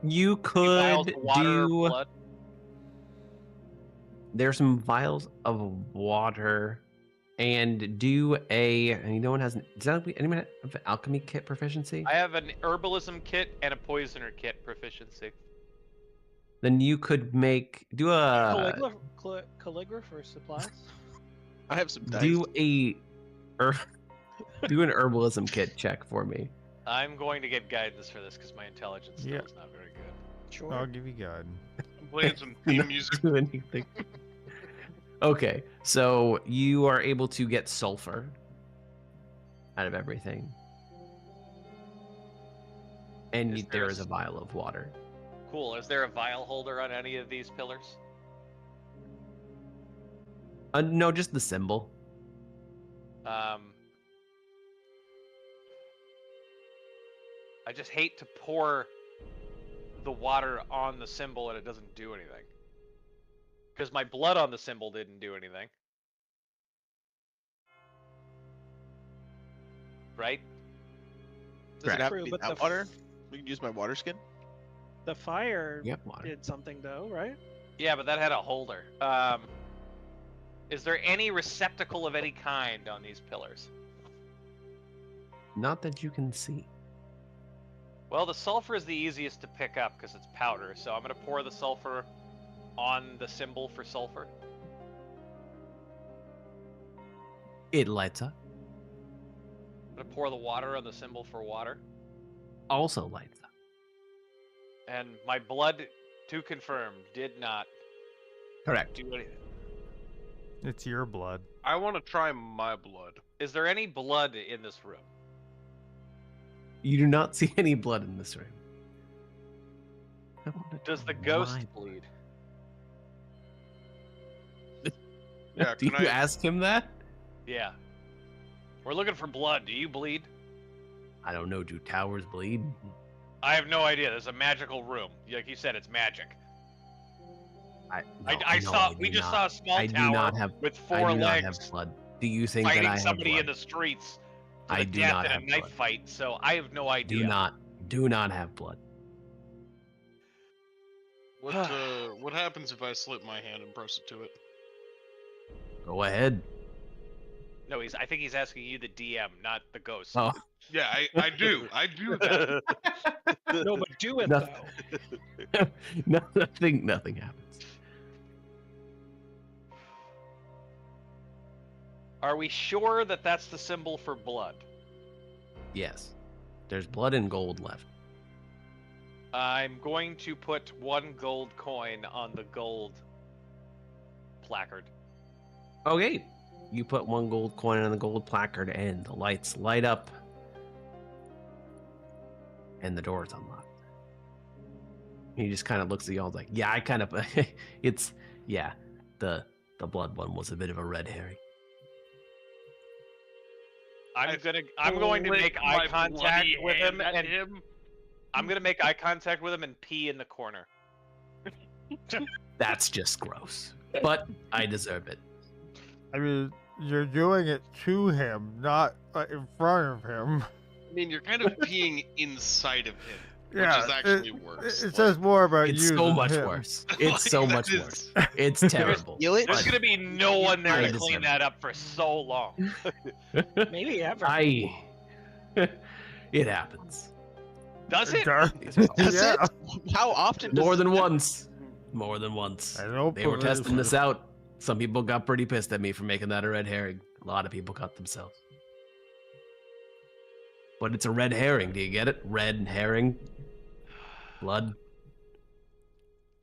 Speaker 3: You
Speaker 1: any vials
Speaker 3: could
Speaker 1: of water or
Speaker 3: do.
Speaker 1: blood.
Speaker 3: There's some vials of water, and do a. And no one has. Does anyone have an alchemy kit proficiency?
Speaker 1: I have an herbalism kit and a poisoner kit proficiency.
Speaker 3: Then you could do a
Speaker 4: Calligrapher supplies.
Speaker 5: I have some dice.
Speaker 3: do an herbalism kit check for me.
Speaker 1: I'm going to get guidance for this because my intelligence still
Speaker 7: Yeah.
Speaker 1: is not very good.
Speaker 4: Sure.
Speaker 7: I'll give you guide.
Speaker 6: I'm playing some theme music.
Speaker 3: Do anything. Okay, so you are able to get sulfur out of everything, and
Speaker 1: Is there
Speaker 3: there
Speaker 1: a
Speaker 3: is a vial of water.
Speaker 1: Cool. Is there a vial holder on any of these pillars?
Speaker 3: No, just the symbol.
Speaker 1: I just hate to pour the water on the symbol and it doesn't do anything. Because my blood on the symbol didn't do anything. Right?
Speaker 5: Does it have
Speaker 4: True,
Speaker 5: to be
Speaker 4: but
Speaker 5: that
Speaker 4: the
Speaker 5: water? We can use my water skin.
Speaker 4: The fire
Speaker 3: Yep, water.
Speaker 4: did something though, right?
Speaker 1: Yeah, but that had a holder. Is there any receptacle of any kind on these pillars?
Speaker 3: Not that you can see.
Speaker 1: Well, the sulfur is the easiest to pick up because it's powder, so I'm going to pour the sulfur on the symbol for sulfur.
Speaker 3: It lights up.
Speaker 1: I'm going to pour the water on the symbol for water.
Speaker 3: Also lights up.
Speaker 1: And my blood, to confirm, did not
Speaker 3: Correct.
Speaker 1: do anything.
Speaker 7: It's your blood.
Speaker 6: I want to try my blood.
Speaker 1: Is there any blood in this room?
Speaker 3: You do not see any blood in this room. I wanna
Speaker 1: Does the
Speaker 3: try
Speaker 1: ghost
Speaker 3: my
Speaker 1: bleed?
Speaker 6: Yeah,
Speaker 3: Do you
Speaker 6: can I-
Speaker 3: ask him that?
Speaker 1: Yeah. We're looking for blood. Do you bleed?
Speaker 3: I don't know. Do towers bleed?
Speaker 1: I have no idea. There's a magical room. Like you said, it's magic. We just saw a small
Speaker 3: I do
Speaker 1: tower
Speaker 3: not have.
Speaker 1: with
Speaker 3: I
Speaker 1: 4
Speaker 3: do not
Speaker 1: legs
Speaker 3: have blood. Do you think that
Speaker 1: fighting
Speaker 3: I have
Speaker 1: somebody in
Speaker 3: blood?
Speaker 1: the streets to
Speaker 3: I
Speaker 1: the
Speaker 3: do
Speaker 1: death
Speaker 3: not
Speaker 1: in a
Speaker 3: have
Speaker 1: knife
Speaker 3: blood.
Speaker 1: fight, so I have no idea.
Speaker 3: Do not have blood.
Speaker 6: What happens if I slip my hand and press it to it?
Speaker 3: Go ahead.
Speaker 1: No, I think he's asking you, the DM, not the ghost.
Speaker 3: Oh,
Speaker 6: Yeah, I do. I do that.
Speaker 4: No, but do it
Speaker 3: No.
Speaker 4: though.
Speaker 3: Nothing happens.
Speaker 1: Are we sure that that's the symbol for blood?
Speaker 3: Yes. There's blood and gold left.
Speaker 1: I'm going to put 1 gold coin on the gold placard.
Speaker 3: Okay. You put 1 gold coin on the gold placard, and the lights light up. And the door is unlocked. He just kind of looks at y'all like, yeah, I kind of, the blood one was a bit of a red herring.
Speaker 1: I'm going to make eye contact with him, and I'm going to make eye contact with him and pee in the corner.
Speaker 3: That's just gross. But I deserve it.
Speaker 2: I mean, you're doing it to him, not in front of him.
Speaker 6: I mean, you're kind of peeing inside of him, which
Speaker 2: Yeah,
Speaker 6: is actually worse.
Speaker 2: It says more about
Speaker 3: It's
Speaker 2: you
Speaker 3: so
Speaker 2: than
Speaker 3: much
Speaker 2: him.
Speaker 3: worse. It's so
Speaker 6: That
Speaker 3: much
Speaker 6: is-
Speaker 3: worse. It's terrible.
Speaker 5: Feel it?
Speaker 1: There's going to be no one there
Speaker 3: I
Speaker 1: to clean
Speaker 3: deserve
Speaker 1: that up for so long.
Speaker 4: Maybe ever.
Speaker 3: It happens.
Speaker 1: Does it?
Speaker 2: Does
Speaker 5: Does
Speaker 2: yeah.
Speaker 5: it? How often does
Speaker 3: More
Speaker 5: it
Speaker 3: than
Speaker 5: happen?
Speaker 3: once. More than once.
Speaker 2: I don't
Speaker 3: They were
Speaker 2: believe
Speaker 3: testing
Speaker 2: you.
Speaker 3: this out. Some people got pretty pissed at me for making that a red herring. A lot of people cut themselves. But it's a red herring. Do you get it? Red herring. Blood.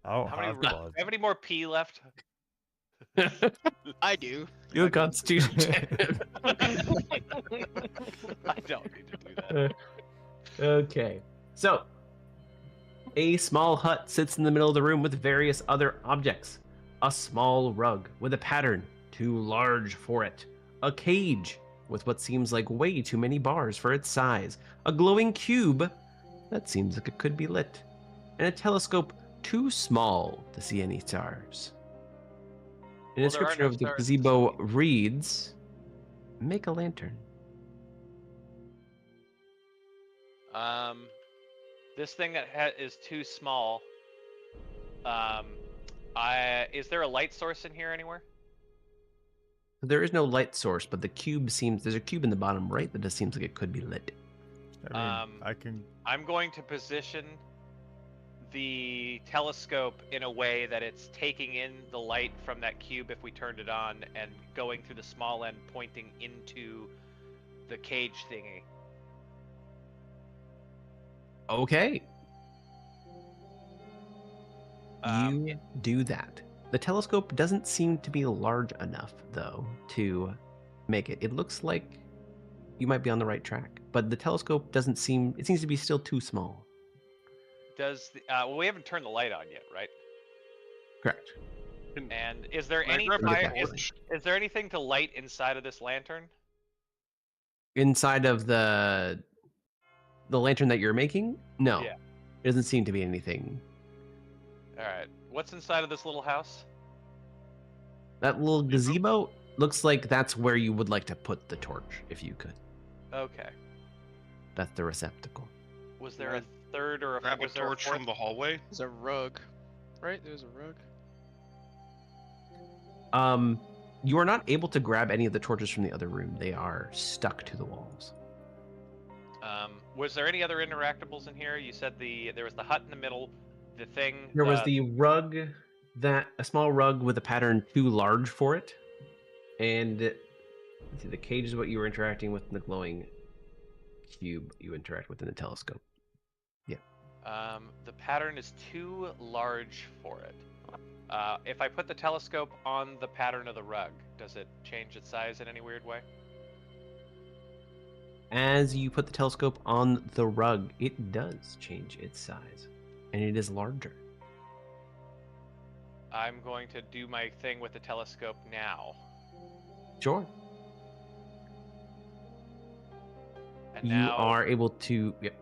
Speaker 2: Oh,
Speaker 1: How many,
Speaker 2: hot
Speaker 1: do
Speaker 2: blood.
Speaker 1: you have any more pee left?
Speaker 5: I do.
Speaker 3: You're a constitution champion.
Speaker 1: I don't need to do that.
Speaker 3: Okay. So, a small hut sits in the middle of the room with various other objects. A small rug with a pattern too large for it. A cage with what seems like way too many bars for its size. A glowing cube that seems like it could be lit. And a telescope too small to see any stars. An
Speaker 1: Well, there are
Speaker 3: description
Speaker 1: no
Speaker 3: of the
Speaker 1: stars.
Speaker 3: gazebo reads, "Make a lantern."
Speaker 1: This thing that is too small. Is there a light source in here anywhere?
Speaker 3: There is no light source, but the cube seems there's a cube in the bottom right that just seems like it could be lit.
Speaker 2: I mean, I can.
Speaker 1: I'm going to position the telescope in a way that it's taking in the light from that cube if we turned it on and going through the small end pointing into the cage thingy.
Speaker 3: Okay,
Speaker 1: Um,
Speaker 3: you do that. The telescope doesn't seem to be large enough, though, to make it. It looks like you might be on the right track, but the telescope doesn't seem. It seems to be still too small.
Speaker 1: Does the, well, we haven't turned the light on yet, right?
Speaker 3: Correct.
Speaker 1: And is there
Speaker 6: Can I
Speaker 1: any
Speaker 6: grab
Speaker 3: Look
Speaker 1: fire,
Speaker 3: at that
Speaker 1: is there anything to light inside of this lantern?
Speaker 3: Inside of the lantern that you're making, no,
Speaker 1: Yeah.
Speaker 3: it doesn't seem to be anything.
Speaker 1: All right. What's inside of this little house?
Speaker 3: That little gazebo looks like that's where you would like to put the torch, if you could.
Speaker 1: Okay.
Speaker 3: That's the receptacle.
Speaker 1: Was there a third or a
Speaker 6: Grab a
Speaker 1: was there
Speaker 6: torch
Speaker 1: fourth?
Speaker 6: from the hallway.
Speaker 5: There's a rug. Right? There's a rug.
Speaker 3: You are not able to grab any of the torches from the other room. They are stuck to the walls.
Speaker 1: Was there any other interactables in here? You said there was the hut in the middle, the thing.
Speaker 3: There was the rug, a small rug with a pattern too large for it, and let's see, the cage is what you were interacting with, and the glowing cube you interact with in the telescope.
Speaker 1: The pattern is too large for it. If I put the telescope on the pattern of the rug, does it change its size in any weird way?
Speaker 3: As you put the telescope on the rug, it does change its size, and it is larger.
Speaker 1: I'm going to do my thing with the telescope now.
Speaker 3: Sure.
Speaker 1: And
Speaker 3: You
Speaker 1: now,
Speaker 3: are able to. Yep.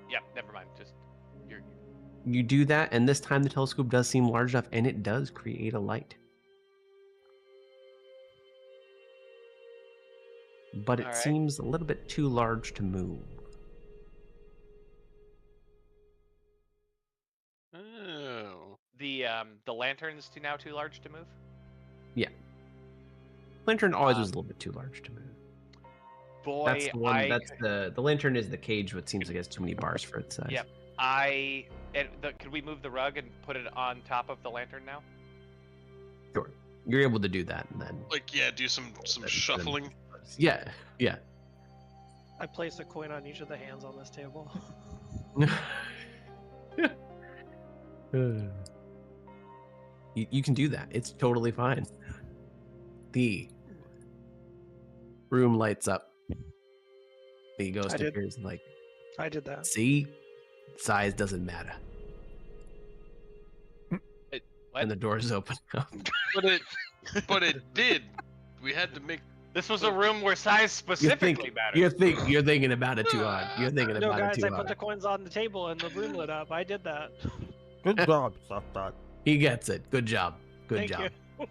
Speaker 1: Yeah, never mind. Just you're.
Speaker 3: You do that, and this time the telescope does seem large enough, and it does create a light. But it
Speaker 1: All right.
Speaker 3: seems a little bit too large to move.
Speaker 6: Oh.
Speaker 1: The lantern's too large to move.
Speaker 3: Lantern always was a little bit too large to move.
Speaker 1: Boy,
Speaker 3: That's the one. That's the lantern is the cage. What seems like it has too many bars for its size.
Speaker 1: Yep. I could we move the rug and put it on top of the lantern now?
Speaker 3: Sure. You're able to do that, and then
Speaker 6: Like, yeah, do some shuffling.
Speaker 3: yeah.
Speaker 4: I place a coin on each of the hands on this table.
Speaker 3: You can do that. It's totally fine. The room lights up. The ghost
Speaker 4: I did.
Speaker 3: appears like,
Speaker 4: I did that.
Speaker 3: see? Size doesn't matter.
Speaker 1: What?
Speaker 3: And the doors open up.
Speaker 6: But it did. We had to make.
Speaker 1: This was a room where size specifically mattered.
Speaker 3: You're thinking about it too hard. You're thinking
Speaker 4: No,
Speaker 3: about
Speaker 4: guys,
Speaker 3: it too
Speaker 4: I put
Speaker 3: hard.
Speaker 4: the coins on the table and the room lit up. I did that.
Speaker 2: Good job, Stuffbot.
Speaker 3: He gets it. Good job. Good
Speaker 4: Thank
Speaker 3: job.
Speaker 4: you.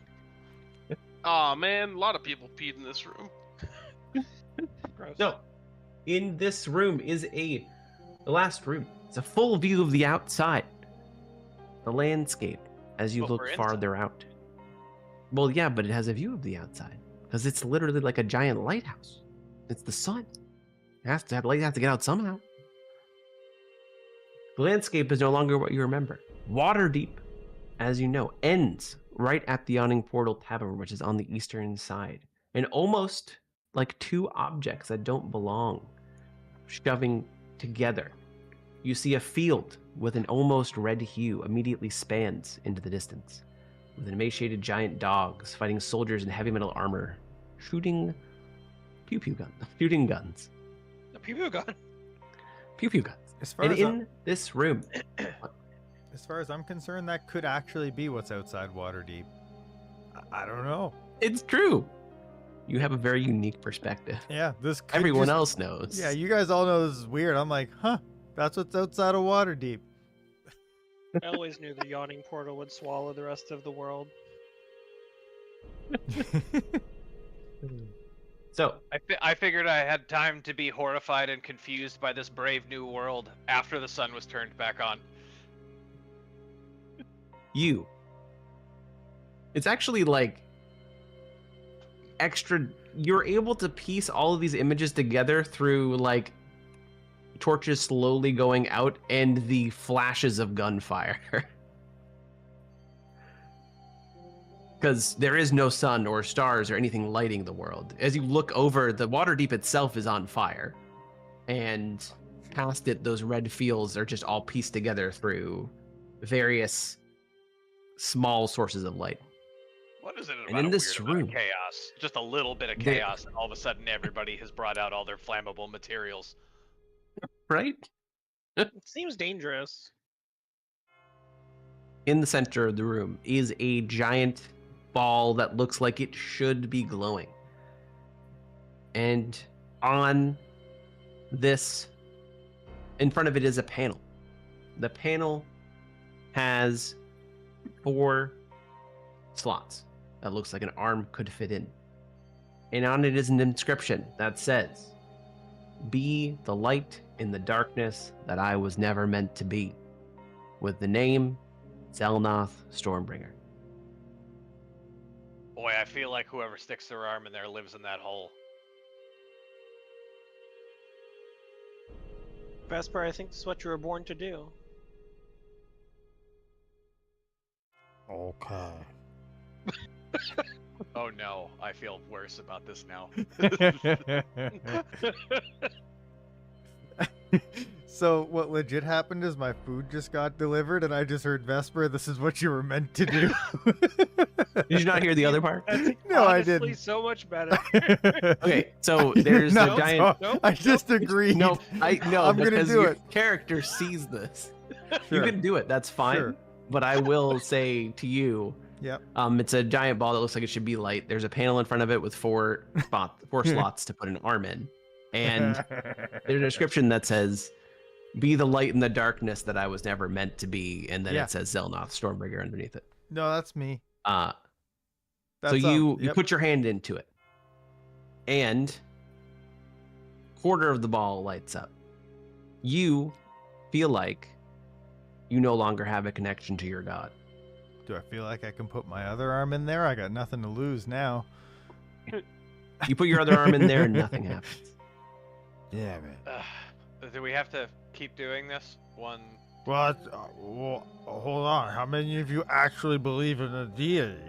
Speaker 6: Aw, man, a lot of people peed in this room.
Speaker 4: Gross.
Speaker 3: So, in this room is the last room. It's a full view of the outside, the landscape as you
Speaker 1: But
Speaker 3: look
Speaker 1: we're
Speaker 3: farther out. Well, yeah, but it has a view of the outside because it's literally like a giant lighthouse. It's the sun. It has to have light. Has to get out somehow. The landscape is no longer what you remember. Waterdeep, as you know, ends right at the Yawning Portal Tavern, which is on the eastern side, and almost like two objects that don't belong, shoving together. You see a field with an almost red hue immediately spans into the distance, with emaciated giant dogs fighting soldiers in heavy metal armor, shooting shooting guns,
Speaker 4: The pew gun.
Speaker 3: pew guns.
Speaker 7: As far
Speaker 3: And
Speaker 7: as
Speaker 3: in this room,
Speaker 7: as far as I'm concerned, that could actually be what's outside Waterdeep. I don't know.
Speaker 3: it's true. You have a very unique perspective.
Speaker 7: Yeah, this could
Speaker 3: Everyone
Speaker 7: just-
Speaker 3: else knows.
Speaker 7: Yeah, you guys all know this is weird. I'm like, huh? That's what's outside of Waterdeep.
Speaker 4: I always knew the yawning portal would swallow the rest of the world.
Speaker 3: So,
Speaker 1: I figured I had time to be horrified and confused by this brave new world after the sun was turned back on.
Speaker 3: it's actually like extra. You're able to piece all of these images together through like torches slowly going out and the flashes of gunfire. Because there is no sun or stars or anything lighting the world. As you look over, the Waterdeep itself is on fire. And past it, those red fields are just all pieced together through various small sources of light.
Speaker 1: What is it about
Speaker 3: And in
Speaker 1: a
Speaker 3: this
Speaker 1: weird amount of
Speaker 3: room-
Speaker 1: chaos? Just a little bit of
Speaker 3: There-
Speaker 1: chaos, and all of a sudden everybody has brought out all their flammable materials.
Speaker 3: Right?
Speaker 4: It seems dangerous.
Speaker 3: In the center of the room is a giant ball that looks like it should be glowing. And on this, in front of it is a panel. The panel has 4 slots that looks like an arm could fit in. And on it is an inscription that says, "Be the light in the darkness that I was never meant to be," with the name Zelnoth Stormbringer.
Speaker 1: Boy, I feel like whoever sticks their arm in there lives in that hole.
Speaker 4: Vesper, I think this is what you were born to do.
Speaker 2: Okay.
Speaker 1: Oh no, I feel worse about this now.
Speaker 7: So what legit happened is my food just got delivered, and I just heard Vesper. This is what you were meant to do.
Speaker 3: Did you not hear the other part?
Speaker 4: That's
Speaker 7: No, I
Speaker 4: honestly
Speaker 7: didn't.
Speaker 4: so much better.
Speaker 3: Okay, so there's
Speaker 7: No,
Speaker 3: a giant.
Speaker 7: so I just agreed.
Speaker 3: No, I no.
Speaker 7: I'm gonna
Speaker 3: because
Speaker 7: do
Speaker 3: your
Speaker 7: it.
Speaker 3: character sees this.
Speaker 7: Sure.
Speaker 3: You can do it. That's fine.
Speaker 7: Sure.
Speaker 3: But I will say to you,
Speaker 7: Yep.
Speaker 3: it's a giant ball that looks like it should be light. There's a panel in front of it with 4 slots to put an arm in, and there's a description that says, "Be the light in the darkness that I was never meant to be," and then
Speaker 7: Yeah.
Speaker 3: it says Zelnoth Stormbringer underneath it.
Speaker 7: No, that's me.
Speaker 3: So
Speaker 7: That's,
Speaker 3: you
Speaker 7: yep.
Speaker 3: put your hand into it, and quarter of the ball lights up. You feel like you no longer have a connection to your god.
Speaker 7: Do I feel like I can put my other arm in there? I got nothing to lose now.
Speaker 3: You put your other arm in there, and nothing happens.
Speaker 2: Yeah, man.
Speaker 1: Do we have to keep doing this?
Speaker 2: Well, hold on. How many of you actually believe in a deity?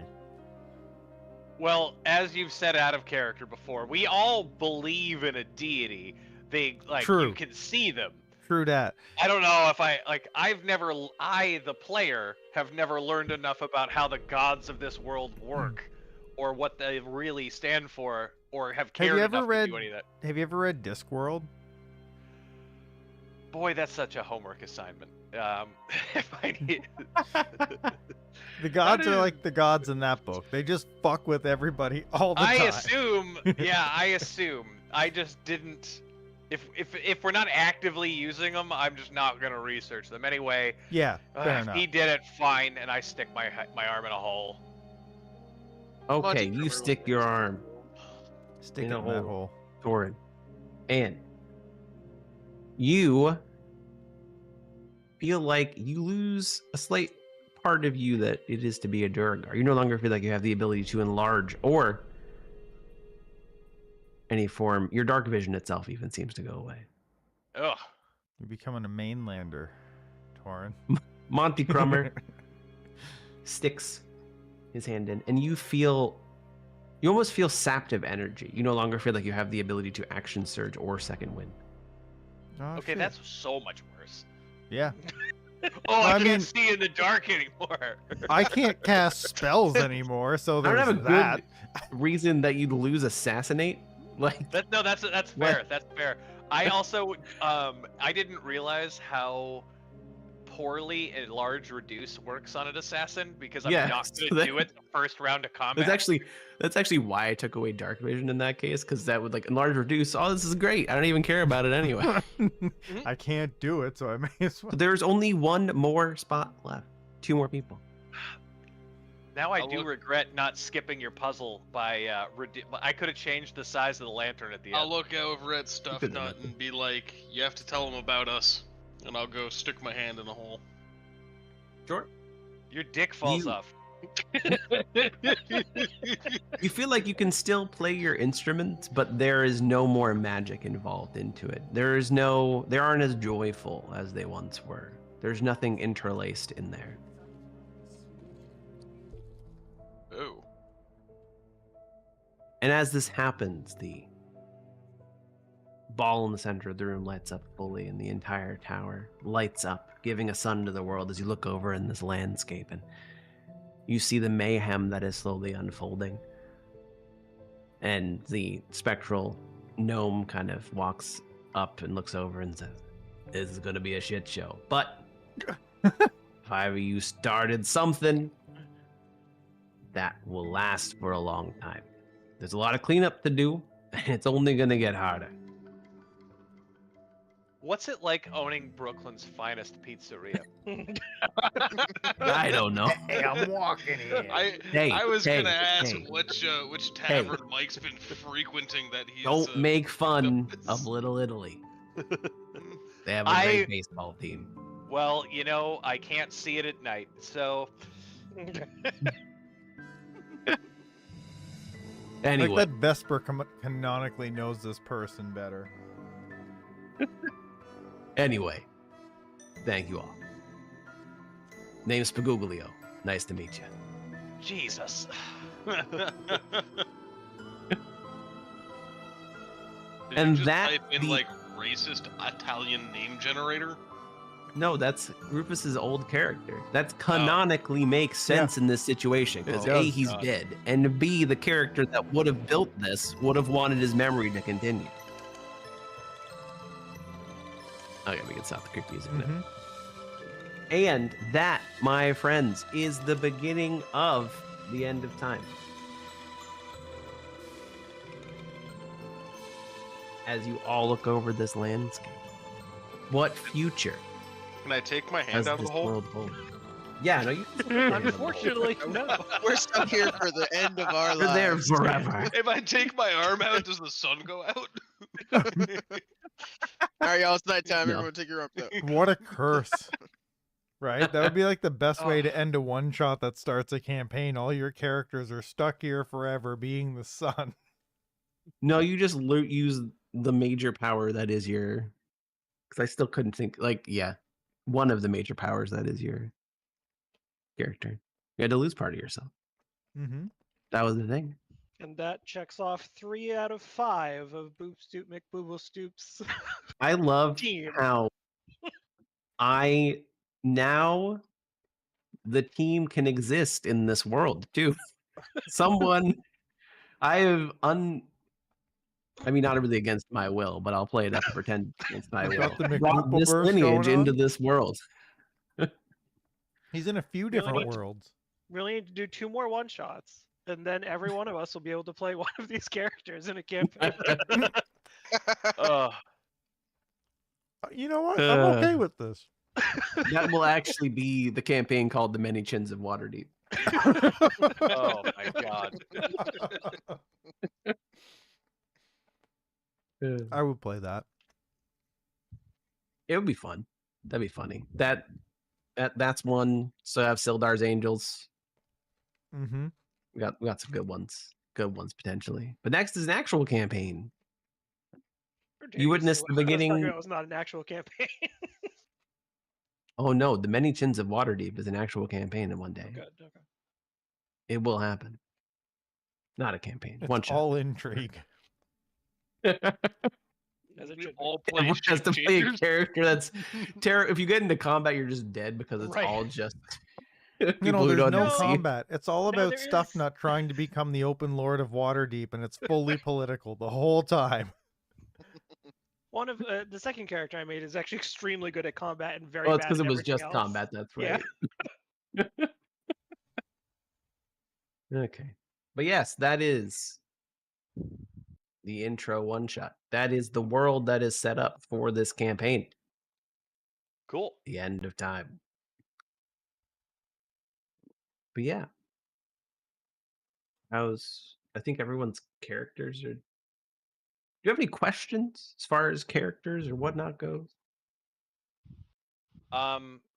Speaker 1: Well, as you've said out of character before, we all believe in a deity. They like
Speaker 2: True.
Speaker 1: you can see them.
Speaker 2: True that.
Speaker 1: I don't know if I, the player, have never learned enough about how the gods of this world work, or what they really stand for, or have cared enough to do any of that.
Speaker 7: Have you ever read Discworld?
Speaker 1: Boy, that's such a homework assignment. If I need...
Speaker 7: The gods
Speaker 1: That
Speaker 7: are
Speaker 1: is-
Speaker 7: like the gods in that book. They just fuck with everybody all the time.
Speaker 1: I assume. I just didn't. If we're not actively using them, I'm just not gonna research them anyway.
Speaker 7: Yeah, fair
Speaker 1: If
Speaker 7: enough.
Speaker 1: he did it, fine, and I stick my arm in a hole.
Speaker 3: Okay,
Speaker 5: Monty
Speaker 3: you stick your arm,
Speaker 7: Stick
Speaker 3: in
Speaker 7: it
Speaker 3: a
Speaker 7: in that
Speaker 3: hole.
Speaker 7: hole.
Speaker 3: Torin, and you feel like you lose a slight part of you that it is to be a Duergar. You no longer feel like you have the ability to enlarge or any form. Your dark vision itself even seems to go away.
Speaker 1: Ugh.
Speaker 7: You're becoming a mainlander, Torin.
Speaker 3: Monty Crummer sticks his hand in, and you almost feel sapped of energy. You no longer feel like you have the ability to action surge or second wind.
Speaker 7: Oh,
Speaker 1: Okay,
Speaker 7: shit.
Speaker 1: that's so much worse.
Speaker 7: Yeah.
Speaker 1: Oh, I
Speaker 7: I
Speaker 1: can't
Speaker 7: mean-
Speaker 1: see in the dark anymore.
Speaker 7: I can't cast spells anymore, so
Speaker 3: I don't
Speaker 7: there's
Speaker 3: have a
Speaker 7: that.
Speaker 3: good reason that you'd lose assassinate. Like,
Speaker 1: That's
Speaker 3: What?
Speaker 1: fair. That's fair. I also I didn't realize how poorly enlarge reduce works on an assassin because I'm
Speaker 3: Yeah,
Speaker 1: not
Speaker 3: so
Speaker 1: gonna
Speaker 3: that-
Speaker 1: do it the first round of combat.
Speaker 3: that's actually why I took away dark vision in that case, because that would like enlarge reduce. Oh, this is great. I don't even care about it anyway.
Speaker 7: I can't do it, so I may as well.
Speaker 3: So there's only one more spot left. 2 more people.
Speaker 1: Now I
Speaker 6: I'll
Speaker 1: do
Speaker 6: look-
Speaker 1: regret not skipping your puzzle by I could have changed the size of the lantern at the end.
Speaker 6: I'll look over at Stuff
Speaker 3: could've
Speaker 6: Nut
Speaker 3: done
Speaker 6: and be like, you have to tell him about us. And I'll go stick my hand in a hole.
Speaker 3: Sure.
Speaker 1: Your dick falls
Speaker 3: You-
Speaker 1: off.
Speaker 3: You feel like you can still play your instruments, but there is no more magic involved into it. They aren't as joyful as they once were. There's nothing interlaced in there.
Speaker 6: Oh.
Speaker 3: And as this happens, the ball in the center of the room lights up fully, and the entire tower lights up, giving a sun to the world as you look over in this landscape, and you see the mayhem that is slowly unfolding. And the spectral gnome kind of walks up and looks over and says, "This is going to be a shit show. But if either you started something, that will last for a long time. There's a lot of cleanup to do, and it's only going to get harder."
Speaker 1: What's it like owning Brooklyn's finest pizzeria?
Speaker 3: I don't know.
Speaker 2: Hey, I'm walking here.
Speaker 6: I was
Speaker 3: Hey,
Speaker 6: gonna ask
Speaker 3: hey.
Speaker 6: which tavern Mike's been frequenting that he's.
Speaker 3: Don't make fun
Speaker 6: the-
Speaker 3: of Little Italy. They have a
Speaker 1: I-
Speaker 3: great baseball team.
Speaker 1: Well, I can't see it at night, so
Speaker 3: Anyway,
Speaker 7: Like that Vesper canonically knows this person better.
Speaker 3: anyway, thank you all. Name's Spaguglio. Nice to meet you.
Speaker 1: Jesus.
Speaker 6: Did
Speaker 3: And
Speaker 6: you just
Speaker 3: that
Speaker 6: type in
Speaker 3: the-
Speaker 6: like racist Italian name generator?
Speaker 3: No, that's Rufus's old character. That canonically makes sense in this situation because
Speaker 7: It
Speaker 3: A,
Speaker 7: does.
Speaker 3: he's
Speaker 1: God.
Speaker 3: dead, and B, the character that would have built this would have wanted his memory to continue. Okay, we can stop the creepy music now.
Speaker 7: Mhm.
Speaker 3: And that, my friends, is the beginning of the end of time. As you all look over this landscape, what future
Speaker 6: Can I take my hand
Speaker 3: has
Speaker 6: out of
Speaker 3: this
Speaker 6: the hole?
Speaker 3: world hold? Yeah, no, you.
Speaker 4: Unfortunately, no.
Speaker 5: We're stuck here for the end of our
Speaker 3: You're there
Speaker 5: lives.
Speaker 3: forever.
Speaker 6: If I take my arm out, does the sun go out?
Speaker 5: All right, y'all. It's nighttime.
Speaker 3: No.
Speaker 5: Everyone, take your arms out.
Speaker 7: What a curse. Right? That would be like the best way to end a one shot that starts a campaign. All your characters are stuck here forever, being the sun.
Speaker 3: No, you just use the major power that is your. Because I still couldn't think. Like, yeah, one of the major powers that is your character. You had to lose part of yourself.
Speaker 7: Mm-hmm.
Speaker 3: That was the thing.
Speaker 4: And that checks off 3 out of 5 of Boop Stoop McBooble Stoop's
Speaker 3: I love
Speaker 4: team.
Speaker 3: how now the team can exist in this world too. Someone I have I mean, not really against my will, but I'll play it up and pretend against my
Speaker 7: We've
Speaker 3: will.
Speaker 7: got the
Speaker 3: Brought this
Speaker 7: McBoopleverse
Speaker 3: lineage
Speaker 7: going
Speaker 3: into
Speaker 7: on.
Speaker 3: this world.
Speaker 7: He's in a few
Speaker 4: Really
Speaker 7: different
Speaker 4: need to-
Speaker 7: worlds.
Speaker 4: We only need to do 2 more one-shots, and then every one of us will be able to play one of these characters in a campaign.
Speaker 7: You know what? I'm okay
Speaker 3: Uh.
Speaker 7: with this.
Speaker 3: That will actually be the campaign called The Many Chins of Waterdeep.
Speaker 1: Oh my god.
Speaker 7: I would play that.
Speaker 3: It would be fun. That'd be funny. That's one. So I have Sildar's Angels.
Speaker 7: Mm-hmm.
Speaker 3: We got some good ones. Good ones potentially. But next is an actual campaign. You witnessed the beginning.
Speaker 4: It was not an actual campaign.
Speaker 3: Oh no, The Many Chins of Waterdeep is an actual campaign in one day.
Speaker 4: Good. Okay.
Speaker 3: It will happen. Not a campaign.
Speaker 7: It's
Speaker 3: One shot.
Speaker 7: all intrigue.
Speaker 4: As it
Speaker 6: We
Speaker 4: should be.
Speaker 6: all play
Speaker 3: Everyone has to
Speaker 6: shape
Speaker 3: play a
Speaker 6: changers.
Speaker 3: character that's terror. If you get into combat, you're just dead because it's
Speaker 4: Right.
Speaker 3: all just
Speaker 7: You
Speaker 3: people
Speaker 7: know,
Speaker 3: who
Speaker 7: there's
Speaker 3: don't
Speaker 7: no
Speaker 3: see.
Speaker 7: combat. It's all
Speaker 4: No,
Speaker 7: about
Speaker 4: there
Speaker 7: stuff
Speaker 4: is.
Speaker 7: not trying to become the open lord of Waterdeep, and it's fully political the whole time.
Speaker 4: One of the second character I made is actually extremely good at combat and very
Speaker 3: Oh,
Speaker 4: bad
Speaker 3: it's because
Speaker 4: at
Speaker 3: it was
Speaker 4: everything
Speaker 3: just
Speaker 4: else.
Speaker 3: combat. That's
Speaker 4: Yeah.
Speaker 3: right. Okay. But yes, that is the intro one shot. That is the world that is set up for this campaign.
Speaker 1: Cool.
Speaker 3: The end of time. But yeah. I think everyone's characters are. Do you have any questions as far as characters or whatnot goes?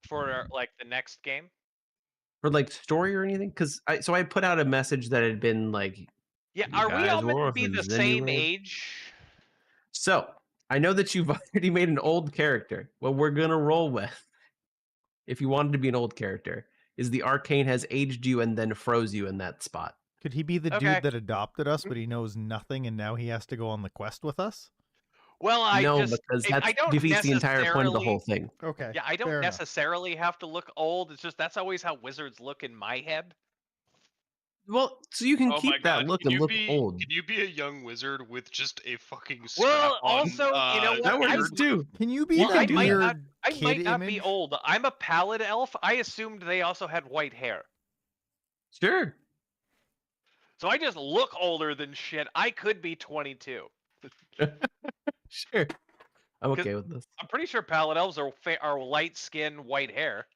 Speaker 1: For like the next game.
Speaker 3: For like story or anything? Because I put out a message that had been like,
Speaker 1: Yeah,
Speaker 3: You
Speaker 1: are we all
Speaker 3: guys
Speaker 1: meant to
Speaker 3: were
Speaker 1: be the
Speaker 3: orphans
Speaker 1: same
Speaker 3: anyway.
Speaker 1: age?
Speaker 3: so I know that you've already made an old character. What we're gonna roll with, if you wanted to be an old character, is the arcane has aged you and then froze you in that spot.
Speaker 7: Could he be the
Speaker 1: Okay.
Speaker 7: dude that adopted us, but he knows nothing, and now he has to go on the quest with us?
Speaker 1: Well,
Speaker 3: no,
Speaker 1: just
Speaker 3: because
Speaker 1: I
Speaker 3: that
Speaker 1: don't
Speaker 3: defeats the entire point of the
Speaker 1: necessarily-
Speaker 3: whole thing.
Speaker 7: Okay.
Speaker 1: Yeah, I don't
Speaker 7: fair enough.
Speaker 1: necessarily have to look old. It's just that's always how wizards look in my head.
Speaker 3: Well, so you can
Speaker 6: Oh my
Speaker 3: keep that
Speaker 6: God,
Speaker 3: look
Speaker 6: can
Speaker 3: and
Speaker 6: you
Speaker 3: look
Speaker 6: be,
Speaker 3: old.
Speaker 6: Can you be a young wizard with just a fucking
Speaker 1: Well,
Speaker 6: strap on,
Speaker 1: also, you know what?
Speaker 3: That
Speaker 1: I-
Speaker 3: works too.
Speaker 7: Can you be
Speaker 1: Well,
Speaker 7: the
Speaker 1: I might
Speaker 7: weird
Speaker 1: not- I
Speaker 7: kid
Speaker 1: might not
Speaker 7: image?
Speaker 1: be old. I'm a pallid elf. I assumed they also had white hair.
Speaker 3: Sure.
Speaker 1: So I just look older than shit. I could be 22.
Speaker 3: Sure. I'm
Speaker 1: 'Cause-
Speaker 3: okay with this.
Speaker 1: I'm pretty sure pallid elves are light skin, white hair.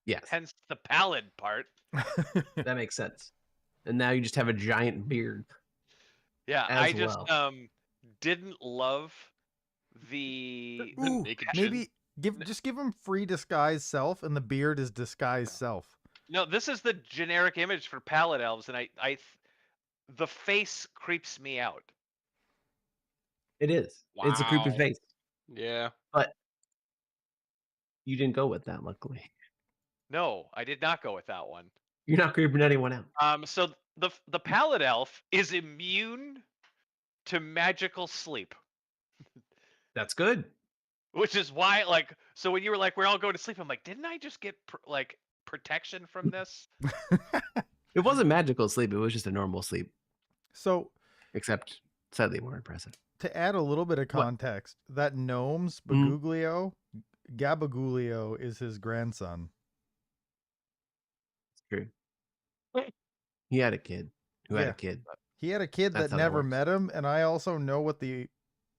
Speaker 3: Yes,
Speaker 1: Hence the pallid part.
Speaker 3: that makes sense. And now you just have a giant beard.
Speaker 1: Yeah,
Speaker 3: As
Speaker 1: I just
Speaker 3: well.
Speaker 1: didn't love the
Speaker 7: Ooh,
Speaker 6: naked
Speaker 7: maybe just give him free disguise self, and the beard is disguise self.
Speaker 1: No, this is the generic image for pallid elves, and the face creeps me out.
Speaker 3: It is. It's a creepy
Speaker 6: Wow.
Speaker 3: face.
Speaker 6: Yeah.
Speaker 3: But you didn't go with that, luckily.
Speaker 1: No, I did not go with that one.
Speaker 3: You're not creeping anyone out.
Speaker 1: So the pallid elf is immune to magical sleep,
Speaker 3: That's good.
Speaker 1: which is why, like, so when you were like, we're all going to sleep, I'm like, didn't I just get protection from this?
Speaker 3: It wasn't magical sleep. It was just a normal sleep,
Speaker 7: So,
Speaker 3: except sadly more impressive.
Speaker 7: to add a little bit of
Speaker 3: What?
Speaker 7: context, that gnome's
Speaker 3: Mhm.
Speaker 7: Baguglio, Gabagoolio is his grandson.
Speaker 3: It's true. He had a kid who had
Speaker 7: Yeah.
Speaker 3: a kid.
Speaker 7: He had a kid
Speaker 3: That's
Speaker 7: that
Speaker 3: how that
Speaker 7: never
Speaker 3: works.
Speaker 7: met him, and I also know what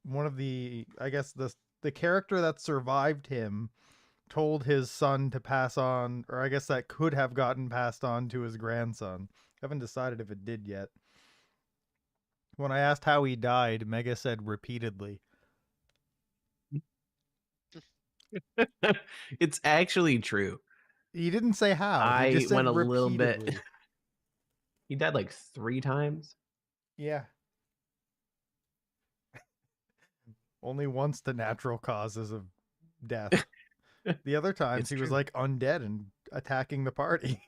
Speaker 7: one of the I guess the character that survived him told his son to pass on, or I guess that could have gotten passed on to his grandson. Haven't decided if it did yet. When I asked how he died, Mega said repeatedly.
Speaker 3: It's actually true.
Speaker 7: He didn't say how. He
Speaker 3: I
Speaker 7: just said
Speaker 3: went a little bit.
Speaker 7: repeatedly.
Speaker 3: He died like 3 times.
Speaker 7: Yeah. Only once the natural causes of death. The other times
Speaker 3: It's
Speaker 7: he was
Speaker 3: true.
Speaker 7: like undead and attacking the party.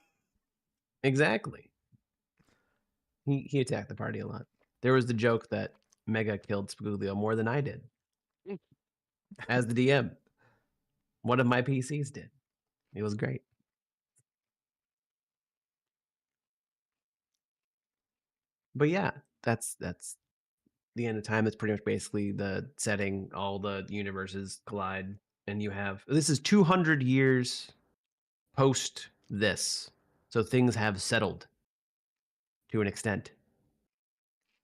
Speaker 3: Exactly. He attacked the party a lot. There was the joke that Mega killed Spagoolio more than I did. As the DM. One of my PCs did. It was great. But yeah, that's the end of time. It's pretty much basically the setting. All the universes collide, and you have this is 200 years post this, so things have settled to an extent.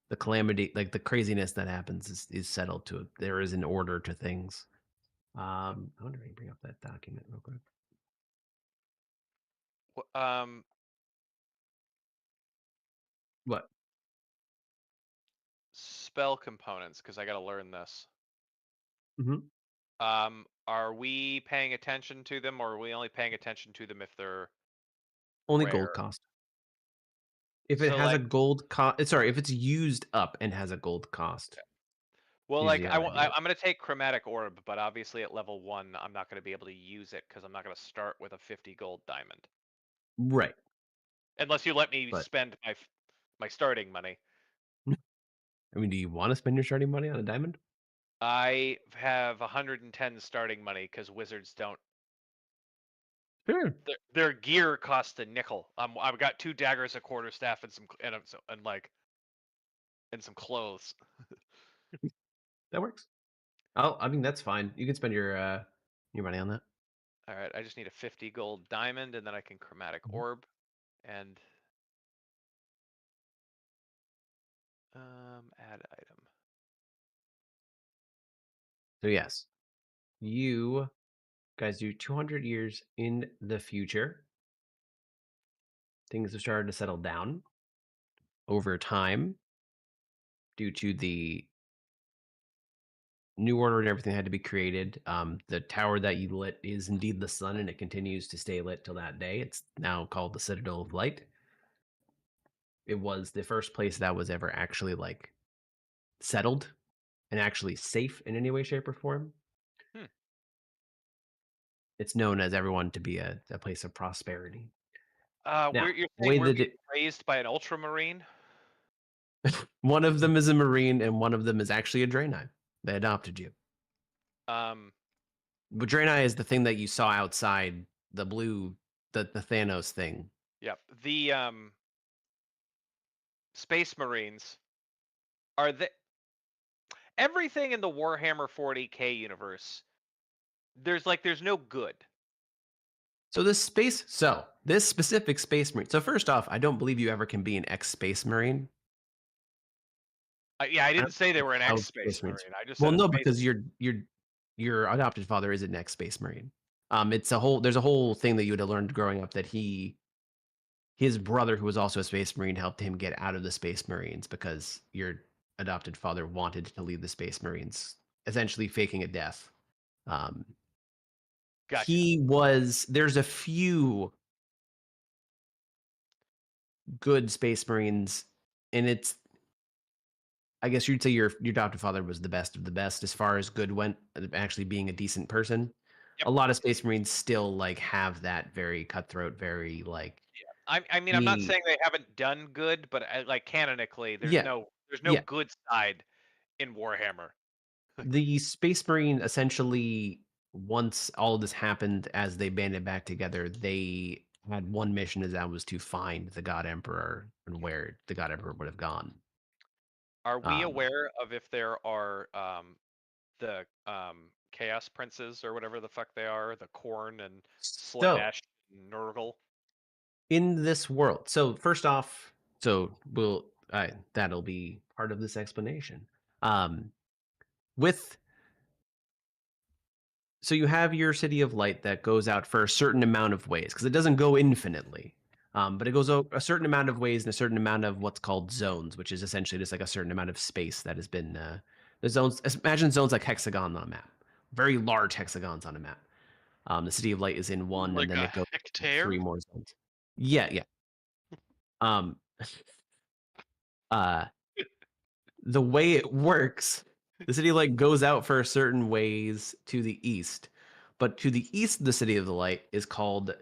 Speaker 3: The calamity, like the craziness that happens, is settled to. There is an order to things. I wonder if I can bring up that document real quick. What?
Speaker 1: Spell components, because I got to learn this.
Speaker 3: Mhm.
Speaker 1: Are we paying attention to them, or are we only paying attention to them if they're
Speaker 3: Only
Speaker 1: rare?
Speaker 3: gold cost. If it
Speaker 1: So,
Speaker 3: has a
Speaker 1: like,
Speaker 3: gold cost, sorry, if it's used up and has a gold cost.
Speaker 1: well,
Speaker 3: Usually
Speaker 1: like
Speaker 3: how I do it.
Speaker 1: I'm gonna take chromatic orb, but obviously at level 1, I'm not gonna be able to use it because I'm not gonna start with a 50 gold diamond,
Speaker 3: Right.
Speaker 1: unless you let me
Speaker 3: But
Speaker 1: spend my starting money.
Speaker 3: I mean, do you want to spend your starting money on a diamond?
Speaker 1: I have 110 starting money because wizards don't.
Speaker 3: Sure.
Speaker 1: Their gear costs a nickel. I've got 2 daggers, a quarterstaff, and some clothes.
Speaker 3: That works. I mean, that's fine. You can spend your money on that.
Speaker 1: All right, I just need a 50 gold diamond, and then I can chromatic
Speaker 3: Mhm.
Speaker 1: orb, and add item.
Speaker 3: So yes, you guys do 200 years in the future. Things have started to settle down over time due to the new order and everything had to be created. The tower that you lit is indeed the sun, and it continues to stay lit till that day. It's now called the Citadel of Light. It was the first place that was ever actually like settled and actually safe in any way, shape, or form. It's known as everyone to be a place of prosperity. Now,
Speaker 1: You're
Speaker 3: the way
Speaker 1: saying we're
Speaker 3: that
Speaker 1: being raised by an ultramarine?
Speaker 3: one of them is a Marine and one of them is actually a Draenei. They adopted you. But Draenei is the thing that you saw outside the blue, the Thanos thing.
Speaker 1: Yep. The Space Marines are everything in the Warhammer 40K universe. There's no good.
Speaker 3: So this specific Space Marine. So first off, I don't believe you ever can be an ex-Space Marine.
Speaker 1: Yeah, I didn't say they were an
Speaker 3: How
Speaker 1: ex-Space
Speaker 3: Space Marines-
Speaker 1: Marine. I just
Speaker 3: Well,
Speaker 1: said
Speaker 3: no,
Speaker 1: a space.
Speaker 3: because your adopted father is an ex-Space Marine. There's a whole thing that you would have learned growing up that his brother, who was also a Space Marine, helped him get out of the Space Marines because your adopted father wanted to leave the Space Marines, essentially faking a death.
Speaker 1: Gotcha.
Speaker 3: There's a few good Space Marines, and I guess you'd say your adopted father was the best of the best as far as good went, actually being a decent person.
Speaker 1: Yep.
Speaker 3: A lot of Space Marines still like have that very cutthroat, very like.
Speaker 1: I mean, I'm not saying they haven't done good, but like canonically, there's no good side in Warhammer.
Speaker 3: The Space Marine essentially, once all of this happened, as they banded back together, they had one mission, as that was to find the God Emperor and where the God Emperor would have gone.
Speaker 1: Are we aware of if there are the Chaos Princes or whatever the fuck they are, the Khorne and Slaanesh and Nurgle?
Speaker 3: In this world, so first off, that'll be part of this explanation. So you have your City of Light that goes out for a certain amount of ways because it doesn't go infinitely. But it goes a certain amount of ways and a certain amount of what's called zones, which is essentially just like a certain amount of space that has been the zones. Imagine zones like hexagons on a map, very large hexagons on a map. The City of Light is in one,
Speaker 6: Like
Speaker 3: and then
Speaker 6: a
Speaker 3: it goes
Speaker 6: hectare?
Speaker 3: 3 more zones. Yeah. The way it works, the City of Light goes out for certain ways to the east, But to the east of the City of the Light is called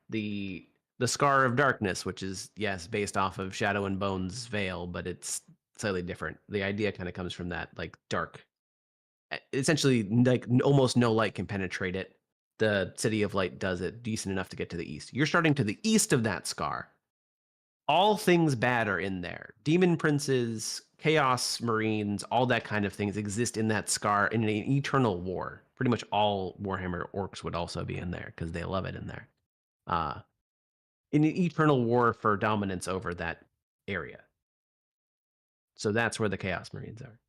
Speaker 3: the Scar of Darkness, which is, yes, based off of Shadow and Bone's Veil, but it's slightly different. The idea kind of comes from that, like, dark. Essentially, like, almost no light can penetrate it. The City of Light does it decent enough to get to the east. You're starting to the east of that scar. All things bad are in there. Demon princes, chaos marines, all that kind of things exist in that scar in an eternal war. Pretty much all Warhammer orcs would also be in there because they love it in there. In an eternal war for dominance over that area. So that's where the chaos marines are.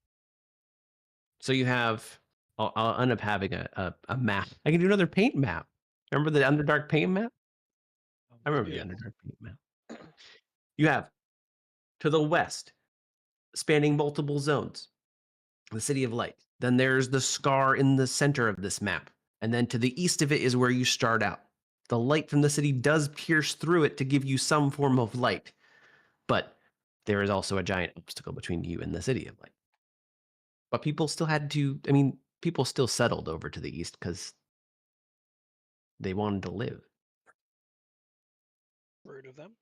Speaker 3: So you have, I'll end up having a map. I can do another paint map. Remember the Underdark paint map? I remember the Underdark paint map. You have to the west, spanning multiple zones, the City of Light. Then there's the scar in the center of this map. And then to the east of it is where you start out. The light from the city does pierce through it to give you some form of light. But there is also a giant obstacle between you and the City of Light. But people still had to, I mean, people still settled over to the east because they wanted to live.
Speaker 4: Rude of them.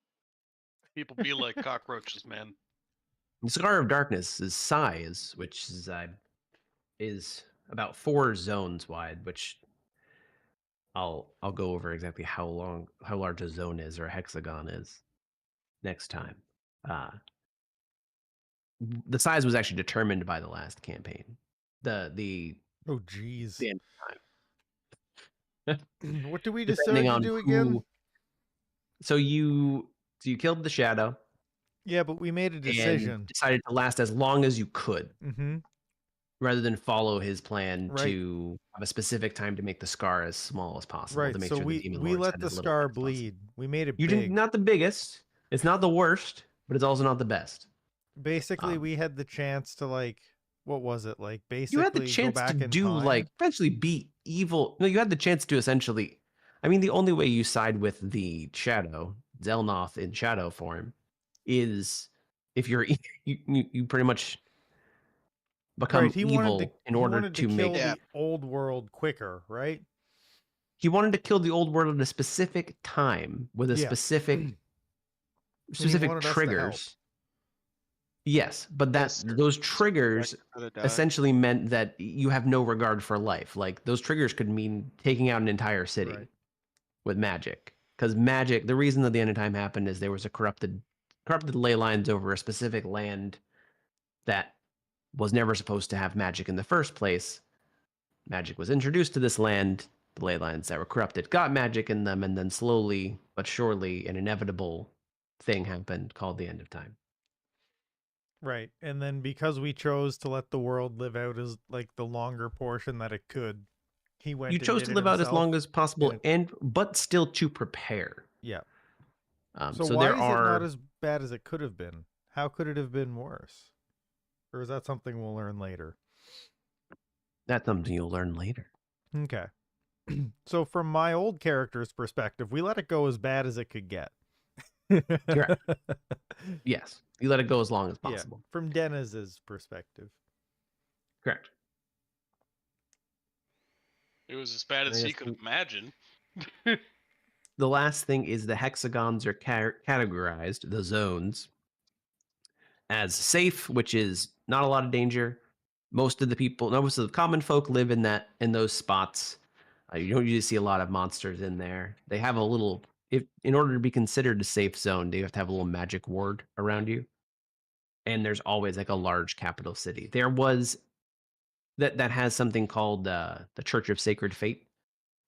Speaker 6: People be like cockroaches, man.
Speaker 3: The Scar of Darkness is size, which is about 4 zones wide, which I'll go over exactly how large a zone is or a hexagon is next time. The size was actually determined by the last campaign. The
Speaker 7: Oh, jeez.
Speaker 3: the end of time.
Speaker 7: What did we decide
Speaker 3: Depending
Speaker 7: to
Speaker 3: on
Speaker 7: do again?
Speaker 3: So you killed the shadow
Speaker 7: Yeah, but we made a decision.
Speaker 3: and decided to last as long as you could,
Speaker 7: Mm-hmm.
Speaker 3: rather than follow his plan
Speaker 7: Right.
Speaker 3: to have a specific time to make the scar as small as possible.
Speaker 7: Right.
Speaker 3: To make
Speaker 7: So
Speaker 3: sure the
Speaker 7: we
Speaker 3: demon
Speaker 7: we
Speaker 3: lords
Speaker 7: let
Speaker 3: had
Speaker 7: the
Speaker 3: as little
Speaker 7: scar
Speaker 3: time as possible.
Speaker 7: bleed. We made it
Speaker 3: You
Speaker 7: big.
Speaker 3: did not the biggest. It's not the worst, but it's also not the best.
Speaker 7: Basically,
Speaker 3: Um,
Speaker 7: we had the chance to, like, what was it? Like, basically
Speaker 3: You had the
Speaker 7: go
Speaker 3: chance
Speaker 7: back
Speaker 3: to
Speaker 7: in
Speaker 3: do
Speaker 7: time?
Speaker 3: like eventually beat evil. No, you had the chance to essentially. I mean, the only way you side with the shadow, Zelnoth in shadow form, is if you're you pretty much become
Speaker 7: Right, he
Speaker 3: evil
Speaker 7: wanted to
Speaker 3: in
Speaker 7: he
Speaker 3: order
Speaker 7: wanted to
Speaker 3: to
Speaker 7: kill
Speaker 3: make.
Speaker 5: Yeah.
Speaker 7: the old world quicker, right?
Speaker 3: He wanted to kill the old world at a specific time with a
Speaker 7: Yeah.
Speaker 3: specific
Speaker 7: wanted us to help.
Speaker 3: triggers. Yes, but
Speaker 5: Yes, sir.
Speaker 3: those triggers
Speaker 5: Gotta die.
Speaker 3: essentially meant that you have no regard for life. Like those triggers could mean taking out an entire city
Speaker 7: Right.
Speaker 3: with magic. Because magic, the reason that the end of time happened is there was a corrupted ley lines over a specific land that was never supposed to have magic in the first place. Magic was introduced to this land. The ley lines that were corrupted got magic in them, and then slowly but surely an inevitable thing happened called the end of time.
Speaker 7: Right. And then because we chose to let the world live out as, like, the longer portion that it could, he went
Speaker 3: You
Speaker 7: and
Speaker 3: chose
Speaker 7: did
Speaker 3: to
Speaker 7: it
Speaker 3: live out as long
Speaker 7: himself,
Speaker 3: as possible,
Speaker 7: and
Speaker 3: but still to prepare.
Speaker 7: Yeah.
Speaker 3: So
Speaker 7: So why
Speaker 3: there
Speaker 7: is it not
Speaker 3: are
Speaker 7: as bad as it could have been? How could it have been worse? Or is that something we'll learn later?
Speaker 3: that's something you'll learn later.
Speaker 7: Okay. So from my old character's perspective, we let it go as bad as it could get.
Speaker 3: Correct. Yes, you let it go as long as
Speaker 7: Yeah.
Speaker 3: possible.
Speaker 7: From Deniz's perspective.
Speaker 3: Correct.
Speaker 6: It was as bad as he
Speaker 3: Yes,
Speaker 6: could imagine.
Speaker 3: The last thing is the hexagons are categorized, the zones, as safe, which is not a lot of danger. Most of the common folk live in those spots. You don't usually see a lot of monsters in there. They have a little, in order to be considered a safe zone, they have to have a little magic ward around you. And there's always like a large capital city. There was that has something called the Church of Sacred Fate,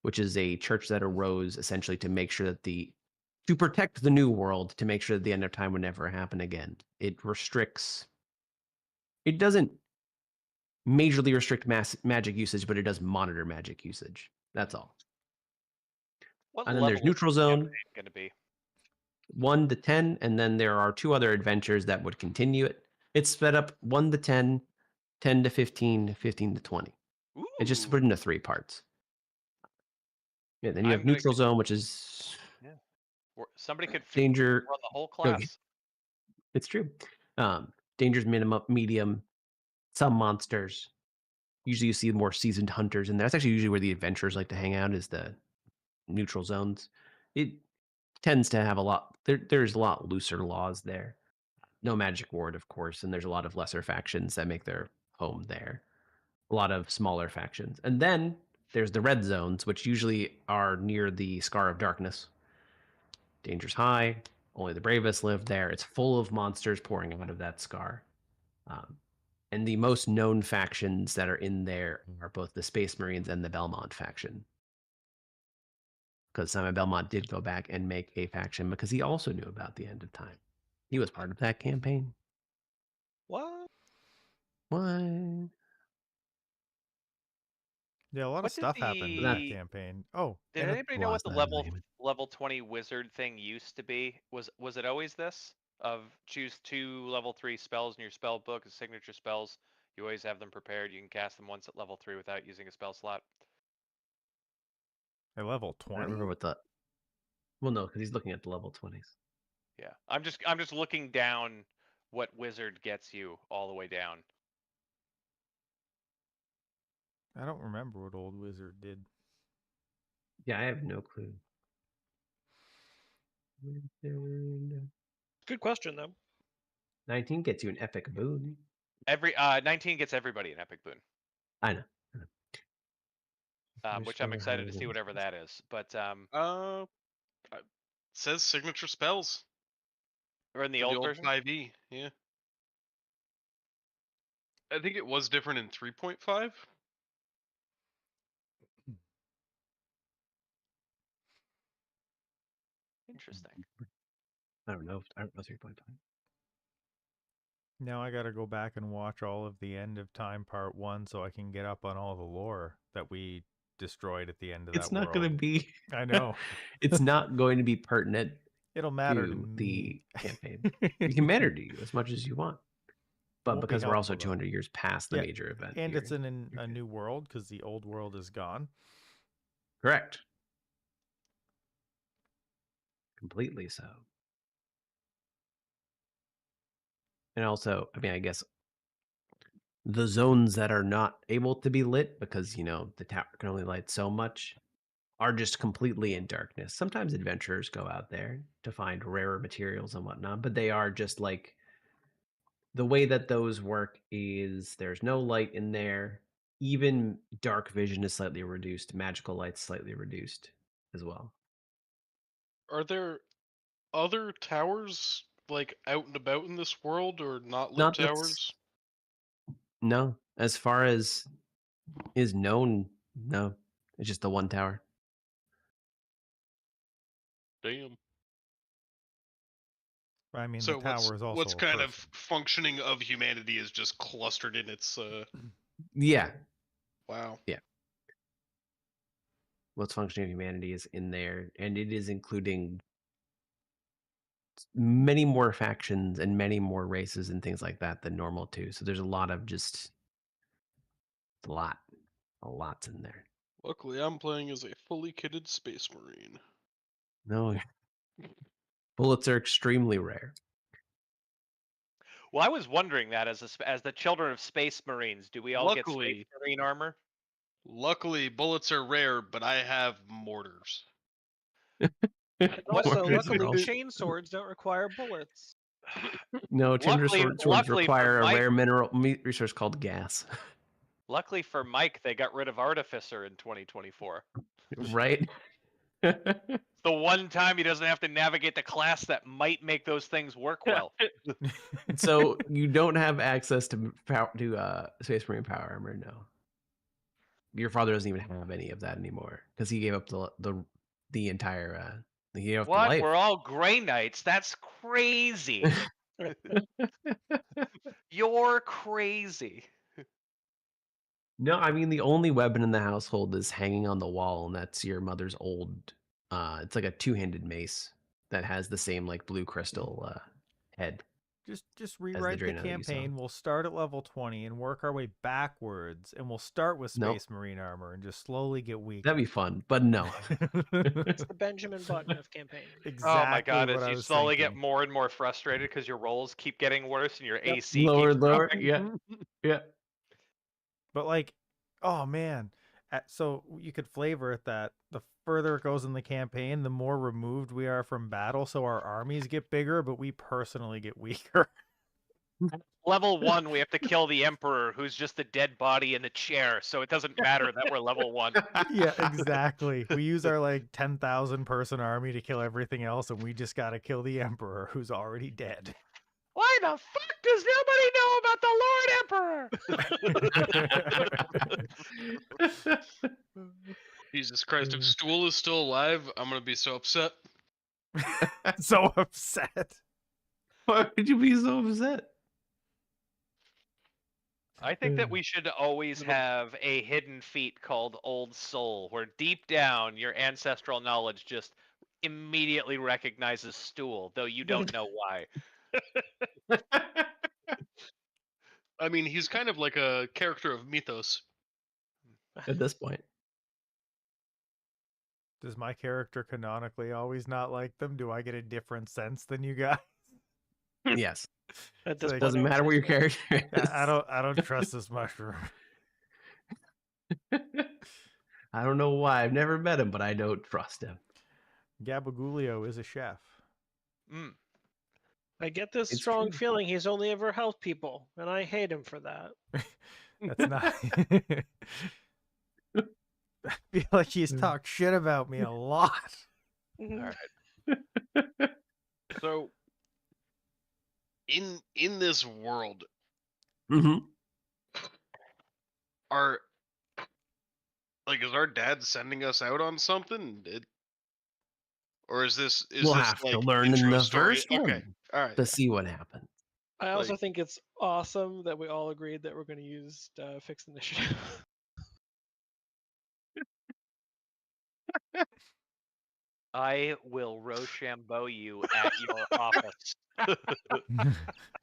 Speaker 3: which is a church that arose essentially to make sure that to protect the new world, to make sure that the end of time would never happen again. It doesn't majorly restrict magic usage, but it does monitor magic usage. That's all.
Speaker 1: What
Speaker 3: And then there's
Speaker 1: level is
Speaker 3: neutral
Speaker 1: this
Speaker 3: zone,
Speaker 1: campaign going to be?
Speaker 3: 1 to 10, and then there are 2 other adventures that would continue it. It's sped up 1 to 10, 10 to 15, 15 to 20. It's just split
Speaker 1: Ooh.
Speaker 3: into 3 parts. Yeah, then you have
Speaker 1: I'm gonna
Speaker 3: neutral zone, which is
Speaker 1: Somebody could
Speaker 3: danger.
Speaker 1: run the whole
Speaker 3: Okay.
Speaker 1: class.
Speaker 3: It's true. Danger's minimum, medium, some monsters, Usually you see more seasoned hunters in there. That's actually usually where the adventurers like to hang out, is the neutral zones. It tends to have a lot there's a lot looser laws there. No magic ward, of course, and there's a lot of lesser factions that make their home there. A lot of smaller factions. And then there's the red zones, which usually are near the Scar of Darkness. Danger's high. Only the bravest live there. It's full of monsters pouring out of that scar. And the most known factions that are in there are both the Space Marines and the Belmont faction. Because Simon Belmont did go back and make a faction because he also knew about the end of time. He was part of that campaign.
Speaker 4: What?
Speaker 3: What?
Speaker 7: Yeah, a lot of
Speaker 1: What did
Speaker 7: stuff happened in that
Speaker 1: the-
Speaker 7: campaign. Oh,
Speaker 1: Did
Speaker 7: and
Speaker 1: anybody know what the
Speaker 3: Lost that name.
Speaker 1: level 20 wizard thing used to be? Was it always this? Of choose 2 level 3 spells in your spell book as signature spells. You always have them prepared. You can cast them once at level 3 without using a spell slot.
Speaker 7: at level
Speaker 3: I don't
Speaker 7: 20.
Speaker 3: remember what the. Well, no, because he's looking at the level 20s.
Speaker 1: Yeah. I'm just looking down what wizard gets you all the way down.
Speaker 7: I don't remember what Old Wizard did.
Speaker 3: Yeah, I have no clue. Wizard.
Speaker 4: Good question though.
Speaker 3: 19 gets you an epic boon.
Speaker 1: Every 19 gets everybody an epic boon.
Speaker 3: I know.
Speaker 1: Which I'm excited to see whatever that is. But
Speaker 6: It says signature spells.
Speaker 1: or in the
Speaker 6: for
Speaker 1: old version.
Speaker 6: 5e, yeah. I think it was different in 3.5.
Speaker 1: Interesting.
Speaker 3: I don't know. I don't know 3.5.
Speaker 7: Now I gotta go back and watch all of the End of Time Part 1 so I can get up on all the lore that we destroyed at the end of
Speaker 3: It's
Speaker 7: that
Speaker 3: not
Speaker 7: world.
Speaker 3: going to be.
Speaker 7: I know.
Speaker 3: It's not going to be pertinent
Speaker 7: It'll matter to
Speaker 3: to the
Speaker 7: me.
Speaker 3: campaign. It can matter to you as much as you want. But
Speaker 7: Won't be
Speaker 3: because we're also
Speaker 7: helpful, though.
Speaker 3: 200 years past the
Speaker 7: Yeah,
Speaker 3: major event.
Speaker 7: And it's
Speaker 3: you're
Speaker 7: in a
Speaker 3: good.
Speaker 7: new world because the old world is gone.
Speaker 3: Correct. Completely so. And also, I mean, I guess the zones that are not able to be lit because, the tower can only light so much are just completely in darkness. Sometimes adventurers go out there to find rarer materials and whatnot, but they are just like the way that those work is there's no light in there. Even dark vision is slightly reduced. Magical light's slightly reduced as well.
Speaker 6: Are there other towers like out and about in this world, or not lit
Speaker 3: Not that's-
Speaker 6: towers?
Speaker 3: No, as far as is known, no. It's just the one tower.
Speaker 6: Damn.
Speaker 7: I mean,
Speaker 6: So
Speaker 7: the tower is also
Speaker 6: what's
Speaker 7: a
Speaker 6: kind of
Speaker 7: person.
Speaker 6: functioning of humanity is just clustered in its
Speaker 3: Yeah.
Speaker 6: wow.
Speaker 3: What's functioning of humanity is in there, and it is including many more factions and many more races and things like that than normal too. So there's a lot of just a lot's in there.
Speaker 6: Luckily, I'm playing as a fully kitted space marine.
Speaker 3: No, bullets are extremely rare.
Speaker 1: Well, I was wondering that as the children of Space Marines, do we all get Space
Speaker 6: Luckily-
Speaker 1: Marine armor?
Speaker 6: Luckily, bullets are rare, but I have mortars.
Speaker 4: Also,
Speaker 3: Mortars
Speaker 4: luckily,
Speaker 3: are all-
Speaker 4: chain swords don't require bullets.
Speaker 3: No, Tinder swords
Speaker 1: luckily for
Speaker 3: require a
Speaker 1: Mike-
Speaker 3: rare mineral resource called gas.
Speaker 1: Luckily for Mike, they got rid of Artificer in 2024.
Speaker 3: Right?
Speaker 1: The one time he doesn't have to navigate the class that might make those things work well.
Speaker 3: So you don't have access to Space Marine power armor, no. Your father doesn't even have any of that anymore because he gave up the entire he gave up the
Speaker 1: What?
Speaker 3: life.
Speaker 1: We're all Grey Knights? That's crazy. You're crazy.
Speaker 3: No, I mean the only weapon in the household is hanging on the wall, and that's your mother's old. It's like a two-handed mace that has the same like blue crystal head.
Speaker 7: Just rewrite the
Speaker 3: Draenei that you saw.
Speaker 7: campaign. We'll start at level 20 and work our way backwards, and we'll start with
Speaker 3: Nope.
Speaker 7: Space Marine armor and just slowly get weak.
Speaker 3: That'd be fun, but no.
Speaker 4: It's the Benjamin Button of campaign.
Speaker 7: Exactly
Speaker 1: Oh my god,
Speaker 7: what
Speaker 1: as
Speaker 7: I
Speaker 1: you
Speaker 7: was
Speaker 1: slowly get
Speaker 7: thinking.
Speaker 1: more and more frustrated because your rolls keep getting worse and your
Speaker 4: Yep.
Speaker 1: AC
Speaker 3: Lower,
Speaker 1: keeps
Speaker 3: lower,
Speaker 1: dropping.
Speaker 3: yeah, yeah.
Speaker 7: But like Oh man. So you could flavor it that the further it goes in the campaign, the more removed we are from battle, so our armies get bigger, but we personally get weaker.
Speaker 1: Level 1, we have to kill the Emperor, who's just a dead body in a chair, so it doesn't matter that we're level 1.
Speaker 7: Yeah, exactly. We use our like 10,000 person army to kill everything else, and we just gotta kill the Emperor, who's already dead.
Speaker 1: Why the fuck does nobody know about the Lord Emperor?
Speaker 6: Jesus Christ, if Stool is still alive, I'm gonna be so upset.
Speaker 7: So upset.
Speaker 3: Why would you be so upset?
Speaker 1: I think that we should always have a hidden feat called Old Soul, where deep down your ancestral knowledge just immediately recognizes Stool, though you don't know why.
Speaker 6: I mean, he's kind of like a character of Mythos.
Speaker 3: At this point.
Speaker 7: Does my character canonically always not like them? Do I get a different sense than you guys?
Speaker 3: Yes.
Speaker 4: At this
Speaker 7: Like,
Speaker 4: point,
Speaker 3: Doesn't matter what your character is.
Speaker 7: I don't trust this mushroom.
Speaker 3: I don't know why. I've never met him, but I don't trust him.
Speaker 7: Gabagulio is a chef.
Speaker 1: Mm.
Speaker 4: I get this
Speaker 3: It's
Speaker 4: strong
Speaker 3: true.
Speaker 4: feeling he's only ever helped people, and I hate him for that.
Speaker 7: That's not. I feel like he's talked shit about me a lot.
Speaker 1: Alright.
Speaker 6: So, in this world,
Speaker 3: Mm-hmm.
Speaker 6: is our dad sending us out on something? Or is this
Speaker 3: We'll
Speaker 6: this
Speaker 3: have to
Speaker 6: like
Speaker 3: learn in
Speaker 6: intro
Speaker 3: the
Speaker 6: story?
Speaker 3: first
Speaker 6: Okay,
Speaker 3: one
Speaker 6: all right.
Speaker 3: to see what happens.
Speaker 4: I also
Speaker 6: Like-
Speaker 4: think it's awesome that we all agreed that we're going to use fixed initiative.
Speaker 1: I will Rochambeau you at your office.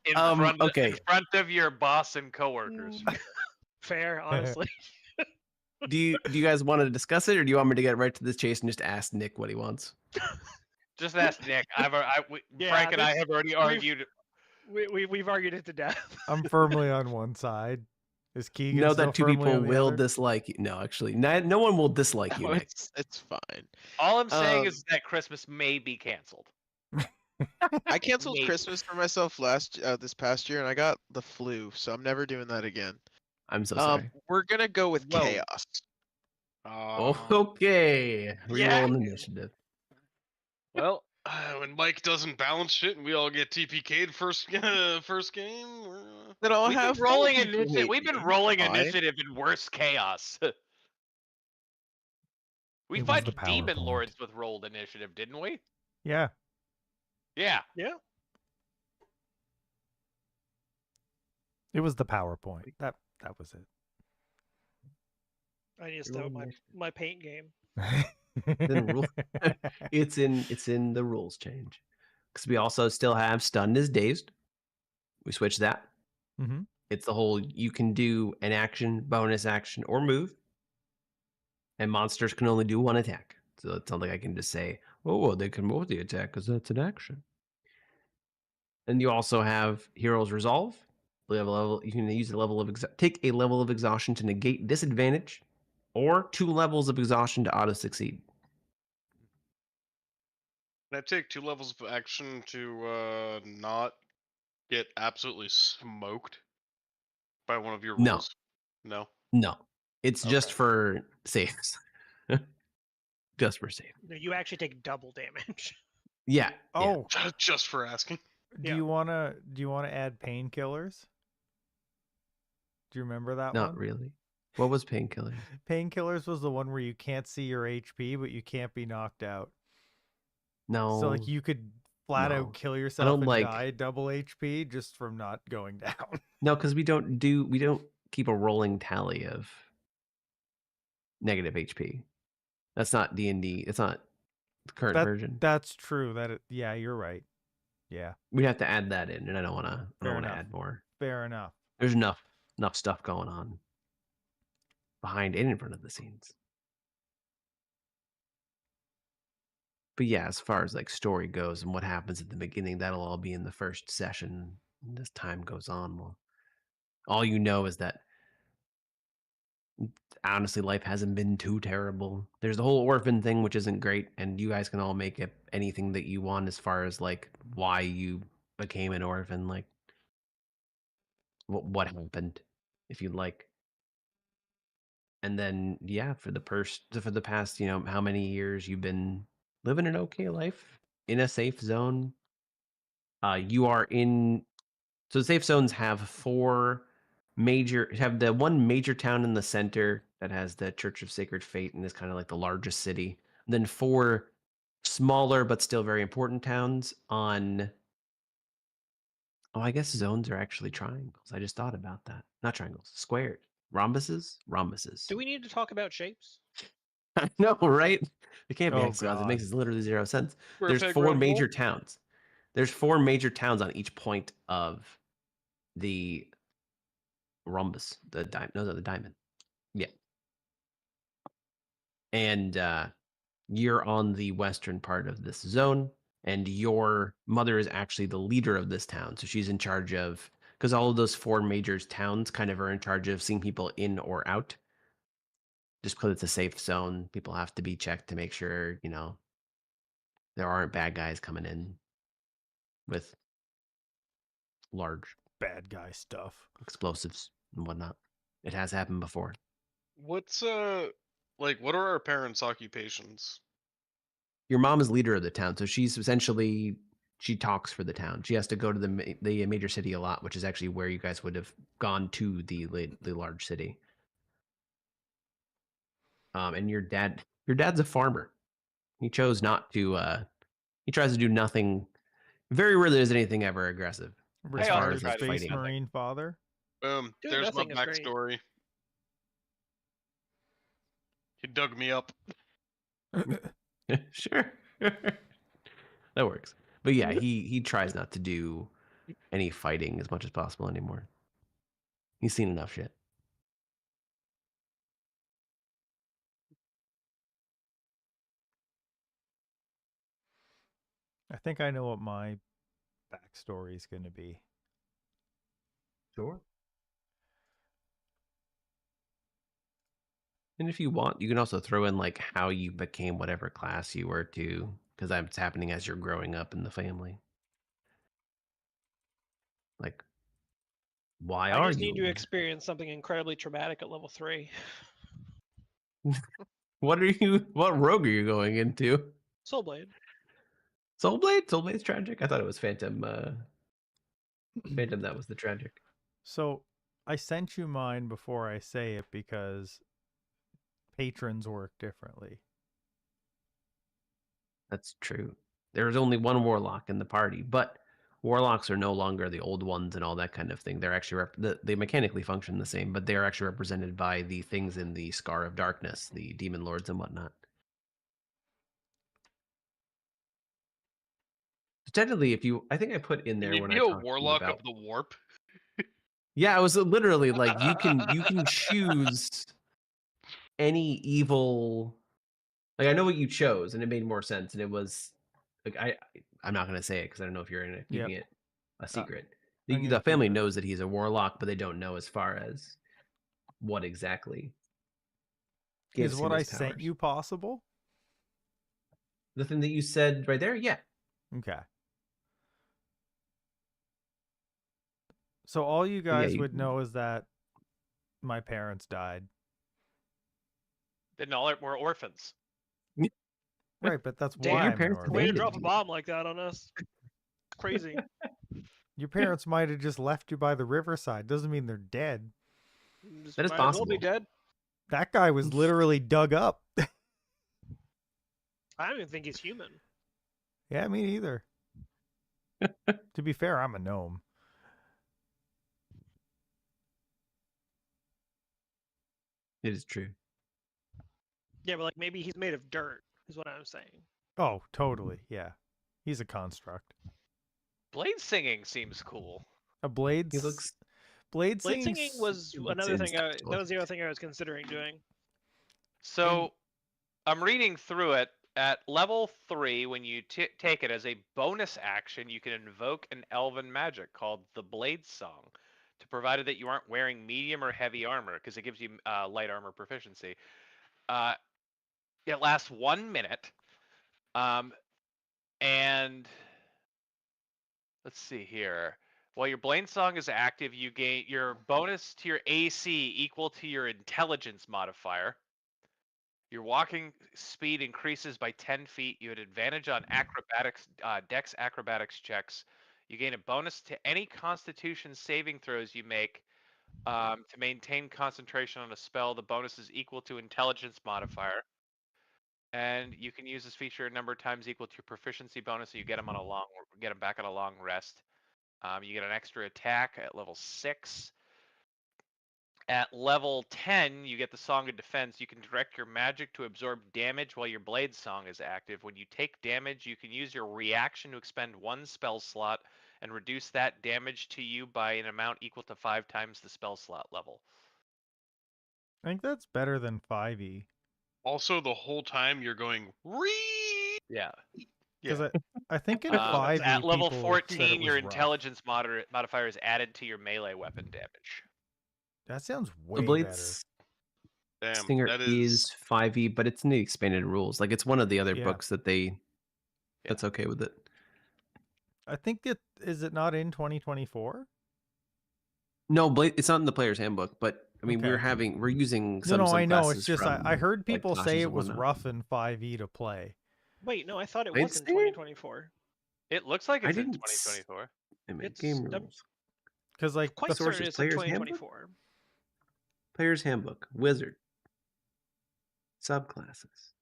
Speaker 1: in
Speaker 3: Okay.
Speaker 1: front of your boss and coworkers.
Speaker 4: Fair, honestly.
Speaker 3: Do you guys want to discuss it, or do you want me to get right to this chase and just ask Nick what he wants?
Speaker 1: Just ask Nick.
Speaker 4: Yeah,
Speaker 1: Frank and I
Speaker 4: this-
Speaker 1: have already argued.
Speaker 4: We've argued it to death.
Speaker 7: I'm firmly on one side. Is Keegan
Speaker 3: You know
Speaker 7: still
Speaker 3: that two
Speaker 7: firmly
Speaker 3: people
Speaker 7: on the
Speaker 3: will
Speaker 7: other?
Speaker 3: dislike you. No, actually, no one will dislike you,
Speaker 5: No,
Speaker 3: Nick.
Speaker 5: it's fine.
Speaker 1: All I'm saying
Speaker 5: Um,
Speaker 1: is that Christmas may be canceled.
Speaker 5: I canceled
Speaker 1: Maybe.
Speaker 5: Christmas for myself this past year, and I got the flu, so I'm never doing that again.
Speaker 3: I'm so sorry.
Speaker 5: We're gonna go with
Speaker 1: Whoa.
Speaker 5: chaos.
Speaker 3: Okay,
Speaker 1: Yeah.
Speaker 3: reroll initiative.
Speaker 6: Well, when Mike doesn't balance shit and we all get TPK'd first game,
Speaker 5: Then I'll
Speaker 1: We've
Speaker 5: have
Speaker 1: been rolling
Speaker 5: fun.
Speaker 1: initiative. We've been rolling
Speaker 5: Fine.
Speaker 1: initiative in worse chaos. We
Speaker 7: It was
Speaker 1: fight
Speaker 7: the
Speaker 1: demon
Speaker 7: PowerPoint.
Speaker 1: lords with rolled initiative, didn't we?
Speaker 7: Yeah.
Speaker 1: Yeah.
Speaker 7: It was the PowerPoint. That was
Speaker 4: I need to step up my paint game.
Speaker 3: Then
Speaker 7: it.
Speaker 3: rule- It's in the rules change because we also still have stunned as dazed. We switched that.
Speaker 7: Mhm.
Speaker 3: It's the whole you can do an action, bonus action, or move, and monsters can only do one attack. So it's not like I can just say, "Oh, well, they can move the attack because that's an action." And you also have Hero's Resolve. You can use a level of take a level of exhaustion to negate disadvantage, or 2 levels of exhaustion to auto succeed.
Speaker 6: Can I take 2 levels of action to not get absolutely smoked by one of your
Speaker 3: No.
Speaker 6: rules? No.
Speaker 3: No, it's just
Speaker 6: Okay.
Speaker 3: for saves. Just for save.
Speaker 4: No, you actually take double damage.
Speaker 3: Yeah.
Speaker 7: Oh,
Speaker 6: Just for asking.
Speaker 7: do
Speaker 4: Yeah.
Speaker 7: you wanna add painkillers? Do you remember that
Speaker 3: Not
Speaker 7: one?
Speaker 3: really. What was painkiller?
Speaker 7: Painkillers was the one where you can't see your HP, but you can't be knocked out.
Speaker 3: No.
Speaker 7: So like you could flat
Speaker 3: no.
Speaker 7: out kill yourself and
Speaker 3: like-
Speaker 7: die double HP just from not going down.
Speaker 3: No, because we don't keep a rolling tally of negative HP. That's not D&D. It's not the current version.
Speaker 7: That's true. Yeah, you're right. Yeah,
Speaker 3: We'd have to add that in, and I don't want
Speaker 7: Fair
Speaker 3: to
Speaker 7: enough.
Speaker 3: add more.
Speaker 7: fair enough.
Speaker 3: There's enough stuff going on behind and in front of the scenes. But yeah, as far as like story goes and what happens at the beginning, that'll all be in the first session. And as time goes on, all you know is that honestly, life hasn't been too terrible. There's the whole orphan thing, which isn't great, and you guys can all make it anything that you want as far as like why you became an orphan, like what happened, if you'd like. And then yeah, for the past, how many years you've been living an okay life in a safe zone. You are in So the safe zones have the one major town in the center that has the Church of Sacred Fate and is kind of like the largest city. And then 4 smaller but still very important towns on. Oh, I guess zones are actually triangles. I just thought about that. Not triangles, squares, rhombuses.
Speaker 4: Do we need to talk about shapes?
Speaker 3: I know, right? It can't be
Speaker 7: Oh,
Speaker 3: hexagons. It makes literally 0 sense.
Speaker 6: We're a
Speaker 3: There's
Speaker 6: peg
Speaker 3: 4
Speaker 6: round
Speaker 3: major
Speaker 6: hole?
Speaker 3: towns. There's 4 major towns on each point of the rhombus, the diamond. Yeah. And you're on the western part of this zone, and your mother is actually the leader of this town. So she's in charge of, because all of those 4 major towns kind of are in charge of seeing people in or out. Just because it's a safe zone, people have to be checked to make sure, there aren't bad guys coming in with large
Speaker 7: Bad guy stuff.
Speaker 3: explosives and whatnot. It has happened before.
Speaker 6: What's what are our parents' occupations?
Speaker 3: Your mom is leader of the town, so she's essentially she talks for the town. She has to go to the major city a lot, which is actually where you guys would have gone to the large city. And your dad's a farmer. He chose not to. He tries to do nothing. Very rarely does anything ever aggressive.
Speaker 1: I
Speaker 3: As
Speaker 1: also
Speaker 3: far as
Speaker 1: tried
Speaker 3: like
Speaker 1: to do
Speaker 7: Space
Speaker 3: fighting.
Speaker 1: nothing.
Speaker 7: Marine father.
Speaker 6: Boom.
Speaker 4: Doing
Speaker 6: There's my
Speaker 4: nothing is great.
Speaker 6: backstory. He dug me up.
Speaker 3: Sure. That works. But yeah, he tries not to do any fighting as much as possible anymore. He's seen enough shit.
Speaker 7: I think I know what my backstory is going to be.
Speaker 3: Sure. And if you want, you can also throw in like how you became whatever class you were too, because that's happening as you're growing up in the family. Like, why
Speaker 4: I
Speaker 3: are
Speaker 4: just
Speaker 3: you?
Speaker 4: need to experience something incredibly traumatic at level 3.
Speaker 3: What rogue are you going into?
Speaker 4: Soulblade.
Speaker 3: Soulblade? Soulblade's tragic? I thought it was Phantom. Phantom that was the tragic.
Speaker 7: So I sent you mine before I say it because patrons work differently.
Speaker 3: That's true. There's only one warlock in the party, but warlocks are no longer the old ones and all that kind of thing. They're actually they mechanically function the same, but they're actually represented by the things in the Scar of Darkness, the demon lords and whatnot. So technically, I think I put in there
Speaker 6: Can you
Speaker 3: when
Speaker 6: be
Speaker 3: I
Speaker 6: a
Speaker 3: talked to you
Speaker 6: warlock
Speaker 3: about.
Speaker 6: of the warp?
Speaker 3: Yeah, I was literally like, you can choose any evil. Like I know what you chose, and it made more sense, and it was like I'm not gonna say it because I don't know if you're keeping it a secret.
Speaker 7: I'm
Speaker 3: The
Speaker 7: gonna
Speaker 3: family
Speaker 7: keep it.
Speaker 3: knows that he's a warlock, but they don't know as far as what exactly gives
Speaker 7: Is
Speaker 3: him
Speaker 7: what I
Speaker 3: his
Speaker 7: sent
Speaker 3: powers.
Speaker 7: you possible?
Speaker 3: The thing that you said right there, yeah.
Speaker 7: Okay. So all you guys would know is that my parents died.
Speaker 1: Then all we're orphans.
Speaker 7: Right, but that's
Speaker 4: Damn,
Speaker 7: why
Speaker 3: your
Speaker 7: I'm an
Speaker 3: parents
Speaker 7: orphan.
Speaker 4: Way to
Speaker 3: abandoned
Speaker 4: drop a
Speaker 3: you.
Speaker 4: bomb like that on us. Crazy.
Speaker 7: Your parents might have just left you by the riverside. Doesn't mean they're dead.
Speaker 4: Just
Speaker 3: That is
Speaker 4: might as well
Speaker 3: possible.
Speaker 4: be dead.
Speaker 7: That guy was literally dug up.
Speaker 4: I don't even think he's human.
Speaker 7: Yeah, me neither. To be fair, I'm a gnome.
Speaker 3: It is true.
Speaker 4: Yeah, but like maybe he's made of dirt, is what I'm saying.
Speaker 7: Oh, totally. Yeah. He's a construct.
Speaker 1: Blade singing seems cool.
Speaker 7: A blade.
Speaker 3: He looks.
Speaker 7: Blade
Speaker 4: Blade
Speaker 7: singing
Speaker 4: singing was another thing. That was the other thing I was considering doing.
Speaker 1: So I'm reading through it. At level 3, when you take it as a bonus action, you can invoke an elven magic called the Blade Song to provided that you aren't wearing medium or heavy armor, because it gives you light armor proficiency. It lasts 1 minute. And let's see here. While your Blade Song is active, you gain your bonus to your AC equal to your intelligence modifier. Your walking speed increases by 10 feet. You had advantage on acrobatics, dex acrobatics checks. You gain a bonus to any Constitution saving throws you make to maintain concentration on a spell. The bonus is equal to intelligence modifier. And you can use this feature a number of times equal to your proficiency bonus, so you get them back on a long rest. You get an extra attack at level 6. At level 10, you get the Song of Defense. You can direct your magic to absorb damage while your Blade Song is active. When you take damage, you can use your reaction to expend 1 spell slot and reduce that damage to you by an amount equal to 5 times the spell slot level.
Speaker 7: I think that's better than 5e.
Speaker 6: Also, the whole time you're going
Speaker 1: Yeah.
Speaker 7: Because I think in
Speaker 1: Uh,
Speaker 7: 5e
Speaker 1: at level
Speaker 7: people
Speaker 1: 14,
Speaker 7: said it
Speaker 1: your
Speaker 7: was rough.
Speaker 1: intelligence modifier is added to your melee weapon damage.
Speaker 7: That sounds
Speaker 3: The
Speaker 7: way better.
Speaker 3: Blades
Speaker 6: Damn,
Speaker 3: Stinger
Speaker 6: that
Speaker 3: is 5e, but it's in the expanded rules. Like it's one of the other
Speaker 7: Yeah.
Speaker 3: books that that's okay with it.
Speaker 7: I think is it not in 2024?
Speaker 3: No, Blade. It's not in the player's handbook, but I mean
Speaker 7: Okay.
Speaker 3: we're using
Speaker 7: No,
Speaker 3: some
Speaker 7: I know.
Speaker 3: subclasses
Speaker 7: It's just
Speaker 3: from,
Speaker 7: I heard
Speaker 3: like,
Speaker 7: people say
Speaker 3: classes
Speaker 7: it
Speaker 3: and
Speaker 7: was
Speaker 3: whatnot.
Speaker 7: rough in 5e to play.
Speaker 4: Wait, no, I thought it
Speaker 3: Blade
Speaker 4: was in
Speaker 3: Stinger?
Speaker 4: 2024.
Speaker 1: It looks like
Speaker 3: I
Speaker 1: it's in
Speaker 3: didn't
Speaker 1: 2024.
Speaker 3: I mean,
Speaker 4: It's-
Speaker 3: game
Speaker 4: I'm-
Speaker 3: rules.
Speaker 7: Because like
Speaker 4: Quite
Speaker 7: the
Speaker 3: source
Speaker 4: certain
Speaker 3: is
Speaker 4: it's in
Speaker 3: Player's Handbook?
Speaker 4: 2024.
Speaker 3: Player's handbook, wizard, subclasses,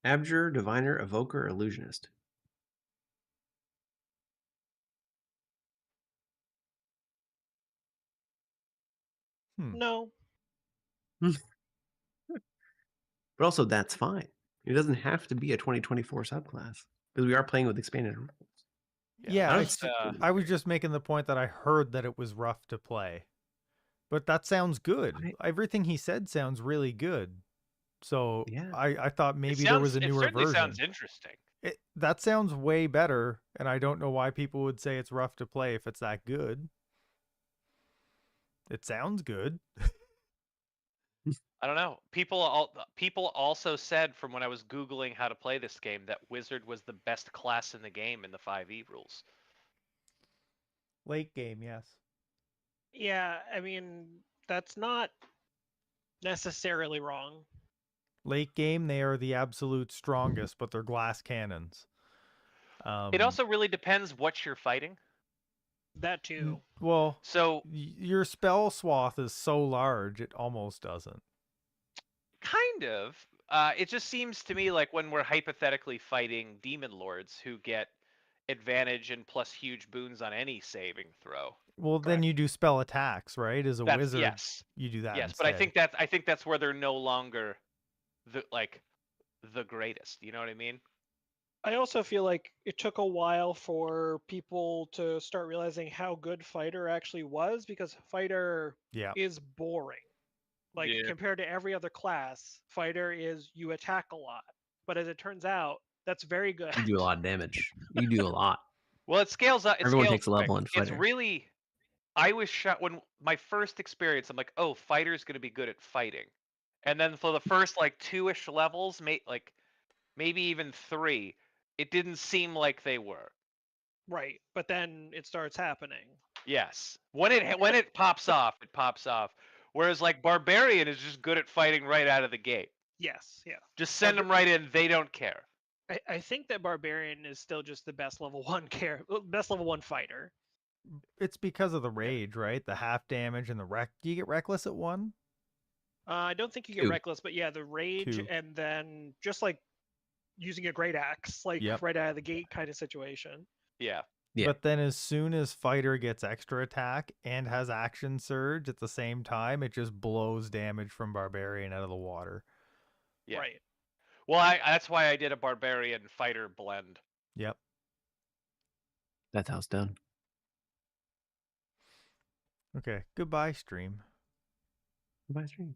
Speaker 3: abjurer, diviner, evoker, illusionist.
Speaker 4: No,
Speaker 3: But also that's fine. It doesn't have to be a 2024 subclass because we are playing with expanded rules.
Speaker 7: Yeah,
Speaker 3: I don't
Speaker 7: it's-
Speaker 3: see-
Speaker 7: I was just making the point that I heard that it was rough to play. But that sounds good. Everything he said sounds really good. So
Speaker 3: Yeah.
Speaker 7: I thought maybe
Speaker 1: it
Speaker 7: there was a
Speaker 1: it
Speaker 7: newer
Speaker 1: certainly
Speaker 7: version.
Speaker 1: sounds interesting.
Speaker 7: That sounds way better, and I don't know why people would say it's rough to play if it's that good. It sounds good.
Speaker 1: I don't know. People also said from when I was Googling how to play this game that Wizard was the best class in the game in the 5e rules.
Speaker 7: Late game, yes.
Speaker 4: yeah, I mean, that's not necessarily wrong.
Speaker 7: Late game, they are the absolute strongest, but they're glass cannons.
Speaker 1: It also really depends what you're fighting.
Speaker 4: That too.
Speaker 7: Well,
Speaker 1: So
Speaker 7: your spell swath is so large, it almost doesn't.
Speaker 1: kind of. It just seems to me like when we're hypothetically fighting demon lords who get advantage and plus huge boons on any saving throw.
Speaker 7: Well, then you do spell attacks, right? As a
Speaker 1: That's,
Speaker 7: wizard,
Speaker 1: yes,
Speaker 7: you do that.
Speaker 1: yes, but I
Speaker 7: instead.
Speaker 1: think that's where they're no longer the greatest. You know what I mean?
Speaker 4: I also feel like it took a while for people to start realizing how good Fighter actually was, because Fighter
Speaker 7: Yeah.
Speaker 4: is boring. Like,
Speaker 6: Yeah.
Speaker 4: compared to every other class, Fighter is you attack a lot. But as it turns out, that's very good.
Speaker 3: You do a lot of damage. You do a lot.
Speaker 1: Well, it scales up.
Speaker 3: Everyone
Speaker 1: scales
Speaker 3: takes a level
Speaker 1: quick.
Speaker 3: in
Speaker 1: It's
Speaker 3: Fighter.
Speaker 1: really. I was shocked when my first experience. I'm like, oh, Fighter's gonna be good at fighting, and then for the first like 2-ish levels, maybe even 3, it didn't seem like they were.
Speaker 4: Right. But then it starts happening.
Speaker 1: Yes, when it pops off, it pops off. Whereas like Barbarian is just good at fighting right out of the gate.
Speaker 4: Yes, yeah.
Speaker 1: Just send them right in. They don't care.
Speaker 4: I think that Barbarian is still just the best level 1 best level 1 fighter.
Speaker 7: It's because of the rage, right? The half damage and the wreck. Do you get reckless at 1?
Speaker 4: I don't think you get
Speaker 3: 2.
Speaker 4: reckless, but yeah, the rage
Speaker 7: 2.
Speaker 4: and then just like using a great axe, like
Speaker 7: Yep.
Speaker 4: right out of the gate kind of situation.
Speaker 1: Yeah.
Speaker 3: Yeah.
Speaker 7: But then as soon as fighter gets extra attack and has action surge at the same time, it just blows damage from barbarian out of the water.
Speaker 1: Yeah.
Speaker 4: Right.
Speaker 1: Well, that's why I did a Barbarian Fighter blend.
Speaker 7: Yep.
Speaker 3: That's how it's done.
Speaker 7: Okay. Goodbye, stream.
Speaker 3: Goodbye, stream.